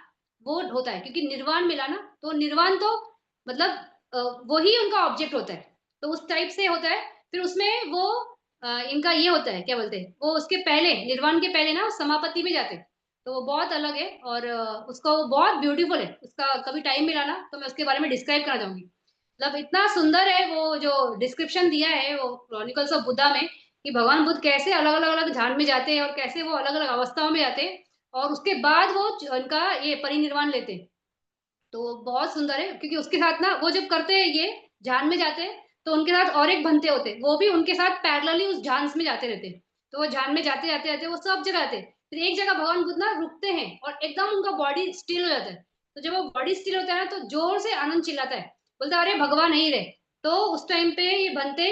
वो होता है, क्योंकि निर्वाण मिला ना, तो निर्वाण तो मतलब वही उनका ऑब्जेक्ट होता है। तो उस टाइप से होता है। फिर उसमें वो इनका ये होता है, क्या बोलते हैं, वो उसके पहले निर्वाण के पहले ना समापत्ति में जाते हैं। तो वो बहुत अलग है, और उसका वो बहुत ब्यूटीफुल है। उसका कभी टाइम मिला ना तो मैं उसके बारे में डिस्क्राइब करना चाहूंगी। मतलब इतना सुंदर है वो जो डिस्क्रिप्शन दिया है वो क्रॉनिकल्स ऑफ बुद्धा में, कि भगवान बुद्ध कैसे अलग अलग अलग ध्यान में जाते हैं, और कैसे वो अलग अलग अवस्थाओं में जाते हैं, और उसके बाद वो उनका ये परिनिर्वाण लेते हैं। तो बहुत सुंदर है, क्योंकि उसके साथ ना वो जब करते हैं ये ध्यान में जाते हैं, तो उनके साथ और एक बनते होते हैं, वो भी उनके साथ पैरेलली उस ध्यान में जाते रहते हैं। तो वो ध्यान में जाते जाते जाते वो सब जगह आते हैं। फिर एक जगह भगवान बुद्ध ना रुकते हैं, और एकदम उनका बॉडी स्टिल हो जाता है। तो जब वो बॉडी स्टिल होता है ना, तो जोर से आनंद चिल्लाता है, बोलता है अरे भगवान नहीं रहे। तो उस टाइम पे ये बनते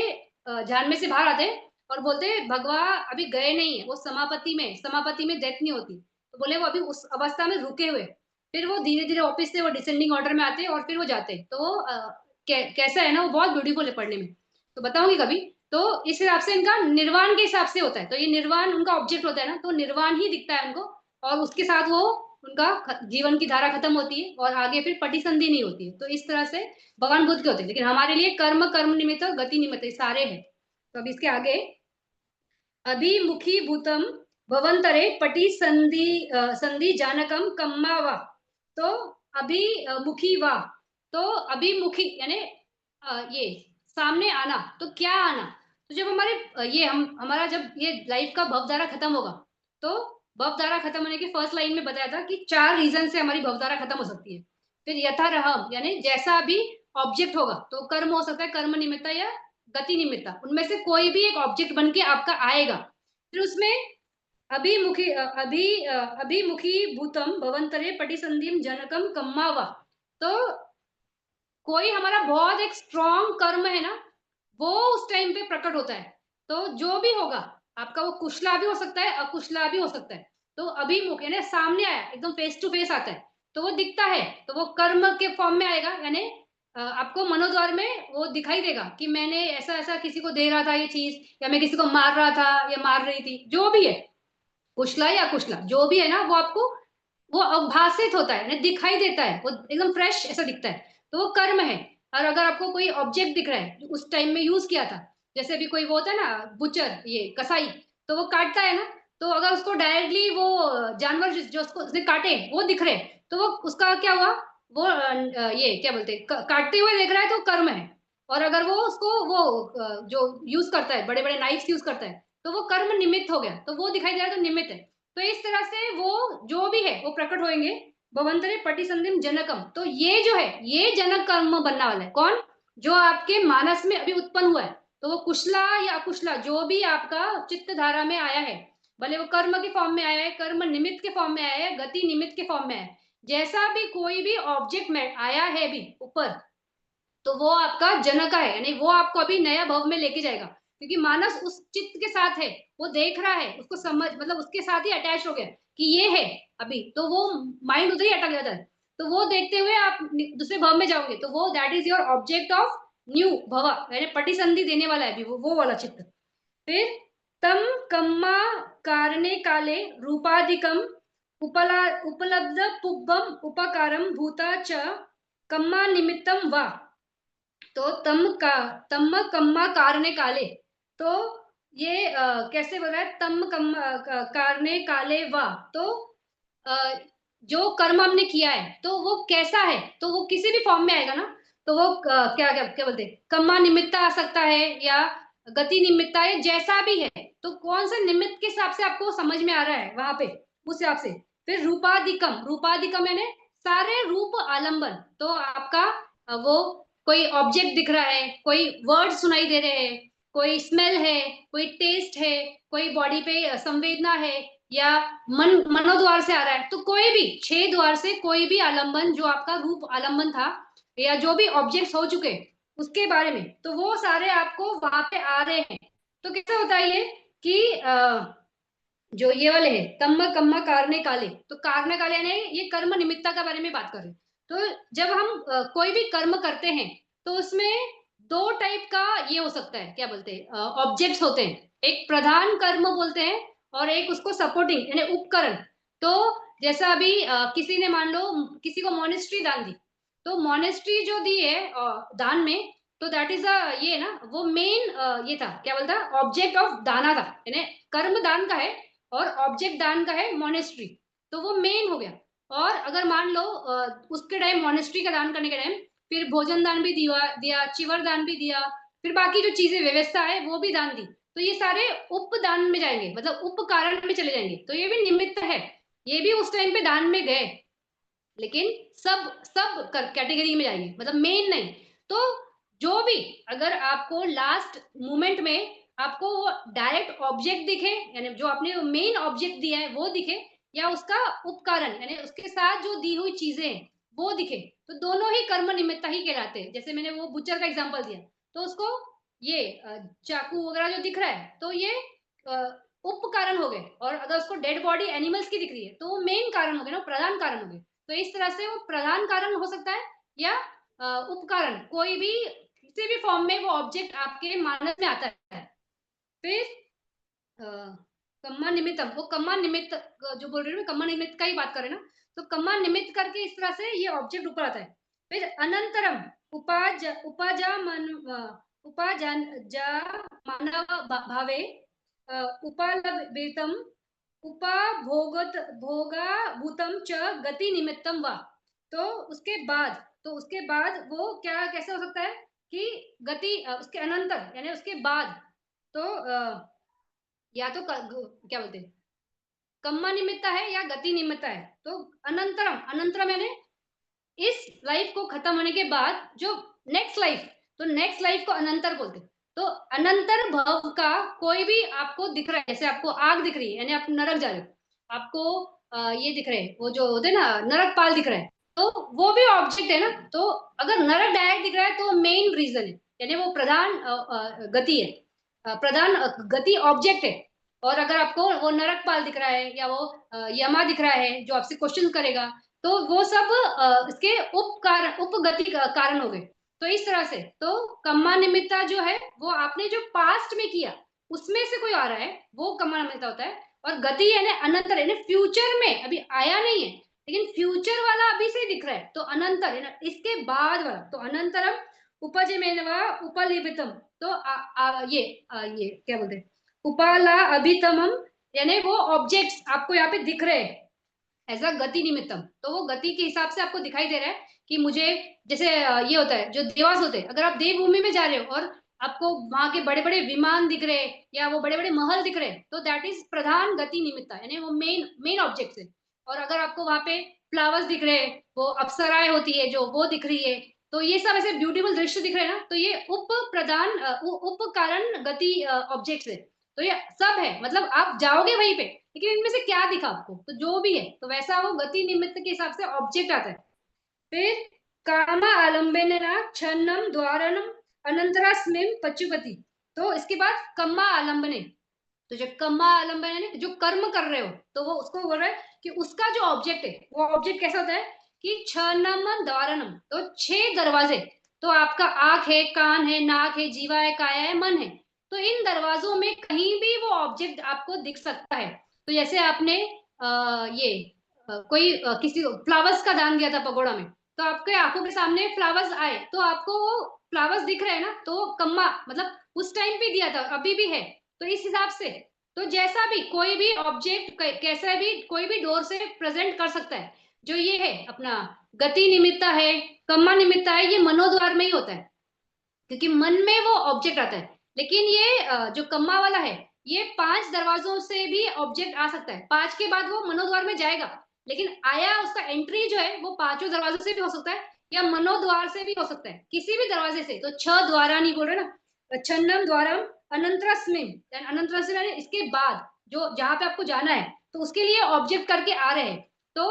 ध्यान में से बाहर आते हैं, और बोलते हैं भगवान अभी गए नहीं है, वो समापति में डेथ नहीं होती। तो बोले वो अभी उस अवस्था में रुके हुए। फिर वो धीरे धीरे वापस से वो डिसेंडिंग ऑर्डर में आते हैं, और फिर वो जाते हैं। तो वो कैसा है ना, वो बहुत ब्यूटीफुल है पढ़ने में। तो बताऊंगी कभी। तो इस हिसाब से इनका निर्वाण के हिसाब से होता है, तो ये निर्वाण उनका ऑब्जेक्ट होता है ना, तो निर्वाण ही दिखता है उनको। और उसके साथ वो उनका जीवन की धारा खत्म होती है, और आगे फिर पटिसंधि नहीं होती है। तो इस तरह से भगवान बुद्ध के होते हैं। लेकिन हमारे लिए कर्म कर्म निमित्त और गति निमित्त ये सारे हैं। तो अब इसके आगे, अभिमुखी भूतम भवंतरे पटी संधि संधि जानकम कम्मा वा। तो अभिमुखी वा, तो अभिमुखी यानी ये सामने आना, तो क्या आना, तो जब हमारे ये हम हमारा जब ये लाइफ का भवधारा खत्म होगा, तो भवधारा खत्म होने के फर्स्ट लाइन में बताया था कि 4 रीजन से हमारी भवधारा खत्म हो सकती है। फिर यथारहम यानी जैसा भी ऑब्जेक्ट होगा, तो कर्म हो सकता है, कर्म निमित्ता या गति निमित्ता, उनमें से कोई भी एक ऑब्जेक्ट बन के आपका आएगा। फिर उसमें अभिमुखी भूतम भवंतरे पटिसंधिम जनकम कम्मावा। तो कोई हमारा बहुत एक स्ट्रॉन्ग कर्म है ना, वो उस टाइम पे प्रकट होता है। तो जो भी होगा आपका, वो कुशला भी हो सकता है, अकुशला भी हो सकता है। तो अभिमुख यानी सामने आया, एकदम फेस टू फेस आता है, तो वो दिखता है, तो वो कर्म के फॉर्म में आएगा। यानी आपको मनोद्वार में वो दिखाई देगा कि मैंने ऐसा ऐसा किसी को दे रहा था ये चीज, या मैं किसी को मार रहा था या मार रही थी, जो भी है, कुशला या अकुशला जो भी है ना, वो आपको वो अभासित होता है, दिखाई देता है, वो एकदम फ्रेश ऐसा दिखता है। तो वो कर्म है। और अगर आपको कोई ऑब्जेक्ट दिख रहा है जो उस टाइम में यूज किया था, जैसे अभी कोई वो होता है ना बुचर, ये कसाई, तो वो काटता है ना, तो अगर उसको डायरेक्टली वो जानवर जो उसको उसने काटे वो दिख रहे हैं, तो वो उसका क्या हुआ, वो ये क्या बोलते हैं, काटते हुए देख रहा है तो कर्म है। और अगर वो उसको वो जो यूज करता है, बड़े बड़े नाइफ्स यूज करता है, तो वो कर्म निमित्त हो गया, तो वो दिखाई दे रहा है तो निमित्त है। तो इस तरह से वो जो भी है वो प्रकट होएंगे। भवंतरे पटिसंधिम जनकम, तो ये जो है ये जनक कर्म बनने वाला है। कौन? जो आपके मानस में अभी उत्पन्न हुआ है, तो वो कुशला या अकुशला जो भी आपका चित्त धारा में आया है, भले वो कर्म के फॉर्म में आया है, कर्म निमित्त के फॉर्म में आया है, गति निमित्त के फॉर्म में आया है, जैसा भी कोई भी ऑब्जेक्ट में आया है भी ऊपर, तो वो आपका जनक है, यानी वो आपको अभी नया भव में लेके जाएगा, क्योंकि मानस उस चित्त के साथ है, वो देख रहा है, उसको समझ मतलब उसके साथ ही अटैच हो गया कि ये है अभी, तो वो माइंड उधर ही अटक जाता है। तो वो देखते हुए आप दूसरे भव में जाओगे, तो वो that is your object of new भव, यानी पटिसंधि देने वाला है अभी वो वाला चित्त। फिर तम कम्मा कारणे काले रूपाधिकम उपलब्ध पुब्बम उपकारम भूता च कम्मा निमित्तम वा, तो तम कम्मा कारणे काले, तो ये कैसे बोल रहा है, तम कम्मा कारणे काले वा, तो अ, जो कर्म हमने किया है तो वो कैसा है, तो वो किसी भी फॉर्म में आएगा ना, तो वो क्या क्या क्या बोलते हैं, कर्मा निमित्त आ सकता है या गति निमित्त है, जैसा भी है, तो कौन सा निमित्त के हिसाब से आपको समझ में आ रहा है वहां पे, उस हिसाब से। फिर रूपाधिकम यानी सारे रूप आलंबन, तो आपका वो कोई ऑब्जेक्ट दिख रहा है, कोई वर्ड सुनाई दे रहे हैं, कोई स्मेल है, कोई टेस्ट है, कोई बॉडी पे संवेदना है, या मनोद्वार से आ रहा है, तो कोई भी 6 द्वार से कोई भी आलंबन जो आपका रूप आलंबन था, या जो भी ऑब्जेक्ट्स हो चुके उसके बारे में, तो वो सारे आपको वहां पे आ रहे हैं। तो कैसे होता है ये कि जो ये वाले है तम्म कम्मा कारणे काले, तो कारणे काले यानी ये कर्म निमित्ता के बारे में बात कर रहे हैं। तो जब हम कोई भी कर्म करते हैं, तो उसमें 2 टाइप का ये हो सकता है, क्या बोलते हैं, ऑब्जेक्ट्स होते हैं। एक प्रधान कर्म बोलते हैं, और एक उसको सपोर्टिंग यानी उपकरण। तो जैसा अभी किसी ने मान लो किसी को मोनेस्ट्री दान दी, तो मोनेस्ट्री जो दी है दान में, तो दैट इज ये ना वो मेन ये था, क्या बोलता, ऑब्जेक्ट ऑफ दाना था, यानी कर्म दान का है और ऑब्जेक्ट दान का है मोनेस्ट्री, तो वो मेन हो गया। और अगर मान लो उसके टाइम मोनेस्ट्री का दान करने के टाइम फिर भोजन दान भी दिया, चिवर दान भी दिया, फिर बाकी जो चीजें व्यवस्था है वो भी दान दी, तो ये सारे उपदान में जाएंगे, मतलब उपकारण में चले जाएंगे, तो ये भी निमित्त है, ये भी उस टाइम पे दान में गए, लेकिन सब सब कैटेगरी में जाएंगे, मतलब मेन नहीं। तो जो भी अगर आपको लास्ट मोमेंट में आपको डायरेक्ट ऑब्जेक्ट दिखे, यानी जो आपने मेन ऑब्जेक्ट दिया है वो दिखे, या उसका उपकरण यानी उसके साथ जो दी हुई चीजें हैं वो दिखे, तो दोनों ही कर्म निमित्त ही कहलाते हैं। जैसे मैंने वो बुचर का एग्जांपल दिया, तो उसको ये चाकू वगैरह जो दिख रहा है, तो ये उपकरण हो गए, और अगर उसको डेड बॉडी एनिमल्स की दिख रही है तो वो मेन कारण हो गए ना, प्रधान कारण हो गए। तो इस तरह से वो प्रधान कारण हो सकता है, या उपकरण, कोई भी किसी भी फॉर्म में वो ऑब्जेक्ट आपके मानस में आता है। फिर कम्मा निमित्तम, वो कम्मा निमित्त जो बोल रही हूँ, कम्मा निमित्त का ही बात करें ना, तो कम्मा निमित्त करके इस तरह से ये ऑब्जेक्ट ऊपर आता है। फिर अनंतरम उपाजा मन उपाजन जा मानव भावे उपलब्धितम उपभोगत भोगाभूतम च गति निमित्तम वा, तो उसके बाद वो क्या कैसे हो सकता है कि गति उसके अनंतर यानी उसके बाद, तो या तो क्या बोलते हैं, कम्मा निमित्ता है या गति निमित्ता है, तो अनंतरम अनंतरम यानी इस लाइफ को खत्म होने के बाद जो नेक्स्ट लाइफ, तो नेक्स्ट लाइफ को अनंतर बोलते हैं। तो अनंतर भव का कोई भी आपको दिख रहा है, जैसे आपको आग दिख रही है यानी आप नरक जा रहे हो, आपको ये दिख रहे हैं वो जो होते हैं ना नरक पाल दिख रहा है, तो वो भी ऑब्जेक्ट है ना। तो अगर नरक डायरेक्ट दिख रहा है तो मेन रीजन है, यानी वो प्रधान गति है, प्रधान गति ऑब्जेक्ट है। और अगर आपको वो नरकपाल दिख रहा है या वो यमा दिख रहा है जो आपसे क्वेश्चन करेगा, तो वो सब इसके उपगति का कारण हो गए। तो इस तरह से तो कम्मा निमित्ता जो है वो आपने जो पास्ट में किया उसमें से कोई आ रहा है, वो कम्मा निमित्ता होता है। और गति यानी अनंतर यानी फ्यूचर में अभी आया नहीं है, लेकिन फ्यूचर वाला अभी से दिख रहा है, तो अनंतर यानी इसके बाद वाला, तो अनंतरम उपजमेनवा उपलिबितम, तो ये क्या बोलते हैं, उपाला अभितमम, यानी वो ऑब्जेक्ट्स आपको यहाँ पे दिख रहे हैं एज अ गति निमित्तम, तो वो गति के हिसाब से आपको दिखाई दे रहा है कि मुझे, जैसे ये होता है जो देवास होते हैं, अगर आप देवभूमि में जा रहे हो और आपको वहां के बड़े बड़े विमान दिख रहे या वो बड़े बड़े महल दिख रहे, तो दैट इज प्रधान गति निमित्ता, यानी वो मेन मेन ऑब्जेक्ट है। और अगर आपको वहां पे फ्लावर्स दिख रहे, वो अप्सराएं होती है जो वो दिख रही है, तो ये सब ऐसे ब्यूटीफुल दृश्य दिख रहे हैं ना, तो ये उप प्रधान उप कारण गति ऑब्जेक्ट्स है। तो ये सब है, मतलब आप जाओगे वहीं पे, लेकिन इनमें से क्या दिखा आपको, तो जो भी है तो वैसा वो गति निमित्त के हिसाब से ऑब्जेक्ट आता है। फिर काम आलम्बेन छन्नम द्वारणम अनंतरास्मिम पचुपति। तो इसके बाद कम्मा आलम्बने, तो जो कम्मा आलम्बन है जो कर्म कर रहे हो, तो वो उसको बोल रहा है कि उसका जो ऑब्जेक्ट है वो ऑब्जेक्ट कैसा होता है कि छनम द्वारणम, तो 6 दरवाजे, तो आपका आंख है, कान है, नाक है, जीवा है, काया है, मन है, तो इन दरवाजों में कहीं भी वो ऑब्जेक्ट आपको दिख सकता है। तो जैसे आपने ये कोई किसी फ्लावर्स का दान दिया था पगोड़ा में, तो आपके आंखों के सामने फ्लावर्स आए, तो आपको वो फ्लावर्स दिख रहे हैं ना, तो कम्मा मतलब उस टाइम पे दिया था, अभी भी है। तो इस हिसाब से, तो जैसा भी कोई भी ऑब्जेक्ट कैसा भी कोई भी डोर से प्रेजेंट कर सकता है। जो ये है अपना गति निमित्ता है, कम्मा निमित्ता है, ये मनोद्वार में ही होता है, क्योंकि मन में वो ऑब्जेक्ट आता है। लेकिन ये जो कम्मा वाला है, ये 5 दरवाजों से भी ऑब्जेक्ट आ सकता है, 5 के बाद वो मनोद्वार में जाएगा, लेकिन आया उसका एंट्री जो है वो 5 दरवाजों से भी हो सकता है या मनोद्वार से भी हो सकता है, किसी भी दरवाजे से। तो 6 द्वारा नहीं बोल रहे ना, छन्नम द्वारम अनंतरस्मिम, अनंतरस्मिम यानी इसके बाद जो जहां पे आपको जाना है, तो उसके लिए ऑब्जेक्ट करके आ रहे हैं। तो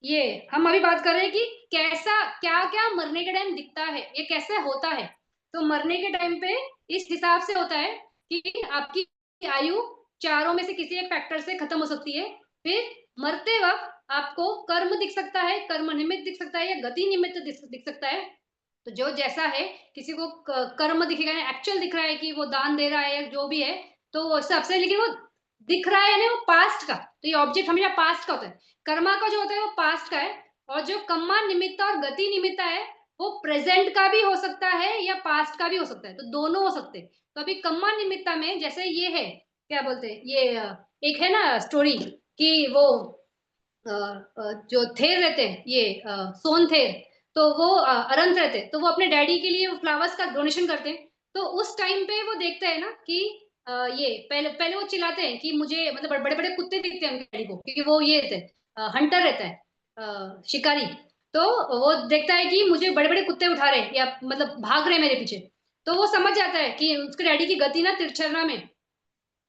ये हम अभी बात कर रहे हैं कि कैसा क्या क्या मरने के टाइम दिखता है, ये कैसे होता है। तो मरने के टाइम पे इस हिसाब से होता है कि आपकी आयु चारों में से किसी एक फैक्टर से खत्म हो सकती है। फिर मरते वक्त आपको कर्म दिख सकता है, कर्म निमित्त दिख सकता है या गति निमित्त दिख सकता है। तो जो जैसा है, किसी को कर्म दिखेगा, एक्चुअल दिख रहा है कि वो दान दे रहा है या जो भी है, तो वो सबसे, लेकिन वो दिख रहा है ना वो पास्ट का, तो ये ऑब्जेक्ट हमेशा पास्ट का होता है। कर्मा का जो होता है वो पास्ट का है, और जो कम्मा निमित्ता और गति निमित्ता है वो प्रेजेंट का भी हो सकता है या पास्ट का भी हो सकता है, तो दोनों हो सकते हैं। तो अभी कम्मा निमित्ता में जैसे ये है, क्या बोलते हैं ये एक है ना स्टोरी कि वो जो थेर रहते हैं ये सोन थेर, तो वो अरंत रहते हैं, तो वो अपने डैडी के लिए फ्लावर्स का डोनेशन करते हैं। तो उस टाइम पे वो देखते हैं ना कि ये पहले पहले वो चिल्लाते हैं कि मुझे मतलब बड़े बड़े कुत्ते दिखते हैं उनके डैडी को, क्योंकि वो ये रहते हैं हंटर रहता है, शिकारी। तो वो देखता है कि मुझे बड़े बड़े कुत्ते उठा रहे हैं या मतलब भाग रहे हैं मेरे पीछे, तो वो समझ जाता है कि उसके डैडी की गति ना तिरछना में,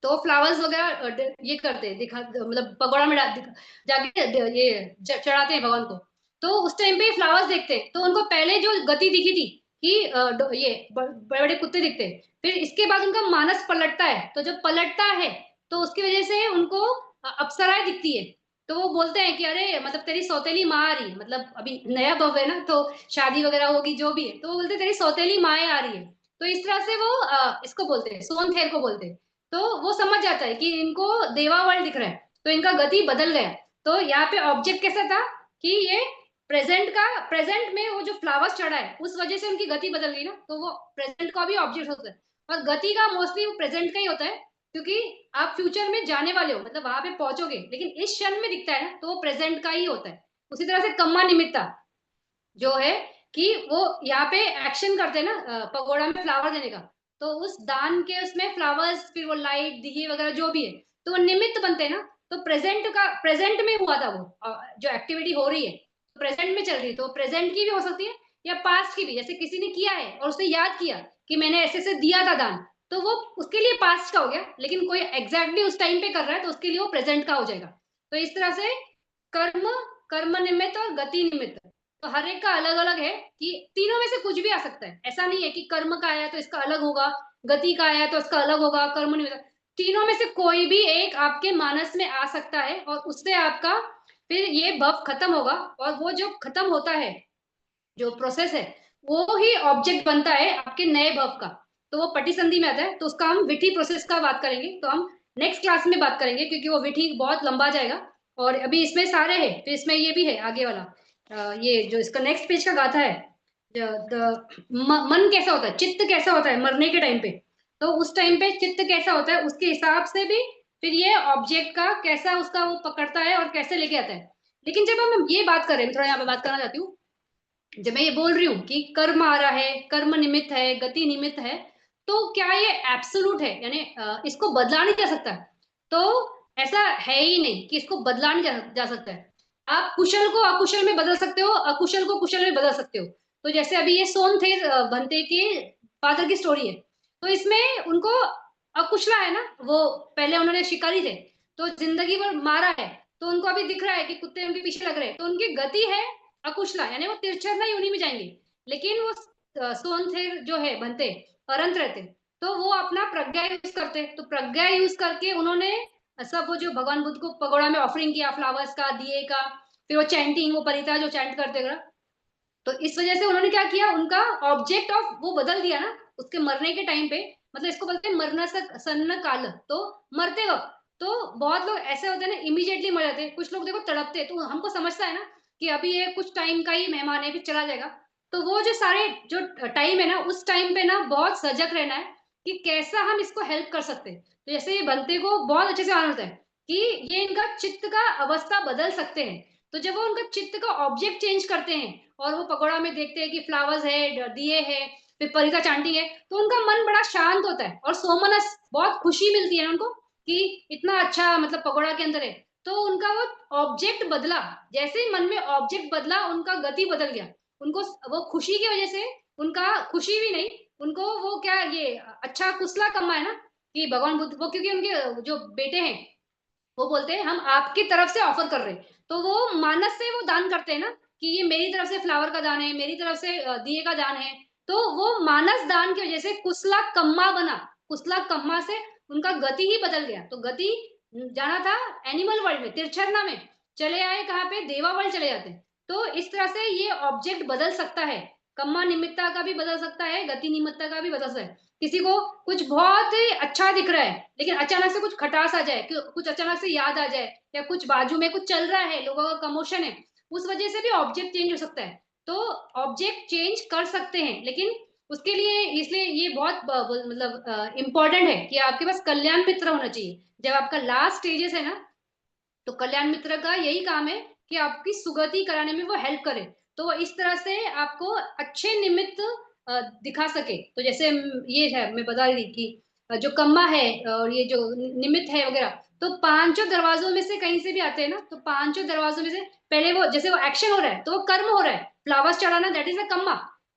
तो फ्लावर्स वगैरह ये करते हैं, दिखा मतलब पगोड़ा में जाके ये चढ़ाते हैं भगवान को। तो उस टाइम पे फ्लावर्स देखते हैं, तो उनको पहले जो गति दिखी थी कि ये बड़े बड़े कुत्ते दिखते हैं, फिर इसके बाद उनका मानस पलटता है, तो जब पलटता है तो उसकी वजह से उनको अप्सराएं दिखती है। तो वो बोलते हैं कि अरे मतलब तेरी सौतेली माँ आ रही है, मतलब अभी नया बहू है ना, तो शादी वगैरह होगी जो भी है, तो वो बोलते हैं तेरी सौतेली माँ आ रही है। तो इस तरह से वो इसको बोलते हैं, सोन थेर को बोलते हैं। तो वो समझ जाता है कि इनको देवा वर्ल्ड दिख रहा है, तो इनका गति बदल गया। तो यहाँ पे ऑब्जेक्ट कैसा था कि ये प्रेजेंट में वो जो फ्लावर्स चढ़ा है उस वजह से उनकी गति बदल गई ना, तो वो प्रेजेंट का भी ऑब्जेक्ट होता है। और गति का मोस्टली वो प्रेजेंट का ही होता है, क्योंकि आप फ्यूचर में जाने वाले हो, मतलब वहां पे पहुंचोगे, लेकिन इस क्षण में दिखता है ना, तो वो प्रेजेंट का ही होता है। उसी तरह से कम्मा निमित्ता जो है कि वो यहाँ पे एक्शन करते हैं ना पगोड़ा में फ्लावर देने का, तो उस दान के उसमें फ्लावर्स, फिर वो लाइट दिए वगैरह जो भी है, तो वो निमित्त बनते हैं ना। तो प्रेजेंट में हुआ था वो जो एक्टिविटी हो रही है, प्रेजेंट में चल रही है, तो प्रेजेंट की भी हो सकती है या पास्ट की भी। जैसे किसी ने किया है और उसने याद किया कि मैंने ऐसे ऐसे दिया था दान, तो वो उसके लिए पास्ट का हो गया, लेकिन कोई एग्जैक्टली उस टाइम पे कर रहा है तो उसके लिए वो प्रेजेंट का हो जाएगा। तो इस तरह से कर्म, कर्म निमित्त और गति निमित्त, तो हर एक का अलग अलग है कि तीनों में से कुछ भी आ सकता है। ऐसा नहीं है कि कर्म का आया तो इसका अलग होगा, गति का आया तो इसका अलग होगा, कर्म नहीं होगा। तीनों में से कोई भी एक आपके मानस में आ सकता है और उससे आपका फिर ये भव खत्म होगा। और वो जो खत्म होता है, जो प्रोसेस है, वो ही ऑब्जेक्ट बनता है आपके नए भव का। तो वो पटिसंधि में आता है, तो उसका हम विधि प्रोसेस का बात करेंगे, तो हम नेक्स्ट क्लास में बात करेंगे, क्योंकि वो विधि बहुत लंबा जाएगा। और अभी इसमें सारे हैं, तो इसमें ये भी है आगे वाला ये जो इसका नेक्स्ट पेज का गाथा है, मन कैसा होता है, चित्त कैसा होता है मरने के टाइम पे, तो उस टाइम पे चित्त कैसा होता है उसके हिसाब से भी फिर ये ऑब्जेक्ट का कैसा उसका वो पकड़ता है और कैसे लेके आता है। लेकिन जब हम ये बात कर रहे हैं, मैं थोड़ा यहाँ पे बात करना चाहती हूँ, जब मैं ये बोल रही हूँ कि कर्म आ रहा है, कर्म निमित्त है, गति निमित्त है, तो क्या ये एब्सोल्यूट है, यानी इसको बदला नहीं जा सकता? तो ऐसा है ही नहीं कि इसको बदला नहीं जा सकता है। आप कुशल को अकुशल में बदल सकते हो, अकुशल को कुशल में बदल सकते हो। तो जैसे अभी ये सोनथेर भंते के फादर की स्टोरी है, तो इसमें उनको अकुशला है ना, वो पहले उन्होंने शिकारी थे, तो जिंदगी भर मारा है, तो उनको अभी दिख रहा है कि कुत्ते उनके पीछे लग रहे हैं, तो उनकी गति है अकुशला, यानी वो तिरछना योनि में जाएंगे। लेकिन वो सोनथेर जो है भंते अरंत रहते, तो वो अपना प्रज्ञा यूज करते, तो प्रज्ञा यूज करके उन्होंने सब वो जो भगवान बुद्ध को पगोड़ा में ऑफरिंग किया, फ्लावर्स का, दिए का, फिर वो चैंटिंग, वो परिता जो चैंट करते थे, तो इस वजह से उन्होंने क्या किया, उनका ऑब्जेक्ट ऑफ वो बदल दिया ना उसके मरने के टाइम पे। मतलब इसको बोलते हैं मरना सन्न काल, तो मरते वक्त तो बहुत लोग ऐसे होते हैं ना, इमीडिएटली मर जाते हैं, कुछ लोग देखो तड़पते, तो हमको समझता है ना कि अभी ये कुछ टाइम का ही मेहमान है, फिर चला जाएगा। तो वो जो सारे जो टाइम है ना, उस टाइम पे ना बहुत सजग रहना है कि कैसा हम इसको हेल्प कर सकते हैं। तो जैसे ये बनते को बहुत अच्छे से मालूम होता है कि ये इनका चित्त का अवस्था बदल सकते हैं। तो जब वो उनका चित्त का ऑब्जेक्ट चेंज करते हैं और वो पकौड़ा में देखते हैं कि फ्लावर्स है, दिए है, फिर परिता चांटी है, तो उनका मन बड़ा शांत होता है और सोमनस, बहुत खुशी मिलती है उनको कि इतना अच्छा मतलब पकौड़ा के अंदर है। तो उनका वो ऑब्जेक्ट बदला, जैसे ही मन में ऑब्जेक्ट बदला, उनका गति बदल गया। उनको वो खुशी की वजह से, उनका खुशी भी नहीं, उनको वो क्या ये अच्छा कुसला कमा है ना कि भगवान बुद्ध, वो क्योंकि उनके जो बेटे हैं वो बोलते हैं हम आपकी तरफ से ऑफर कर रहे हैं, तो वो मानस से वो दान करते हैं ना कि ये मेरी तरफ से फ्लावर का दान है, मेरी तरफ से दिए का दान है। तो वो मानस दान की वजह से कुसला कम्मा बना, कुसला कम्मा से उनका गति ही बदल गया। तो गति जाना था एनिमल वर्ल्ड में, तिरछरना में, चले आए कहाँ पे, देवा वर्ल्ड चले जाते हैं। तो इस तरह से ये ऑब्जेक्ट बदल सकता है, कम्मा निमित्ता का भी बदल सकता है, गति निमित्ता का भी बदल सकता है। किसी को कुछ बहुत ही अच्छा दिख रहा है, लेकिन अचानक से कुछ खटास आ जाए, कुछ अचानक से याद आ जाए, या कुछ बाजू में कुछ चल रहा है, लोगों का कमोशन है, उस वजह से भी ऑब्जेक्ट चेंज हो सकता है। तो ऑब्जेक्ट चेंज कर सकते हैं, लेकिन उसके लिए, इसलिए ये बहुत मतलब इम्पोर्टेंट है कि आपके पास कल्याण मित्र होना चाहिए। जब आपका लास्ट स्टेजेस है ना, तो कल्याण मित्र का यही काम है कि आपकी सुगति कराने में वो हेल्प करे। तो वो इस तरह से आपको अच्छे निमित्त दिखा सके। तो जैसे ये है, मैं बता रही थी कि जो कम्मा है और ये जो निमित्त है वगैरह, तो पांचों दरवाजों में से कहीं से भी आते हैं ना, तो पांचों दरवाजों में से पहले वो जैसे वो एक्शन हो रहा है, तो वो कर्म हो रहा है, फ्लावर्स चढ़ाना, दैट इज अ कम्मा।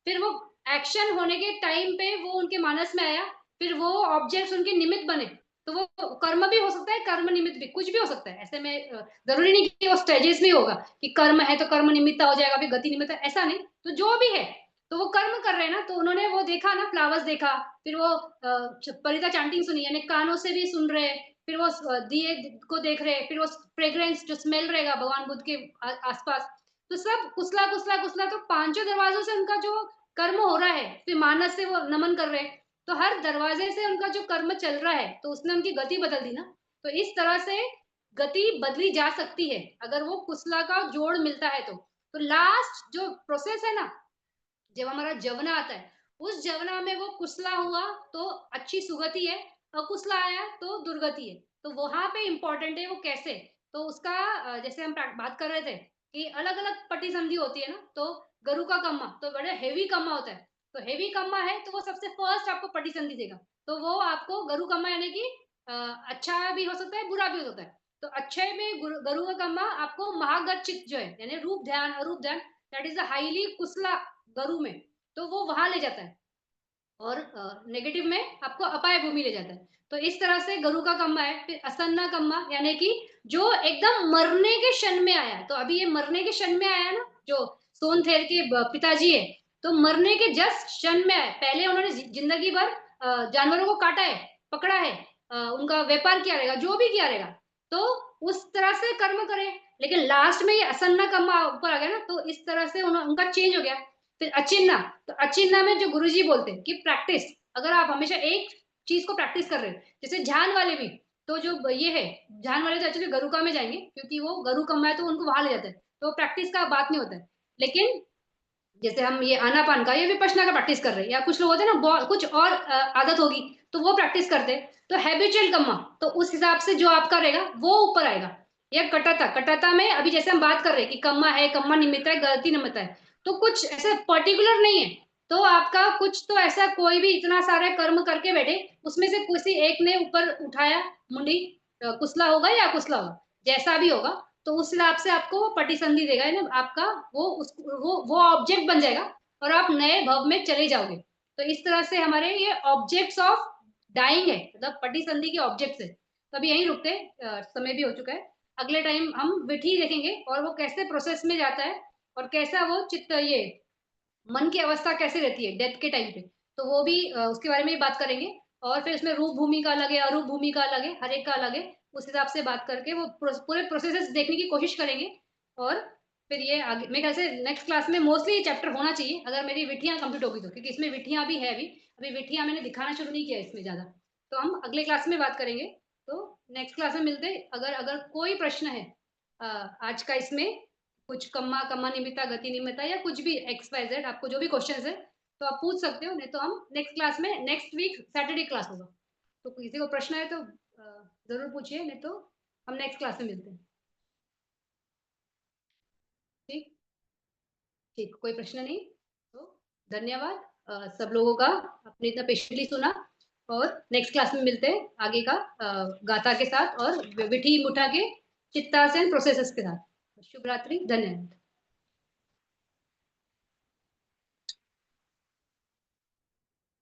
फिर वो एक्शन होने के टाइम पे वो उनके मानस में आया, फिर वो ऑब्जेक्ट्स उनके निमित्त बने। तो वो कर्म भी हो सकता है, कर्म निमित्त भी, कुछ भी हो सकता है। ऐसे में जरूरी नहीं कि वो स्टेजेस में होगा कि कर्म है तो कर्म निमित्त हो जाएगा, फिर गति निमित्त, ऐसा नहीं। तो जो भी है, तो वो कर्म कर रहे हैं ना, तो उन्होंने वो देखा ना, फ्लावर्स देखा, फिर वो परिता चांटिंग सुनी, यानी कानों से भी सुन रहे, फिर वो दिए को देख रहे, फिर वो फ्रेग्रेंस जो स्मेल रहेगा भगवान बुद्ध के आसपास, तो सब कुसला कुसला कुसला, तो पांचों दरवाजों से उनका जो कर्म हो रहा है, फिर मानस से वो नमन कर रहे हैं, तो हर दरवाजे से उनका जो कर्म चल रहा है, तो उसने उनकी गति बदल दी ना। तो इस तरह से गति बदली जा सकती है अगर वो कुसला का जोड़ मिलता है तो लास्ट जो प्रोसेस है ना, जब हमारा जवना आता है, उस जवना में वो कुसला हुआ तो अच्छी सुगति है, अकुसला आया तो दुर्गति है। तो वहां पे इंपॉर्टेंट है वो कैसे। तो उसका जैसे हम बात कर रहे थे कि अलग अलग पट्टी संधि होती है ना, तो गरु का कम्मा तो बड़े हेवी कम्मा होता है, तो हेवी कम्मा है तो वो सबसे फर्स्ट आपको पट्टी संधि देगा, तो वो आपको गरु कम्मा, यानी कि अच्छा भी हो सकता है, बुरा भी हो सकता है। तो अच्छे में गरु का कम्मा आपको महागत चित्त जो है, यानी रूप ध्यान अरूप ध्यान, that is the highly Kusla गरु में, तो वो वहां ले जाता है। और नेगेटिव में आपको अपाय भूमि ले जाता है। तो इस तरह से गरु का कम्मा है। फिर असन्ना कम्मा, यानी कि जो एकदम मरने के क्षण में आया है, तो अभी ये मरने के क्षण में आया है ना, जो सोनथेर के पिताजी है, तो मरने के जस्ट क्षण में आया। पहले उन्होंने जिंदगी भर जानवरों को काटा है, पकड़ा है, उनका व्यापार किया रहेगा, जो भी किया रहेगा, तो उस तरह से कर्म करे। लेकिन लास्ट में ये असन्ना कम्मा ऊपर आ गया ना, तो इस तरह से उनका चेंज हो गया। फिर अचिन्ना, तो अचिन्ना में जो गुरुजी बोलते हैं कि प्रैक्टिस, अगर आप हमेशा एक चीज को प्रैक्टिस कर रहे हो, जैसे ध्यान वाले भी, तो जो ये है, ध्यान वाले तो एक्चुअली गरुका में जाएंगे, क्योंकि वो गरु कम है तो उनको वहां ले जाता है, तो प्रैक्टिस का बात नहीं होता है। लेकिन जैसे हम ये आनापान का, ये विपश्यना का प्रैक्टिस कर रहे हैं, या कुछ लोग होते हैं ना कुछ और आदत होगी तो वो प्रैक्टिस करते हैं, तो हैबिचुअल कम्मा, तो उस हिसाब से जो आपका रहेगा वो ऊपर आएगा। या कटता, कटता में अभी जैसे हम बात कर रहे हैं कि कम्मा है, कम्मा निमित्त है, गलती निमित्त है, तो कुछ ऐसे पर्टिकुलर नहीं है तो आपका कुछ तो ऐसा कोई भी इतना सारा कर्म करके बैठे, उसमें से किसी एक ने ऊपर उठाया मुंडी, कुसला होगा या अकुसला होगा, जैसा भी होगा, तो उस हिसाब से आपको वो पटिसंधि देगा, है ना? आपका वो ऑब्जेक्ट बन जाएगा और आप नए भव में चले जाओगे। तो इस तरह से हमारे ये ऑब्जेक्ट्स ऑफ डाइंग है, मतलब पटिसंधि के ऑब्जेक्ट्स है। तो अभी यहीं रुकते हैं, समय भी हो चुका है। अगले टाइम हम विठी देखेंगे और वो कैसे प्रोसेस में जाता है और कैसा वो चित्त ये मन की अवस्था कैसे रहती है डेथ के टाइम पे, तो वो भी उसके बारे में भी बात करेंगे। और फिर उसमें रूप भूमि का अलग है, अरूप भूमि का अलग है, हर एक का अलग है। उस हिसाब से बात करके वो पूरे प्रोसेसेस देखने की कोशिश करेंगे। और फिर ये आगे मेरे ख्याल से नेक्स्ट क्लास में मोस्टली ये चैप्टर होना चाहिए, अगर मेरी विधियां कंप्लीट होगी तो, क्योंकि इसमें विधियां भी है अभी। अभी विधियां मैंने दिखाना शुरू नहीं किया इसमें ज्यादा। तो हम अगले क्लास में बात करेंगे। तो नेक्स्ट क्लास में मिलते हैं। अगर अगर कोई प्रश्न है आज का इसमें, कुछ कम्मा कम्मा निमित्ता गति निमित्ता या कुछ भी एक्स वाई जेड, आपको जो भी क्वेश्चन है तो आप पूछ सकते हो, नहीं तो हम नेक्स्ट क्लास में, नेक्स्ट वीक सैटरडे क्लास होगा, तो किसी को प्रश्न है तो जरूर पूछिए, नहीं तो हम नेक्स्ट क्लास में मिलते हैं। ठीक, ठीक, कोई प्रश्न नहीं। तो धन्यवाद सब लोगों का, आपने इतना पेशेंटली सुना। और नेक्स्ट क्लास में मिलते हैं आगे का गाथा के साथ और विठी मुठा के चित्तासन प्रोसेसेस के साथ। शुभ रात्रि, धन्यवाद।